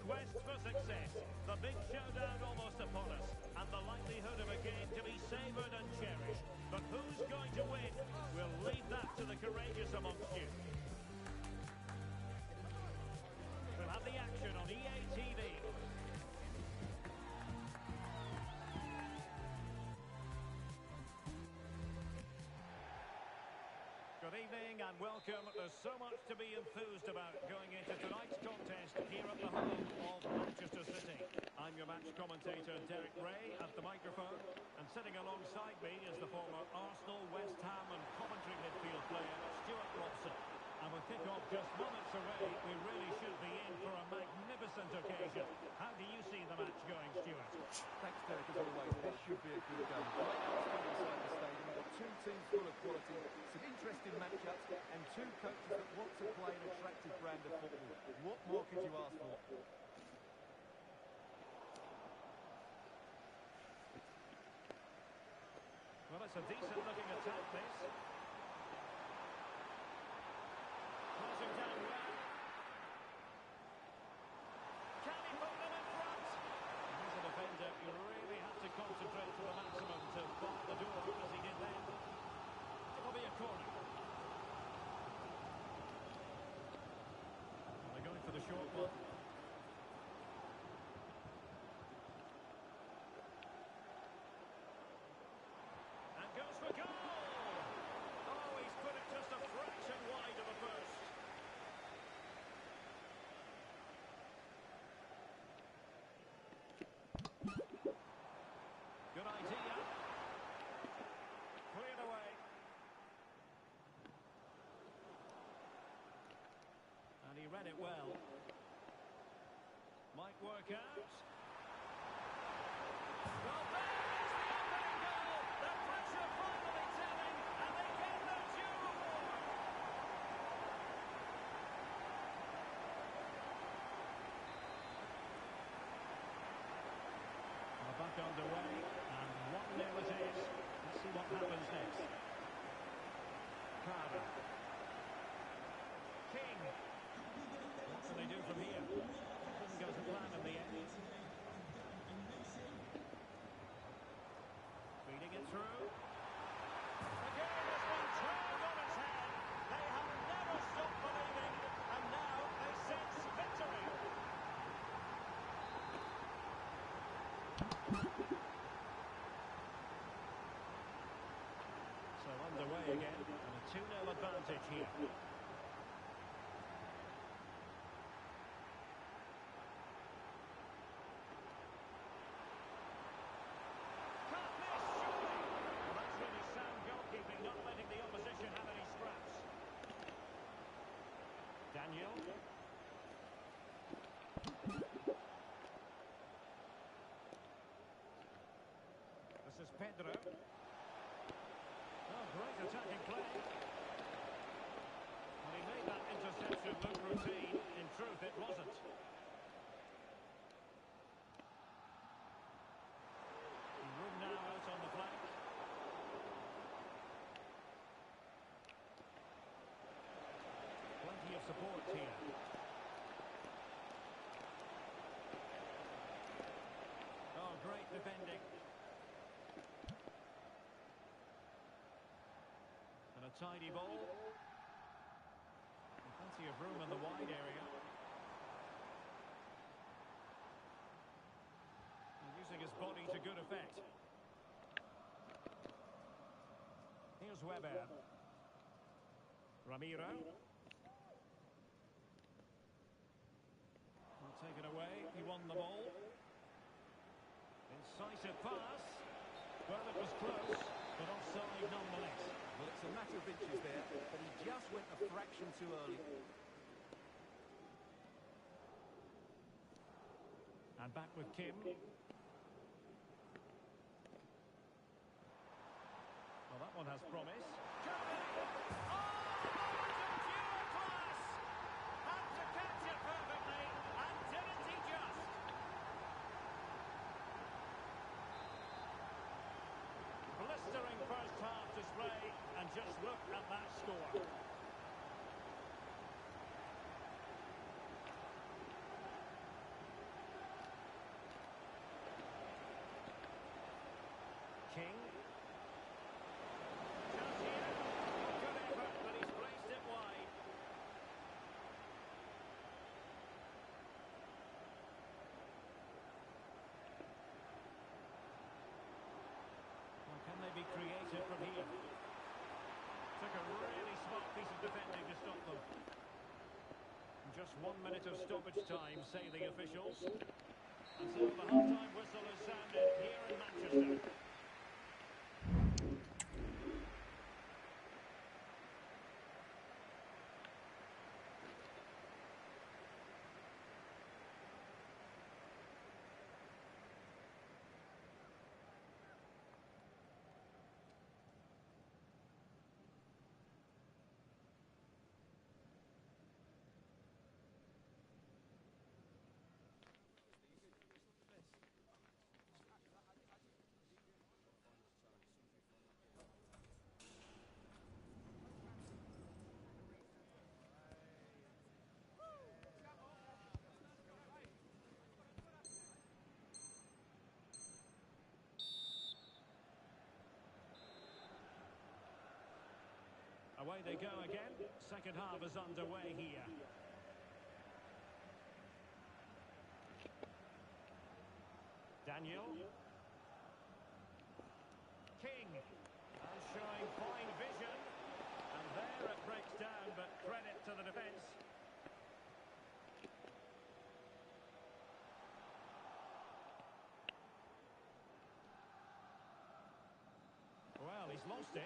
quest for success. The big showdown almost upon us, and the likelihood of a game to be savoured and cherished. But who's going to win? We'll leave that to the courageous amongst you. We'll have the action on EA TV. Good evening and welcome. There's so much to be enthused about going into tonight's contest here at the home of Manchester City. I'm your match commentator Derek Ray at the microphone, and sitting alongside me is the former Arsenal, West Ham and Coventry midfield player Stuart Robson. And with kick-off just moments away, we really should be in for a magnificent occasion. How do you see the match going, Stuart? Thanks, Derek, as always. This should be a good game. Great atmosphere inside the stadium. We've got two teams full of quality, some interesting matchups, and two coaches that want to play an attractive brand of football. What more could you ask for? Well, it's a decent-looking attack, this. Closing down well. Can he put them in front? As a defender, you really have to concentrate to the maximum to bar the door as he did then. It'll be a corner. Well, they're going for the short one. And goes for goal! Oh, he's put it just a fraction wide of the post. Good idea. Cleared away. And he read it well. Might work out. Well, there is the opening goal. The pressure finally telling, and they get their due reward. Well, back underway, and 1-0 it is. Let's see what happens next. Carter. King. What can they do from here? Didn't go to plan in the end. Feeding it through. The game has been turned on its head. They have never stopped believing, and now they sense victory. So underway again, and a 2-0 advantage here. Can't miss, surely. Well, that's really sound goalkeeping, not letting the opposition have any scraps. Daniel. This is Pedro. Oh, great attacking play. Well, he made that interception look routine. In truth, it wasn't. Room now out on the flank. Plenty of support here. Oh, great defending. And a tidy ball. And plenty of room in the wide area. And using his body to good effect. Here's Weber. Ramiro. Will take it away. He won the ball. Incisive pass. Well, it was close, but offside nonetheless. Well, it's a matter of inches there, but he just went a fraction too early. And back with Kim. Well, that one has promise. Germany! Oh, moment of pure class! Had to catch it perfectly, and didn't he just? Blistering first half display, and just look at that score. 1 minute of stoppage time, say the officials. And so the half-time whistle is sounded here in Manchester. Away they go again. Second half is underway here. Daniel. King. And showing fine vision. And there it breaks down, but credit to the defence. Well, he's lost it.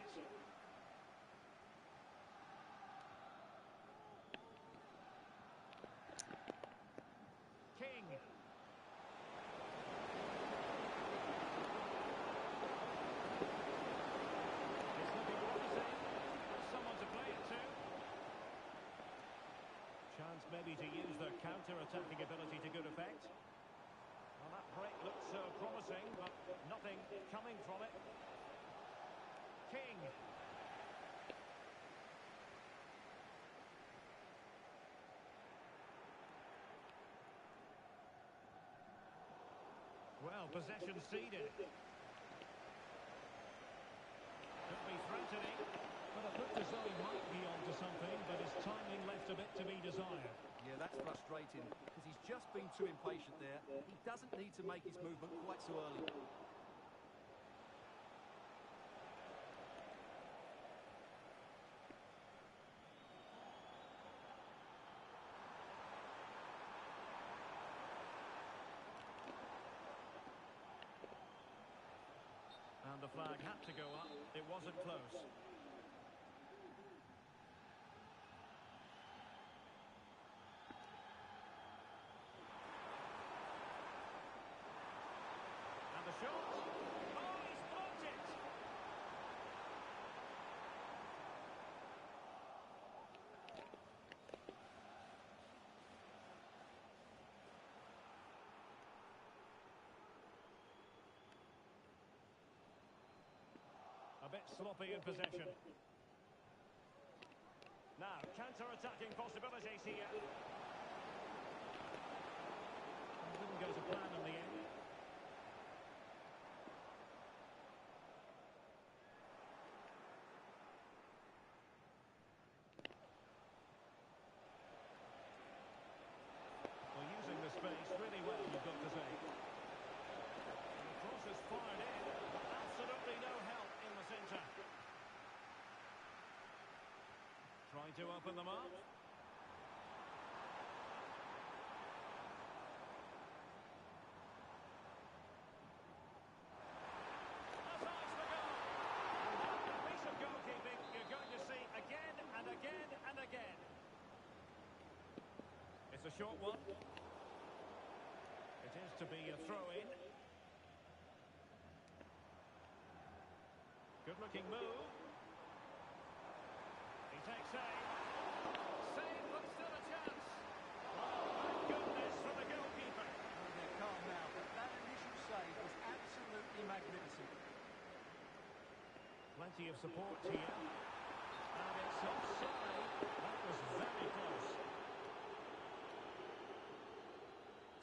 Maybe to use their counter-attacking ability to good effect. Well, that break looked so promising, but nothing coming from it. King. Well, possession ceded. Could be threatening. But it looked as though he might be onto something, but his timing left a bit to be desired. Yeah, that's frustrating, because he's just been too impatient there. He doesn't need to make his movement quite so early. And the flag had to go up. It wasn't close. The shot. Oh, he's blocked it. A bit sloppy in possession. Now, counter-attacking possibilities here. Didn't go to plan in the end. Space really well, you've got to say. And the cross is fired in. Absolutely no help in the centre. Trying to open them up. That's the goal. And that piece of goalkeeping you're going to see again and again and again. It's a short one. It is to be a throw-in. Good-looking move. He takes aim. Save, but still a chance. Oh, thank goodness for the goalkeeper. Well, they're calm now, but that initial save was absolutely magnificent. Plenty of support here. And it's offside. That was very close.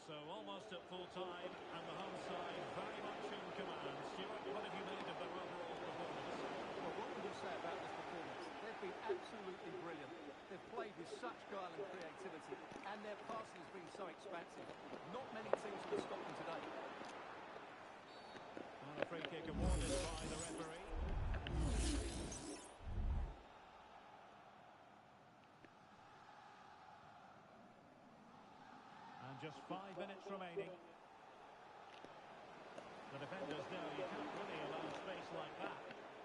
So almost at full time, and the home side very much in command. Stuart, what have you made of their overall performance? Well, what can you say about this performance? They've been absolutely brilliant. They've played with such guile and creativity, and their passing has been so expansive. Not many teams can stop them today. And a free kick awarded by the referee. And just 5 minutes remaining. The defenders know you can't really allow space like that.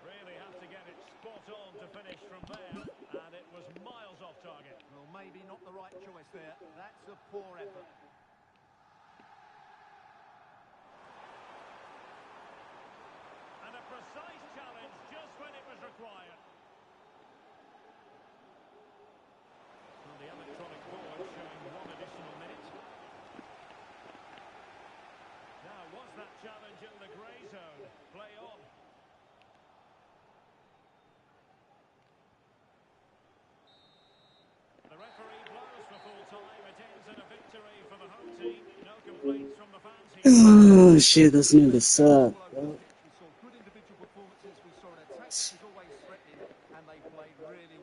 Really had to get it spot on to finish from there. And it was miles off target. Well, maybe not the right choice there. That's a poor effort. And a precise challenge just when it was required. Well, the electronic board showing 1 additional minute. Now, was that challenge in the grey zone? Play on. The referee blows for full time. It ends in a victory for the home team. No complaints from the fans here. Oh shit, that's near the suck, bro. We saw good individual performances. We saw an attack that was always threatening, and they played really.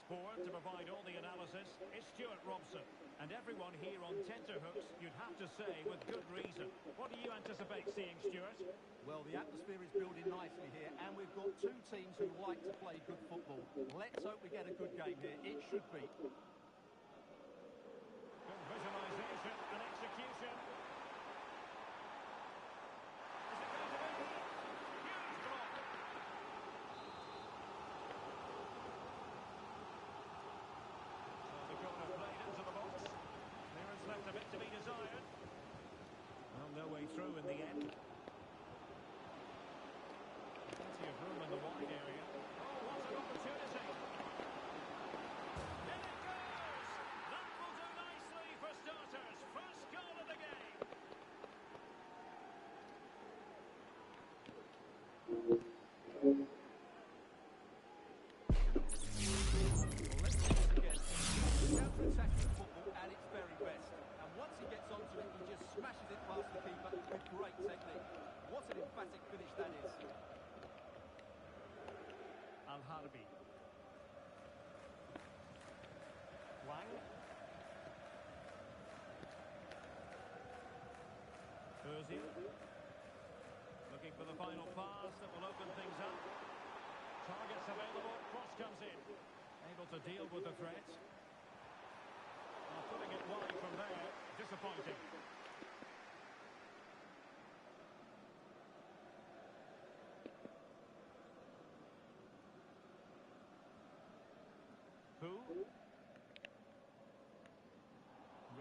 board to provide all the analysis is Stuart Robson. And everyone here on tenterhooks, you'd have to say, with good reason. What do you anticipate seeing, Stuart? Well, the atmosphere is building nicely here, and we've got two teams who like to play good football. Let's hope we get a good game here. It should be. Good visualisation and execution. Is it going to be? Huge block. So the corner played into the box. Clearance left a bit to be desired. Well, no way through in the end. Plenty of room in the wide area. Oh, what an opportunity! In it goes! That will do nicely for starters. First goal of the game. Well, let's see this again. Counter-attacking football at its very best. And once he gets onto it, he just smashes it past the keeper with great technique. What an emphatic finish that is. Al-Harbi. Wang. Ozil. Looking for the final pass that will open things up. Targets available. Cross comes in. Able to deal with the threat. Putting it wide from there. Disappointing. Who?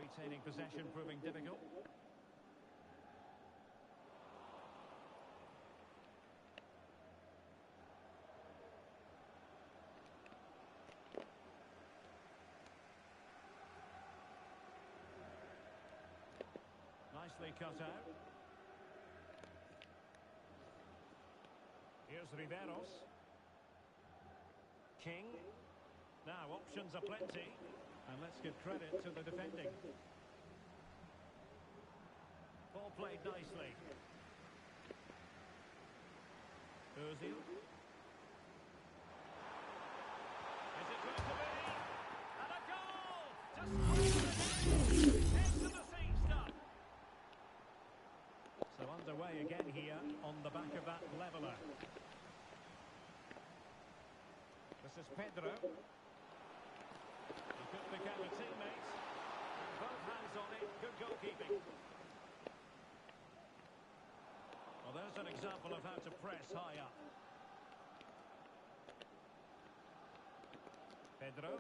Retaining possession proving difficult. Nicely cut out. Here's Riveros. King. Now, options are plenty. And let's give credit to the defending. Ball played nicely. Ozil. Is it going to be? And a goal! To score it! Into the seat stuff. So underway again here on the back of that leveller. This is Pedro. He could become a teammate. And both hands on it. Good goalkeeping. Well, there's an example of how to press high up. Pedro.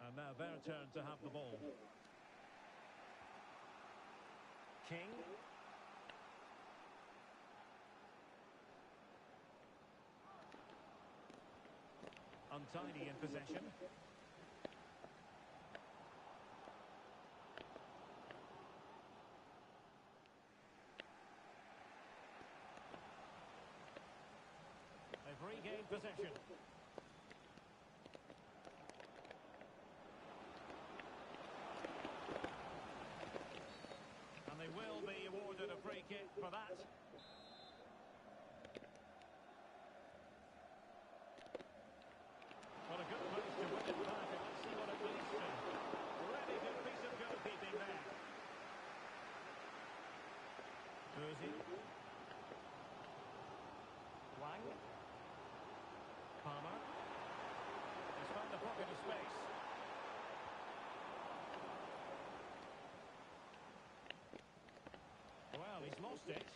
And now their turn to have the ball. King. Untidy in possession. They've regained possession. And they will be awarded a free kick for that. What a good place to win it back, and let's see what it leads to. Really good piece of goalkeeping there. Ozil. Wang. Palmer. He's found a pocket of space. Well, he's lost it.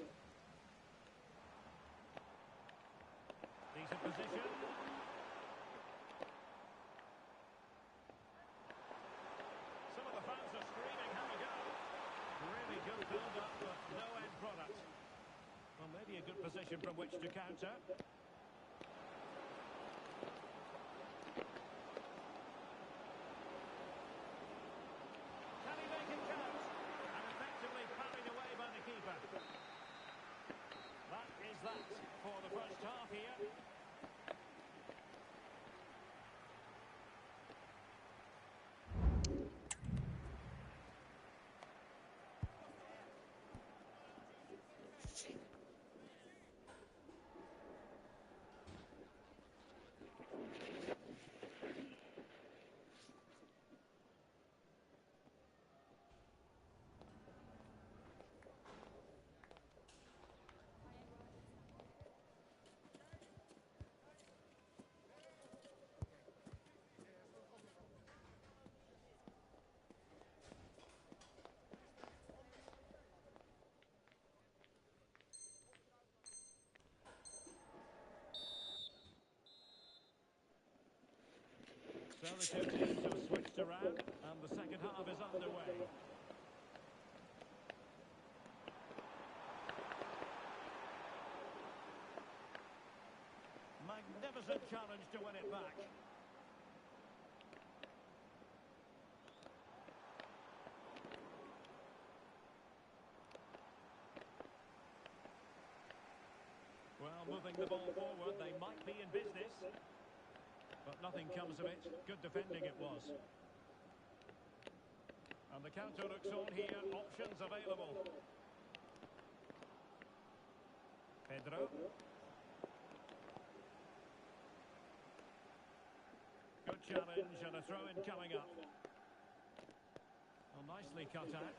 Decent position. Some of the fans are screaming, have a go. Really good build-up, but no end product. Well, maybe a good position from which to counter. Can he make it count? And effectively parried away by the keeper. That is that for the first half here. the two teams have switched around, and the second half is underway. Magnificent challenge to win it back. Well, moving the ball forward, they might be in business. But nothing comes of it. Good defending it was. And the counter looks on here. Options available. Pedro. Good challenge and a throw-in coming up. Well, nicely cut out.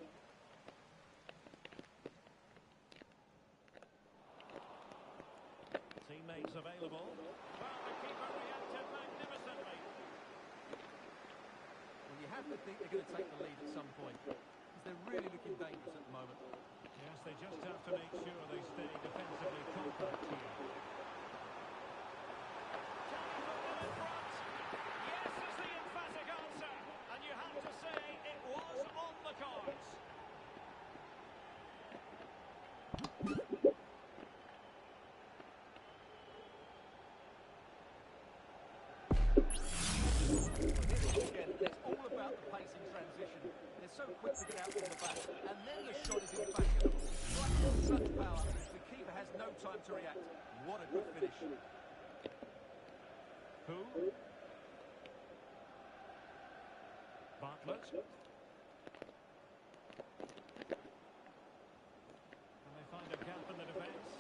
Teammates available. Well, the keeper reacted magnificently. Well, you have to think they're going to take the lead at some point, because they're really looking dangerous at the moment. Yes, they just have to make sure they stay defensively compact here. Can he put them in front? Yes is the emphatic answer. And you have to say it was on the cards. Again, it's all about the pace in transition. They're so quick to get out from the back, and then the shot is infallible. Striking with such power, the keeper has no time to react. What a good finish. Who? Bartlett. And they find a gap in the defence.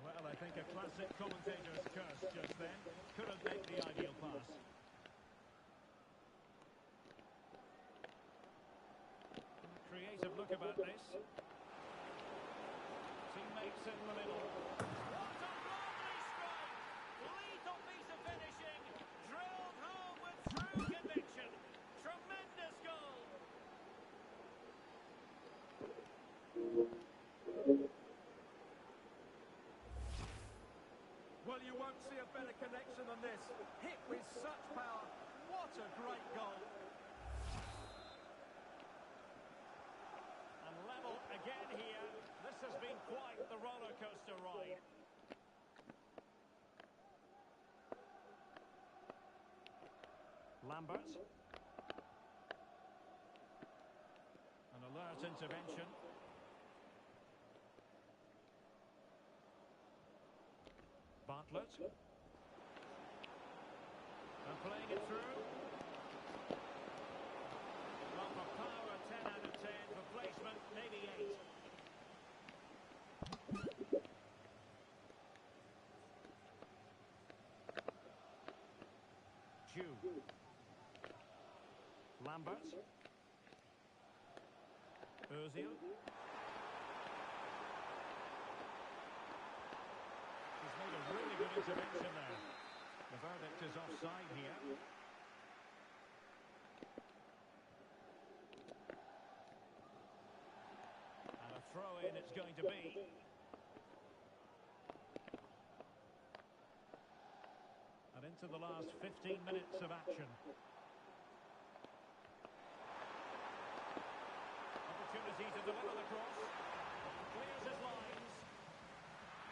Well, I think a classic commentator's curse just then. Couldn't make the ideal pass. Creative look about this. Teammates in the middle. What a lovely strike! Lethal piece of finishing. Drilled home with true conviction. Tremendous goal. Well, you won't see a better connection than this. Hit with such power. What a great goal. And level again here. This has been quite the roller coaster ride. Lambert. An alert intervention. Bartlett. And playing it through. Well, for power, 10 out of 10. For placement, maybe 8. Jew. Lambert. Ozil. He's made a really good intervention there. The verdict is offside here. And a throw-in it's going to be. And into the last 15 minutes of action. Opportunity to deliver the cross. Clears his lines.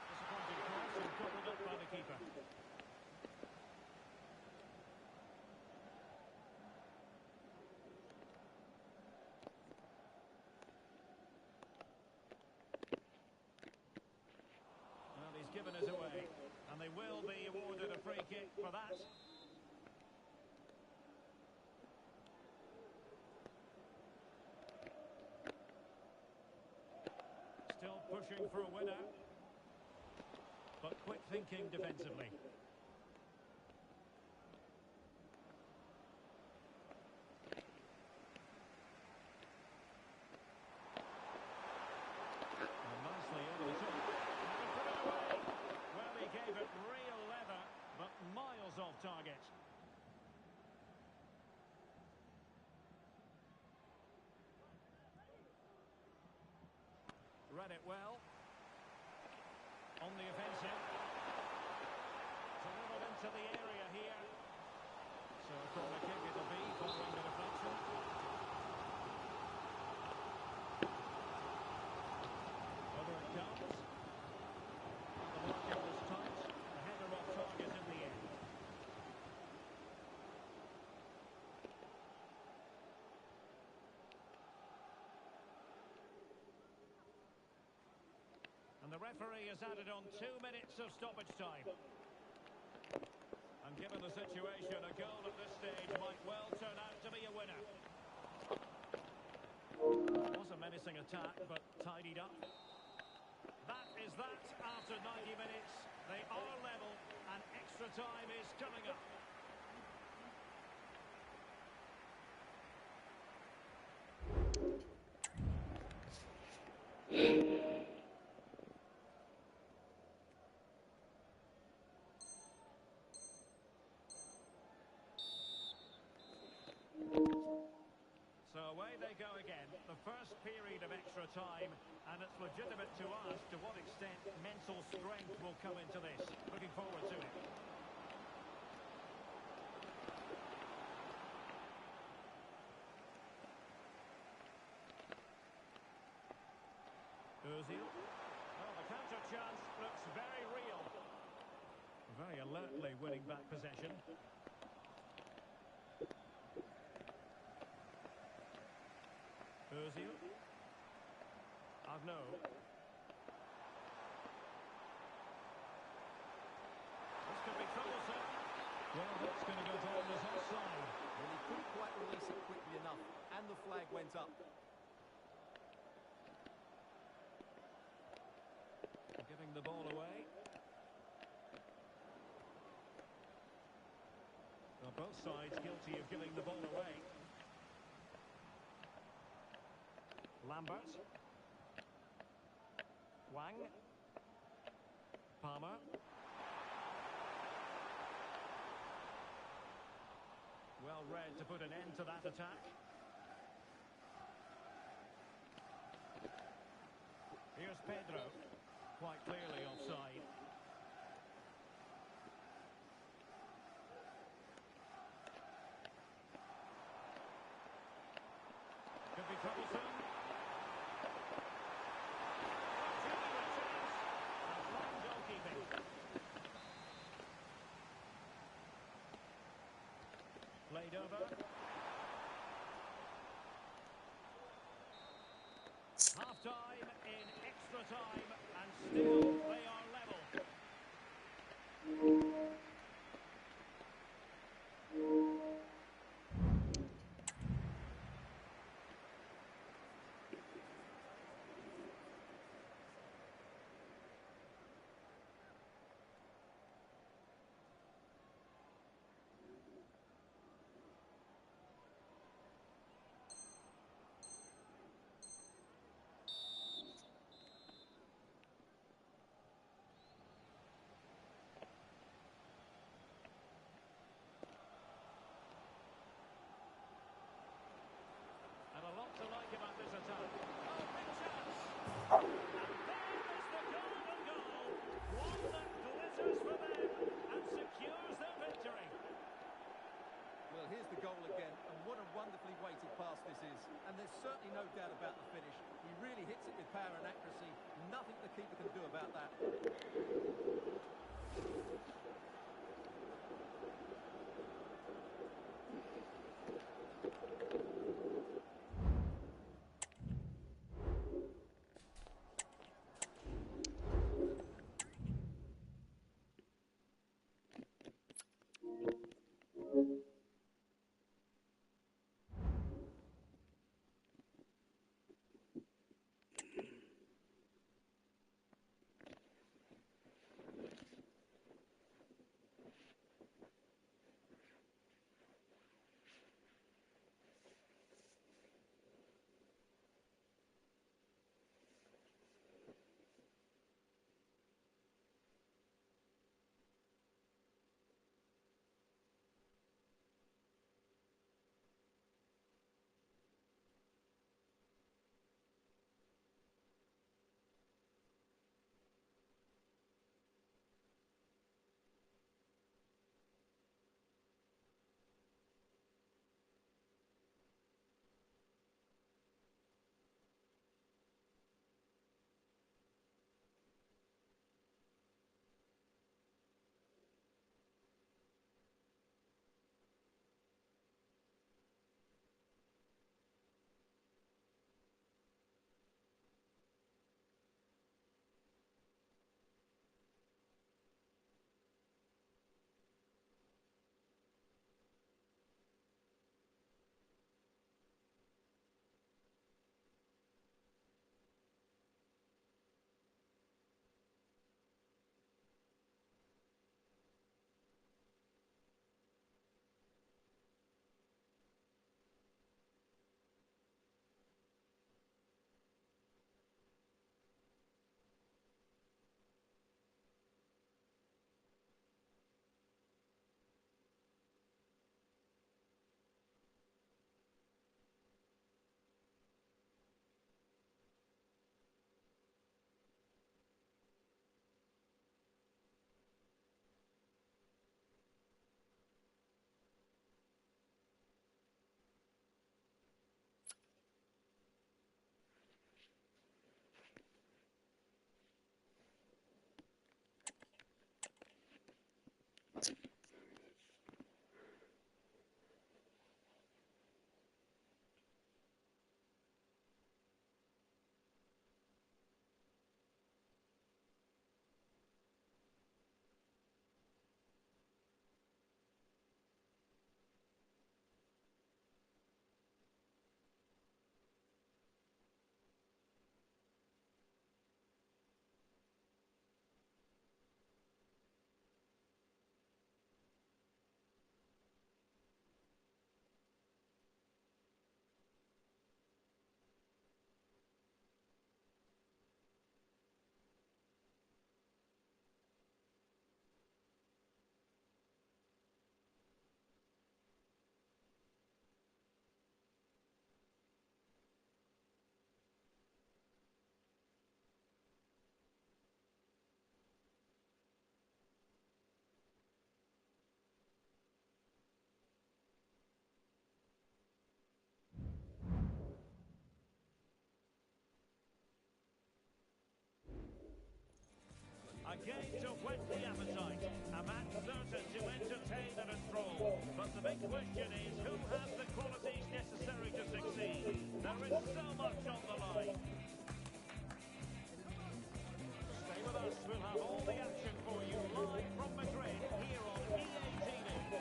Disappointing cross and gobbled up by the keeper. Well, he's given us away. And they will be awarded a free kick for that. Still pushing for a winner. But quick thinking defensively. And nicely over the top. And put it away. Well, he gave it real leather, but miles off target. Read it well. On the offensive. Delivered into the area here. So a corner kick it'll be following the deflection. Over it comes. The marking was tight. The header off target in the end. And the referee has added on 2 minutes of stoppage time. And given the situation, a goal at this stage might well turn out to be a winner. It was a menacing attack, but tidied up. That is that after 90 minutes. They are level, and extra time is coming up. So away they go again, the first period of extra time, and it's legitimate to ask to what extent mental strength will come into this. Looking forward to it. Ozil. Well, the counter chance looks very real. Very alertly winning back possession. Ozil. Arnaud. This could be troublesome. Well, that's going to go down as offside. Well, he couldn't quite release it quickly enough, and the flag went up. Giving the ball away. Well, both sides guilty of giving the ball away. Lambert. Wang. Palmer. Well read to put an end to that attack. Here's Pedro. Quite clearly offside. Could be troublesome. Played over. Half time in extra time, and still they are level. And a lot to like about this attack. Oh, big chance! And there is the golden goal. One that glitters for them and secures their victory. Well, here's the goal again, and what a wonderfully weighted pass this is. And there's certainly no doubt about the finish. He really hits it with power and accuracy. Nothing the keeper can do about that. A game to whet the appetite. A match certain to entertain and enthrall. But the big question is, who has the qualities necessary to succeed? There is so much on the line. Stay with us. We'll have all the action for you live from Madrid here on EA TV.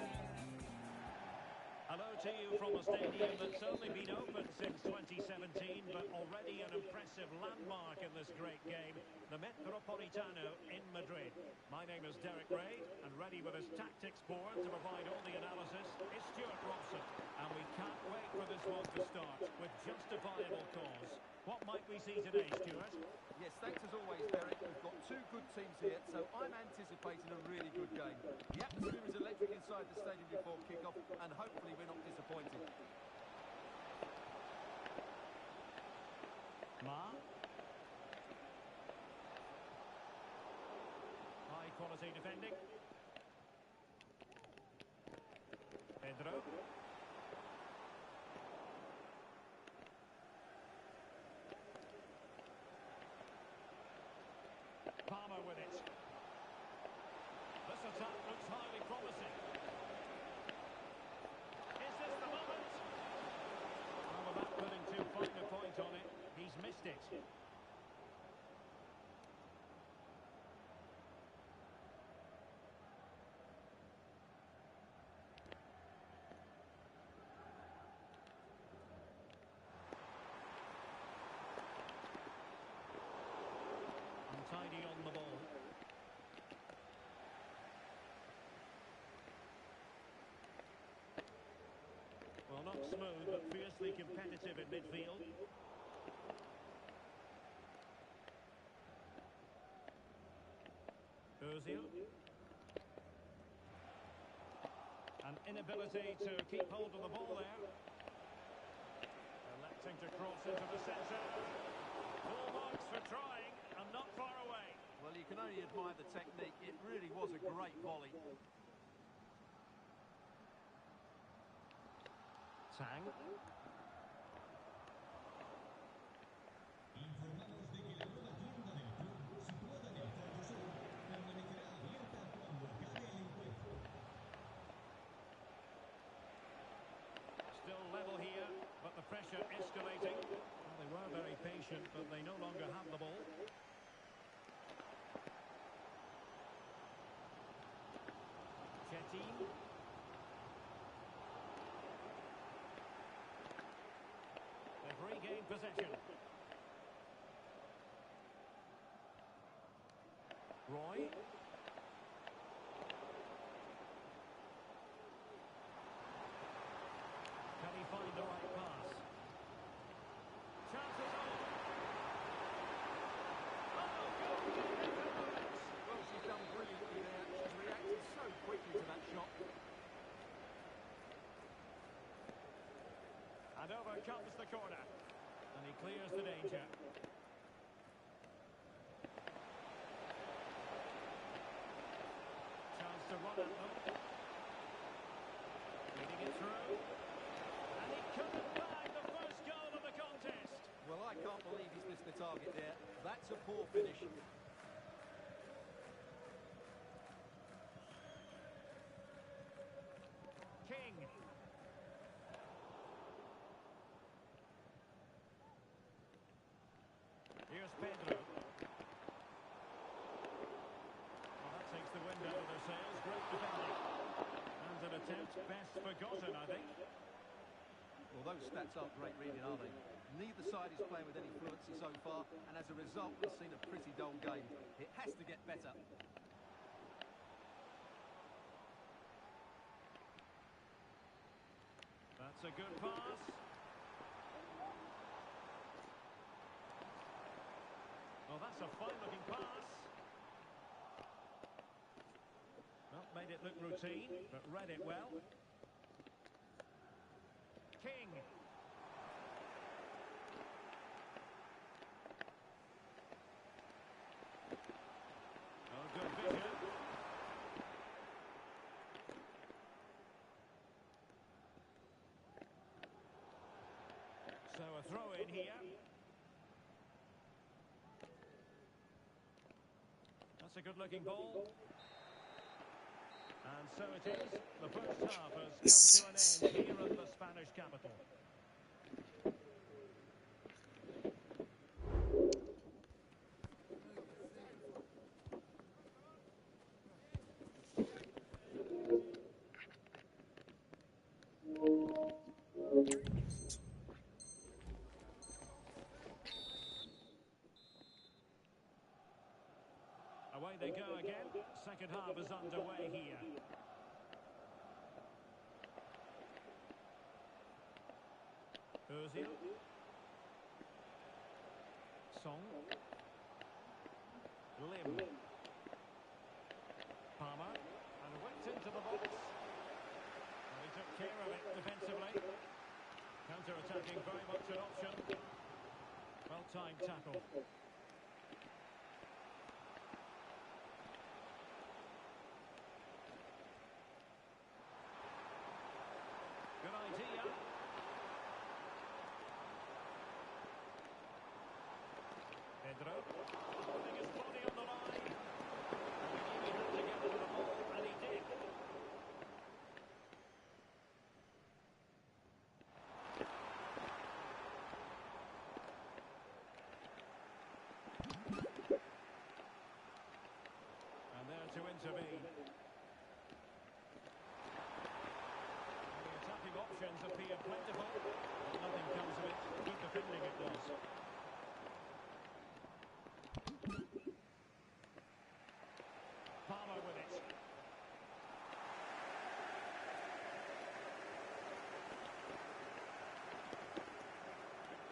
Hello to you from a stadium that's only been open since 2017, but already an impressive landmark in this great game, the Metropolitano in Madrid. My name is Derek Ray, and ready with his tactics board to provide all the analysis is Stuart Robson. And we can't wait for this one to start with justifiable cause. What might we see today, Stuart? Yes, thanks as always, Derek. We've got two good teams here, so I'm anticipating a really good game. The atmosphere is electric inside the stadium before kick-off, and hopefully we're not disappointed. Ma. High quality defending. Pedro. Palmer with it. This attack looks highly promising. Is this the moment? Well, without putting too fine a point on it, he's missed it. Untidy on the ball. Well, not smooth, but fiercely competitive in midfield. Ozil. An inability to keep hold of the ball there. Electing to cross into the centre. Full marks for trying, and not far away. Well, you can only admire the technique. It really was a great volley. Tang. Informamos de que la nueva tienda del club, situada en el Fondo Sur, permanecerá abierta cuando acabe el encuentro. Still level here, but the pressure escalating. Well, they were very patient, but they no longer have the ball. Chetin. They've regained possession. Roy. Can he find the right pass? Chances on. Oh, goal! Well, she's done brilliantly there. She's reacted so quickly to that shot. And over comes the corner. And he clears the danger. Chance to run at them. Leading it through. And he couldn't find the first goal of the contest. Well, I can't believe he's missed the target there. That's a poor finish. forgotten, I think. Well, those stats aren't great reading, are they? Neither side is playing with any fluency so far, and as a result, we've seen a pretty dull game. It has to get better. That's a good pass. Well, that's a fine-looking pass. Well, made it look routine, but read it well. King. Oh, good vision. So a throw in here. That's a good-looking ball. And so it is. The first half has come to an end here in the Spanish capital. Away they go again. Second half is underway here. Ozil. Song. Lim. Palmer. And whipped into the box. And he took care of it defensively. Counter-attacking, very much an option. Well-timed tackle. Good idea. Pedro, putting his body on the line. And he knew he had to get rid of the ball, and he did. And there to intervene. The attacking options appear plentiful, but nothing comes of it. Good defending it was. Palmer with it.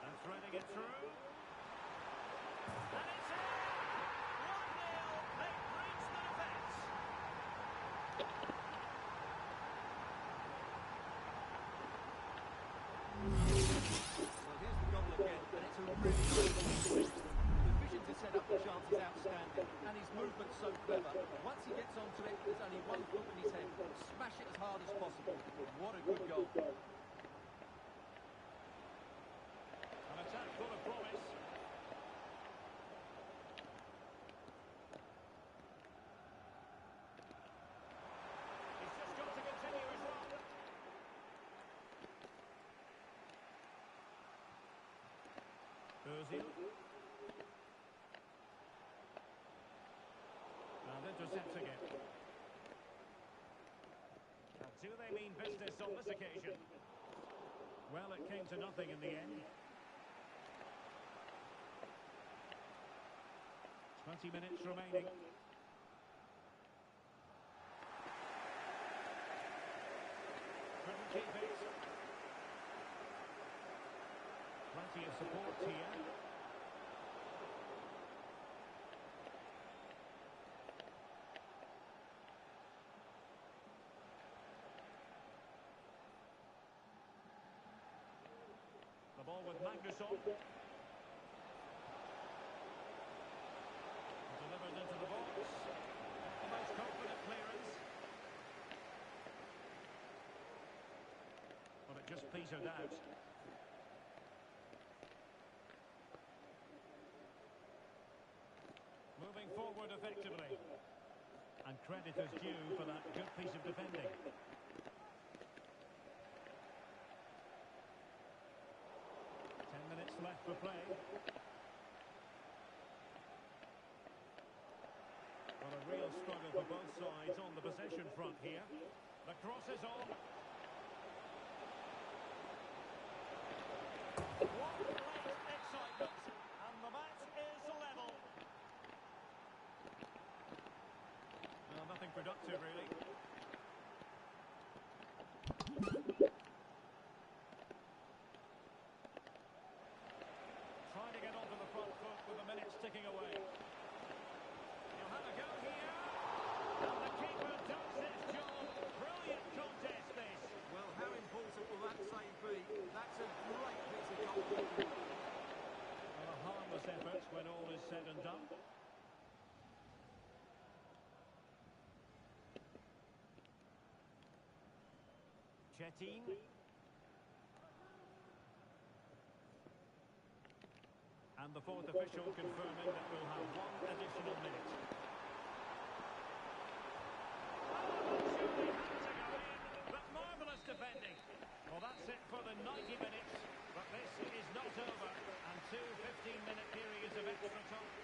And threading it through. And it's in! 1-0. They've breached the defence. Well, here's the goal again, and it's a really good goal. The vision to set up the chance is outstanding, and his movement's so clever. Once he gets onto it, there's only one foot in his head. Smash it as hard as possible. What a good goal. An attack full of promise. He's just got to continue his run. Ozil. And intercepts again. Now, do they mean business on this occasion? Well, it came to nothing in the end. 20 minutes remaining. Couldn't keep it. Plenty of support here. The ball with Magnusson. Delivered into the box. The most confident clearance. But it just petered out. Moving forward effectively. And credit is due for that good piece of defending. Left for play. Well, a real struggle for both sides on the possession front here. The cross is on. Chetin. And the fourth official confirming that we'll have one additional minute. Surely had to go in, but marvellous defending. Well, that's it for the 90 minutes, but this is not over, and two 15-minute periods of extra time.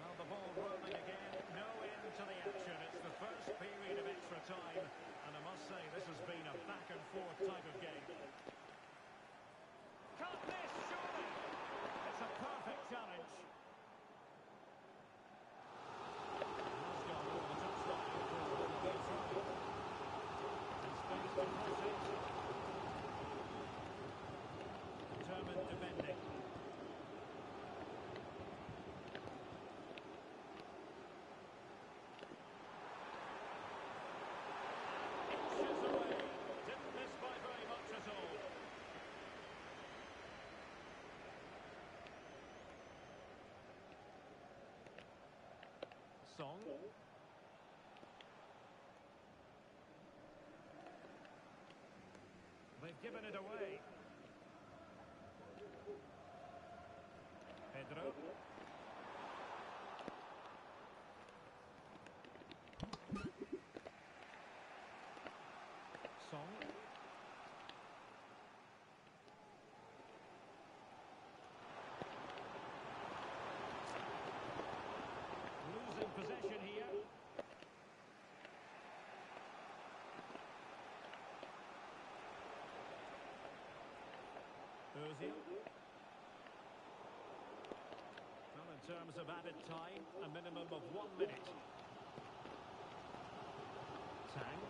Well, the ball rolling again, no end to the action. It's the first period of extra time, and I must say this has been a back-and-forth type of game. Can't miss, surely! It's a perfect challenge. Has gone over the touchline for the try. And space to cross it. Determined defending. Inches away. Didn't miss by very much at all. Song. They've given it away. Pedro. Song. Losing possession here. Ozil. Well, in terms of added time, a minimum of 1 minute. Tang.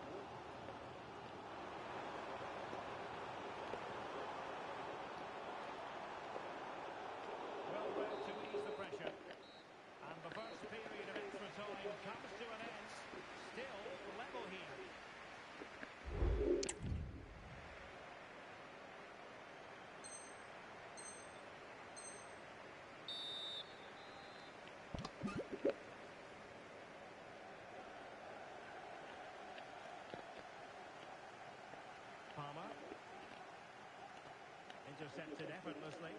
Well read to ease the pressure. And the first period of extra time comes to an end. Still level here. Palmer. Intercepted effortlessly.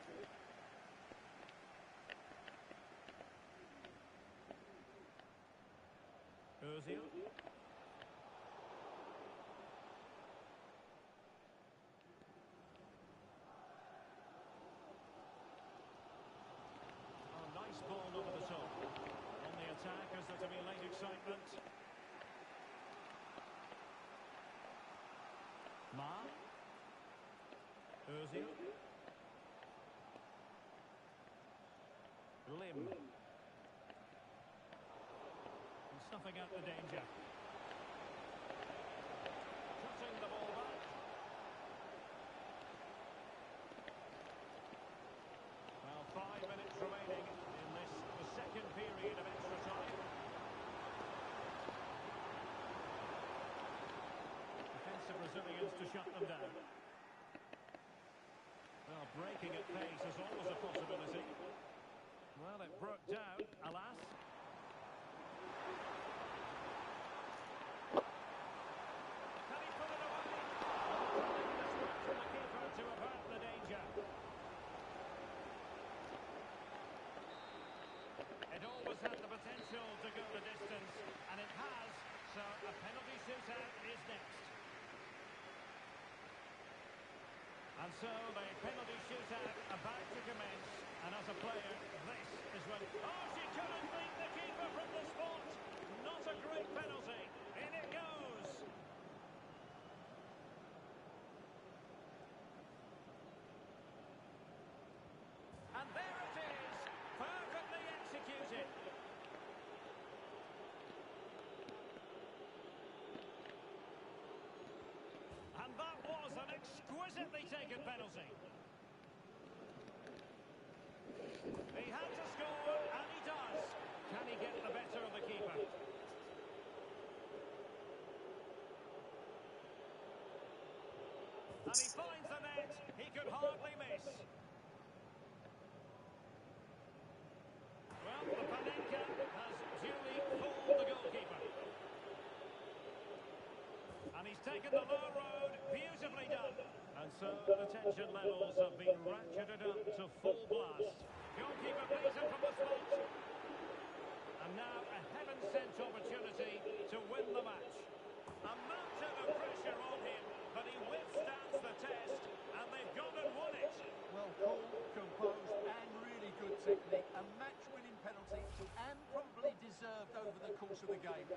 Ozil. Oh, nice ball over the top. On the attack as there to be late excitement. Ma. Ozil. Lim. And snuffing out the danger. Cutting the ball back. Well, 5 minutes remaining in this, the second period of extra time. Defensive Brazilians to shut them down. Well, breaking at pace is always a possibility. Well, it broke down, alas. Can he put it away? Tremendous work from the keeper to avert the danger. It always had the potential to go the distance, and it has, so a penalty shootout is next. And so the penalty shootout about to commence, and as a player, this is when... Oh, she couldn't beat the keeper from the spot! Not a great penalty. In it goes! And there it is! Perfectly executed! And that was an exquisitely taken penalty. He had to score, and he does. Can he get the better of the keeper? And he finds the net. He could hardly miss. taken the low road, beautifully done. And so the tension levels have been ratcheted up to full blast. Goalkeeper plays him from the spot. And now a heaven-sent opportunity to win the match. A mountain of pressure on him, but he withstands the test, and they've gone and won it. Well, cool, composed, and really good technique. A match-winning penalty, and probably deserved over the course of the game.